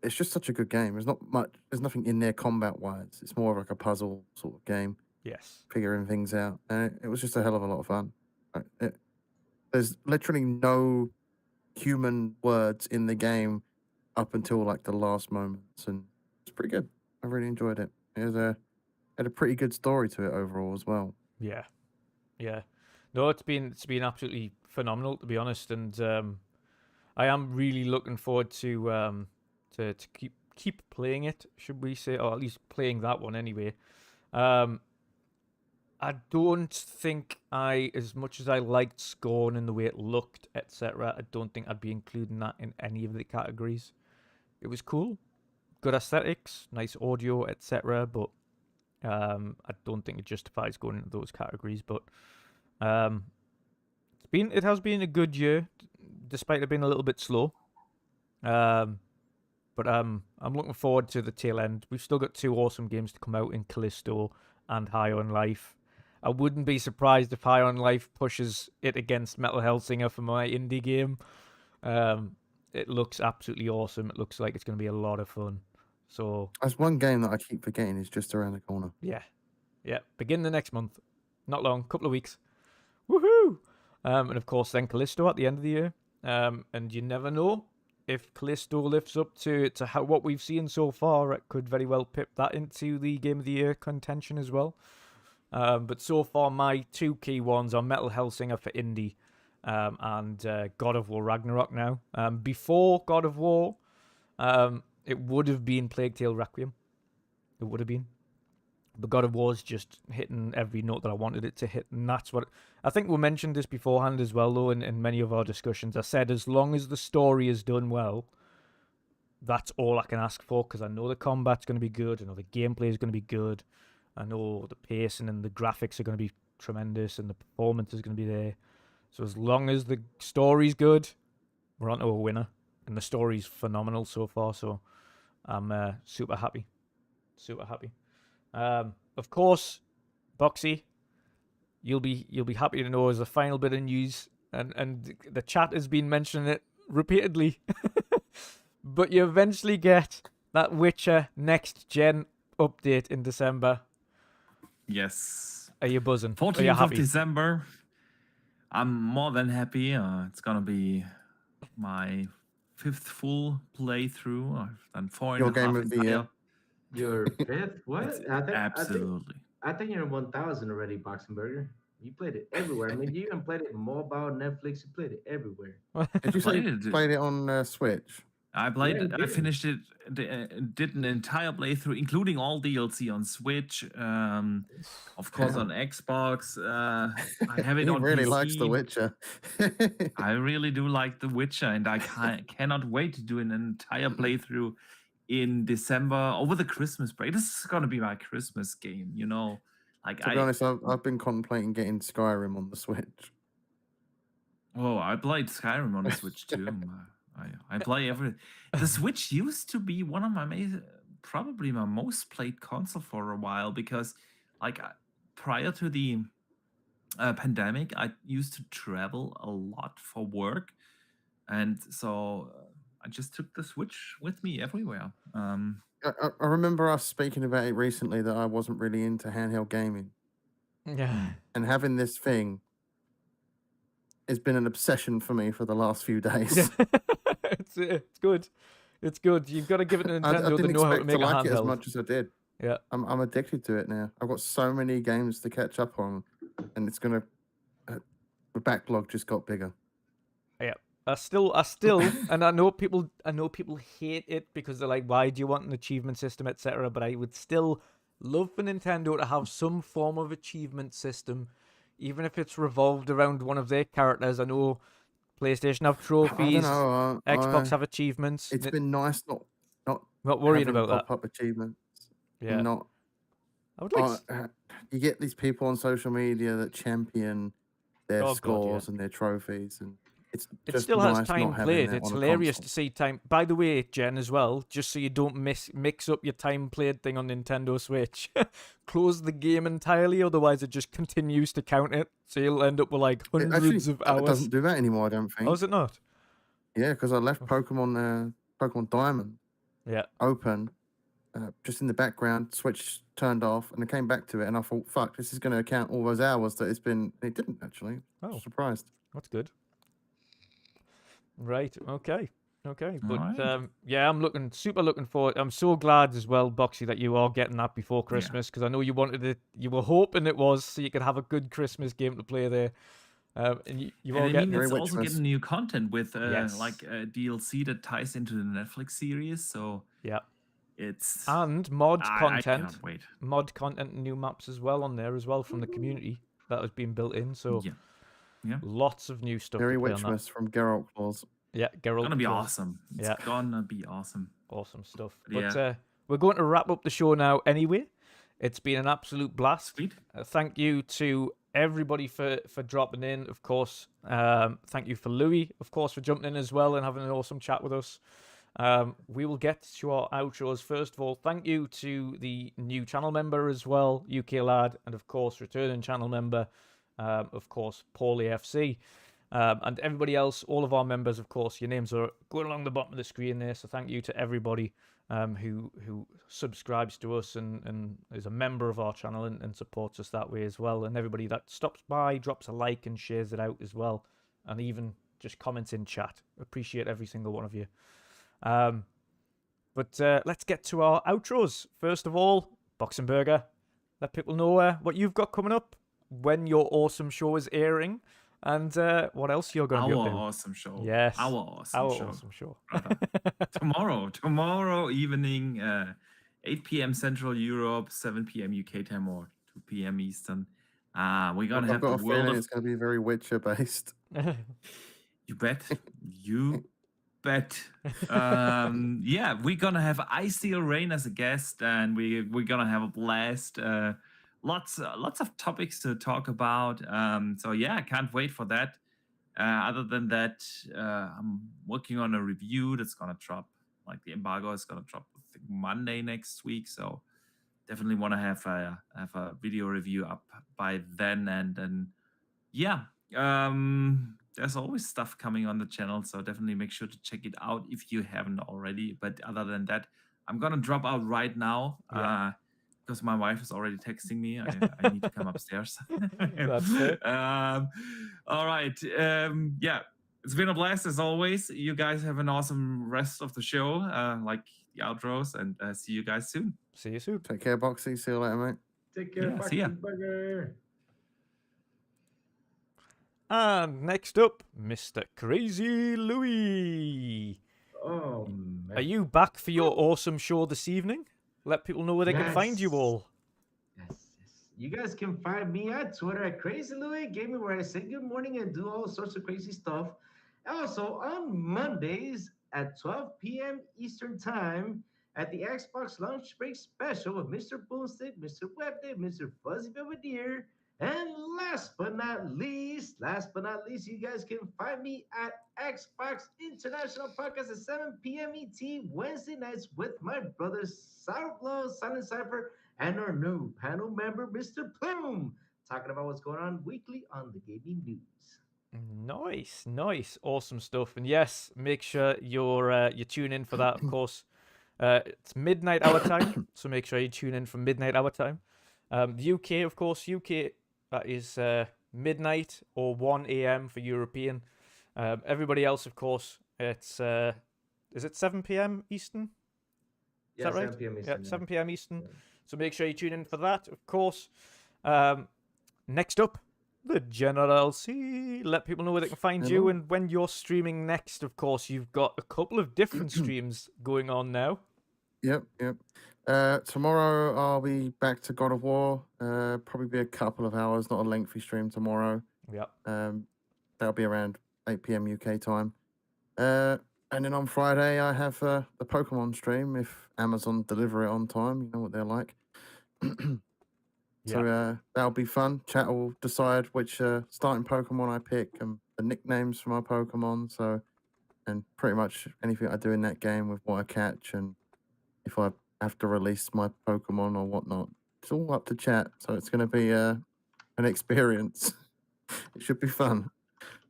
it's just such a good game. There's not much. There's nothing in there combat wise. It's more of like a puzzle sort of game. Yes. Figuring things out, and it was just a hell of a lot of fun. There's literally no human words in the game up until like the last moments, and it's pretty good. I really enjoyed it. It had a pretty good story to it overall as well. Yeah. No, it's been absolutely phenomenal, to be honest, and I am really looking forward to keep playing it, should we say, or at least playing that one anyway. I don't think as much as I liked Scorn and the way it looked, etc., I don't think I'd be including that in any of the categories. It was cool, good aesthetics, nice audio, etc., but I don't think it justifies going into those categories. But it has been a good year, despite it being a little bit slow. But I'm looking forward to the tail end. We've still got 2 awesome games to come out in Callisto and High on Life. I wouldn't be surprised if High on Life pushes it against Metal Hellsinger for my indie game. It looks absolutely awesome. It looks like it's going to be a lot of fun. So that's one game that I keep forgetting is just around the corner. Yeah. Begin the next month. Not long, couple of weeks. Woohoo! And of course, then Callisto at the end of the year. And you never know if Callisto lifts up to what we've seen so far. It could very well pip that into the Game of the Year contention as well. But so far, my 2 key ones are Metal Hellsinger for indie and God of War Ragnarok now. Before God of War, It would have been Plague Tale Requiem. It would have been. But God of War's just hitting every note that I wanted it to hit, and that's what... I think we mentioned this beforehand as well, though, in many of our discussions. I said as long as the story is done well, that's all I can ask for, because I know the combat's going to be good, I know the gameplay is going to be good, I know the pacing and the graphics are going to be tremendous, and the performance is going to be there. So as long as the story's good, we're on to a winner. And the story's phenomenal so far, so I'm super happy. Super happy. Of course, Boxy, you'll be happy to know as a final bit of news, and the chat has been mentioning it repeatedly, but you eventually get that Witcher next gen update in December. Yes. Are you buzzing? Are you 14th of happy? December. I'm more than happy. It's gonna be my 5th full playthrough. I've done 4 Your and a half game of the year. Your fifth? What? It's I think absolutely. I think you're 1,000 already, Boxenberger. You played it everywhere. I mean, you even played it mobile, Netflix. You played it everywhere. Did you say Played you it. played it on Switch? I played Yeah, it. you I did. finished it. Did an entire playthrough, including all DLC on Switch. Of course on Xbox. I have it He on really PC. likes The Witcher. I really do like The Witcher, and I cannot wait to do an entire playthrough in December over the Christmas break. This is gonna be my Christmas game, you know. Like To be honest, I've been contemplating getting Skyrim on the Switch. I played Skyrim on the Switch too. I play every. The Switch used to be one of my probably my most played console for a while, because, like, prior to the pandemic, I used to travel a lot for work, and so I just took the Switch with me everywhere. I remember us speaking about it recently that I wasn't really into handheld gaming, Yeah. and having this thing has been an obsession for me for the last few days. It's good. It's good. You've got to give it to I Nintendo. They didn't know how to expect to make a like it as handheld. much as I did. Yeah. I'm addicted to it now. I've got so many games to catch up on, and it's gonna. The backlog just got bigger. Yeah. I still, and I know people hate it because they're like, why do you want an achievement system, etc. But I would still love for Nintendo to have some form of achievement system, even if it's revolved around one of their characters. I know PlayStation have I trophies, don't know. Xbox have achievements. It's been nice not worrying having about that. pop-up achievements. Yeah. Not. I would like. You get these people on social media that champion their Oh, God, scores yeah. and their trophies, and it's It just still nice has time not having played. that It's on a hilarious to console. see time. By the way, Jen, as well, just so you don't mix up your time played thing on Nintendo Switch, close the game entirely, otherwise it just continues to count it. So you'll end up with like hundreds of It hours. doesn't do that anymore, I don't think. Oh, is it not? Yeah, because I left Pokemon Diamond Yeah. open, just in the background, Switch turned off, and I came back to it, and I thought, fuck, this is going to count all those hours that it's been. It didn't, actually. Oh. Surprised. That's good. Right. Okay. But Alright. yeah, I'm super looking forward. I'm so glad as well, Boxy, that you are getting that before Christmas, because I know you wanted it. You were hoping it was, so you could have a good Christmas game to play there. And you all And I get mean, Very it's also Witchmas. getting new content with Yes. like DLC that ties into the Netflix series. So yeah, it's and mod I content, cannot wait. and new maps as well on there as well from the community that has been built in. So Yeah. lots of new stuff Very to play on that. Witchmas from Geralt Claws. Yeah, Geralt. Gonna be Claws. awesome. It's Yeah. gonna be awesome. Awesome stuff. Yeah. But we're going to wrap up the show now anyway. It's been an absolute blast. Sweet. Thank you to everybody for dropping in, of course. Thank you for Louis, of course, for jumping in as well and having an awesome chat with us. We will get to our outros. First of all, thank you to the new channel member as well, UK Lad, and of course, returning channel member, of course, Paulie FC. And everybody else, all of our members, of course, your names are going along the bottom of the screen there. So thank you to everybody who subscribes to us and is a member of our channel and supports us that way as well. And everybody that stops by, drops a like and shares it out as well. And even just comments in chat. Appreciate every single one of you. But let's get to our outros. First of all, Boxenberger, let people know what you've got coming up, when your awesome show is airing. And what else you're going to Our be up to? awesome show. Yes, Our awesome our show. awesome show. brother. Tomorrow evening, 8 p.m. Central Europe, 7 p.m. UK time, or 2 p.m. Eastern. We're gonna I've have the got a world feeling of. it's going to be very Witcher based. You bet. You bet. Yeah, we're gonna have Icy Rain as a guest, and we're gonna have a blast. Lots of topics to talk about. So yeah, I can't wait for that. Other than that, I'm working on a review that's gonna drop. Like the embargo is gonna drop, I think, Monday next week. So definitely want to have a video review up by then. And then yeah, there's always stuff coming on the channel, so definitely make sure to check it out if you haven't already. But other than that, I'm gonna drop out right now. Yeah. Because my wife is already texting me. I need to come upstairs. That's fair. All right. Yeah, it's been a blast as always. You guys have an awesome rest of the show, like the outros, and see you guys soon. See you soon. Take care, Boxy. See you later, mate. Take care, Yeah, see ya. Foxy Burger. And next up, Mr. Crazy Louis. Oh, man. Are you back for your awesome show this evening? Let people know where they can find you Yes. all. Yes. You guys can find me at Twitter at Crazy Louis Gaming, where I say good morning and do all sorts of crazy stuff. Also on Mondays at 12 p.m. Eastern Time at the Xbox Lunch Break Special with Mr. Boomstick, Mr. Webdip, Mr. Fuzzy Belvedere. And last but not least, you guys can find me at Xbox International Podcast at 7 p.m. ET Wednesday nights with my brothers Sourglow, Silent Cypher, and our new panel member, Mr. Plume, talking about what's going on weekly on the gaming news. Nice, awesome stuff. And yes, make sure you tune in for that. Of course, it's midnight our time, so make sure you tune in for midnight our time. The UK, of course, that is midnight or 1 a.m. for European. Everybody else, of course, it's is it 7 p.m. Eastern? Is that right? 7 p.m. Eastern. Yeah, 7 p.m. Eastern. Yeah. So make sure you tune in for that, of course. Next up, the General C. Let people know where they can find you, Hello. and when you're streaming next, of course, you've got a couple of different streams going on now. Yep. Tomorrow I'll be back to God of War. Probably be a couple of hours, not a lengthy stream tomorrow. Yep. That'll be around 8 p.m. UK time. And then on Friday I have the Pokemon stream if Amazon deliver it on time. You know what they're like. So that'll be fun. Chat will decide which starting Pokemon I pick and the nicknames for my Pokemon. So, and pretty much anything I do in that game with what I catch and if I have to release my Pokemon or whatnot, it's all up to chat. So it's going to be an experience. It should be fun.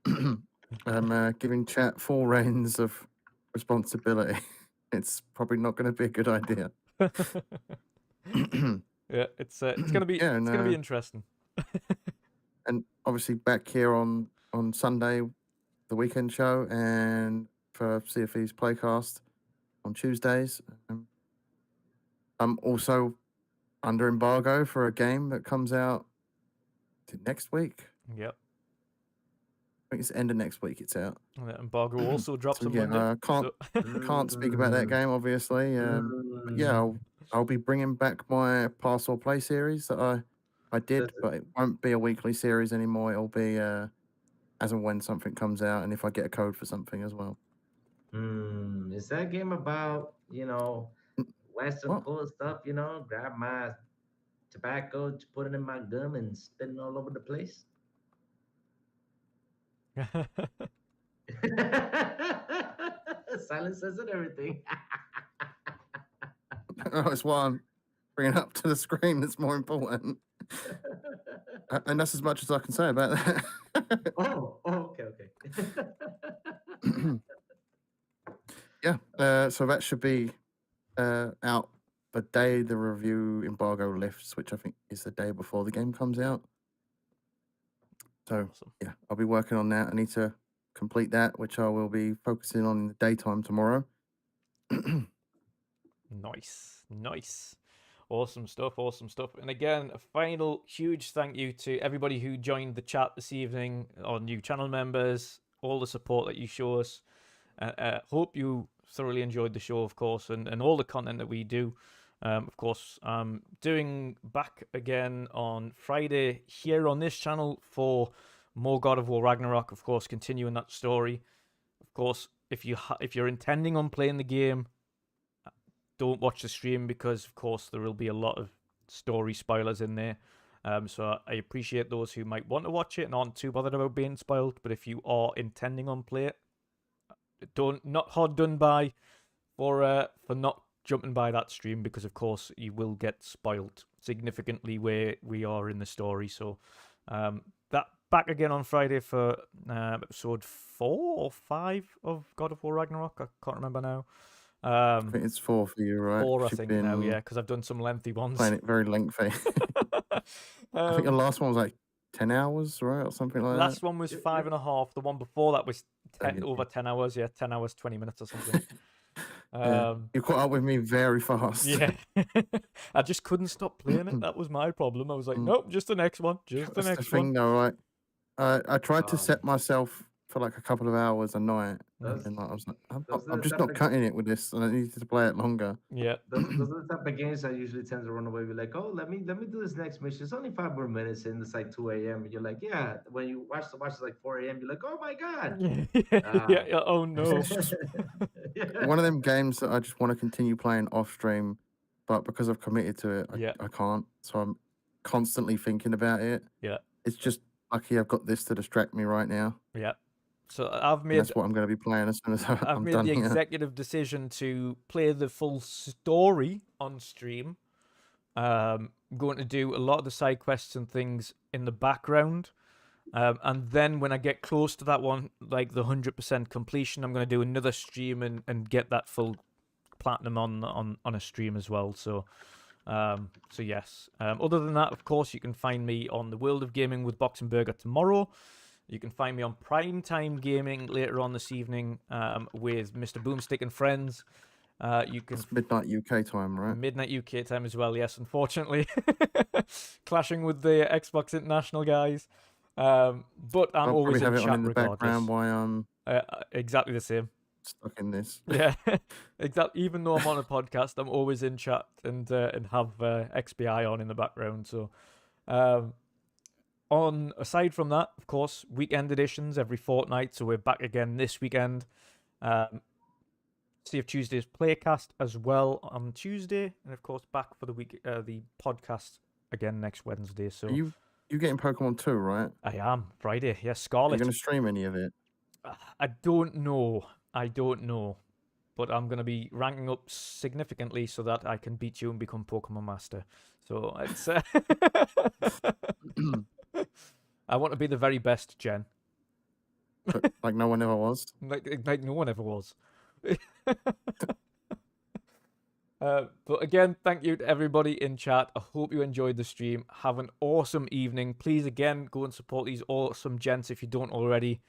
I'm giving chat full reins of responsibility. It's probably not going to be a good idea. Yeah, it's gonna be Yeah, it's gonna be interesting. And obviously back here on Sunday, the weekend show, and for CFE's Playcast on Tuesdays. I'm also under embargo for a game that comes out next week. Yep. I think it's the end of next week it's out. And the embargo also drops So on yeah, Monday. can't speak about that game obviously. But yeah, I'll be bringing back my Pass or Play series that I did, but it won't be a weekly series anymore. It'll be as and when something comes out, and if I get a code for something as well. Is that game about, Western What? cool stuff, grab my tobacco, put it in my gum and spit it all over the place? Silence says it everything. Oh, it's what I'm bringing up to the screen that's more important. And that's as much as I can say about that. Okay. Yeah, so that should be out the day the review embargo lifts, which I think is the day before the game comes out. So Awesome. yeah, I'll be working on that. I need to complete that, which I will be focusing on in the daytime tomorrow. Nice. Awesome stuff, awesome stuff. And again, a final huge thank you to everybody who joined the chat this evening, our new channel members, all the support that you show us. Hope you thoroughly enjoyed the show, of course, and all the content that we do. Of course, I'm doing back again on Friday here on this channel for more God of War Ragnarok, of course, continuing that story. Of course, if you're intending on playing the game, don't watch the stream because, of course, there will be a lot of story spoilers in there. So I appreciate those who might want to watch it and aren't too bothered about being spoiled. But if you are intending on play it, not hard done by for not jumping by that stream, because of course you will get spoiled significantly where we are in the story. So that back again on Friday for episode 4 or 5 of God of War Ragnarok. I can't remember now. I think it's 4 for you, right? 4, I You've think been now, yeah, because I've done some lengthy ones. playing it very lengthy. I think the last one was like 10 hours, right? Or something like last that. one was 5.5. The one before that was Yeah. over 10 hours. Yeah, 10 hours, 20 minutes or something. Yeah. You caught up with me very fast. Yeah. I just couldn't stop playing it. That was my problem. I was like, nope, just the next one. Just the That's next the thing, one. though, right? I tried to set myself for like a couple of hours a night, Those- and like, I was like, those are I'm the just type not of- cutting it with this, and I needed to play it longer. Yeah. those are the type of games I usually tend to run away with. Like, oh, let me do this next mission. It's only 5 more minutes, and it's like 2 a.m. And you're like, yeah. When you watch it's like 4 a.m. You're like, oh my god. Yeah. Oh no. Yeah. One of them games that I just want to continue playing off stream, but because I've committed to it, Yeah. I can't. So I'm constantly thinking about it. Yeah. It's just lucky I've got this to distract me right now. Yeah. So I've And made that's what I'm going to be playing as soon as I've I'm made done the here. executive decision to play the full story on stream. I'm going to do a lot of the side quests and things in the background. And then when I get close to that one, like the 100% completion, I'm going to do another stream and get that full platinum on a stream as well. So yes. Other than that, of course, you can find me on the World of Gaming with Box and Burger tomorrow. You can find me on Primetime Gaming later on this evening with Mr. Boomstick and friends. You can It's midnight UK time, right? midnight UK time as well. Yes, unfortunately, clashing with the Xbox International guys. But I'm I'll always probably have in it on chat in the regardless. background while I'm Exactly the same. stuck in this. Yeah, exactly. Even though I'm on a podcast, I'm always in chat and have XBI on in the background. So, aside from that, of course, weekend editions every fortnight. So we're back again this weekend. Sea of Tuesday's Playcast as well on Tuesday, and of course back for the podcast again next Wednesday. So Are you getting Pokemon 2, right? I am Friday. Yes, Are you Scarlet. going to stream any of it? I don't know, but I'm gonna be ranking up significantly so that I can beat you and become Pokemon Master. So it's I want to be the very best, Jen. But, like no one ever was. Like no one ever was. But again, thank you to everybody in chat. I hope you enjoyed the stream. Have an awesome evening. Please, again, go and support these awesome gents if you don't already.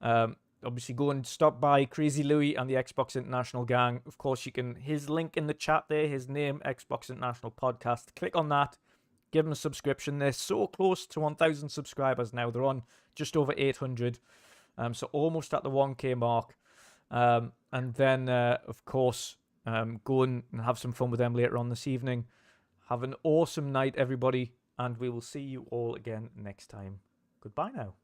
Obviously, go and stop by Crazy Louie and the Xbox International gang. Of course, you can, his link in the chat there, his name, Xbox International Podcast. Click on that. Give them a subscription. They're so close to 1,000 subscribers now. They're on just over 800. So almost at the 1K mark. And then, of course, go and have some fun with them later on this evening. Have an awesome night, everybody. And we will see you all again next time. Goodbye now.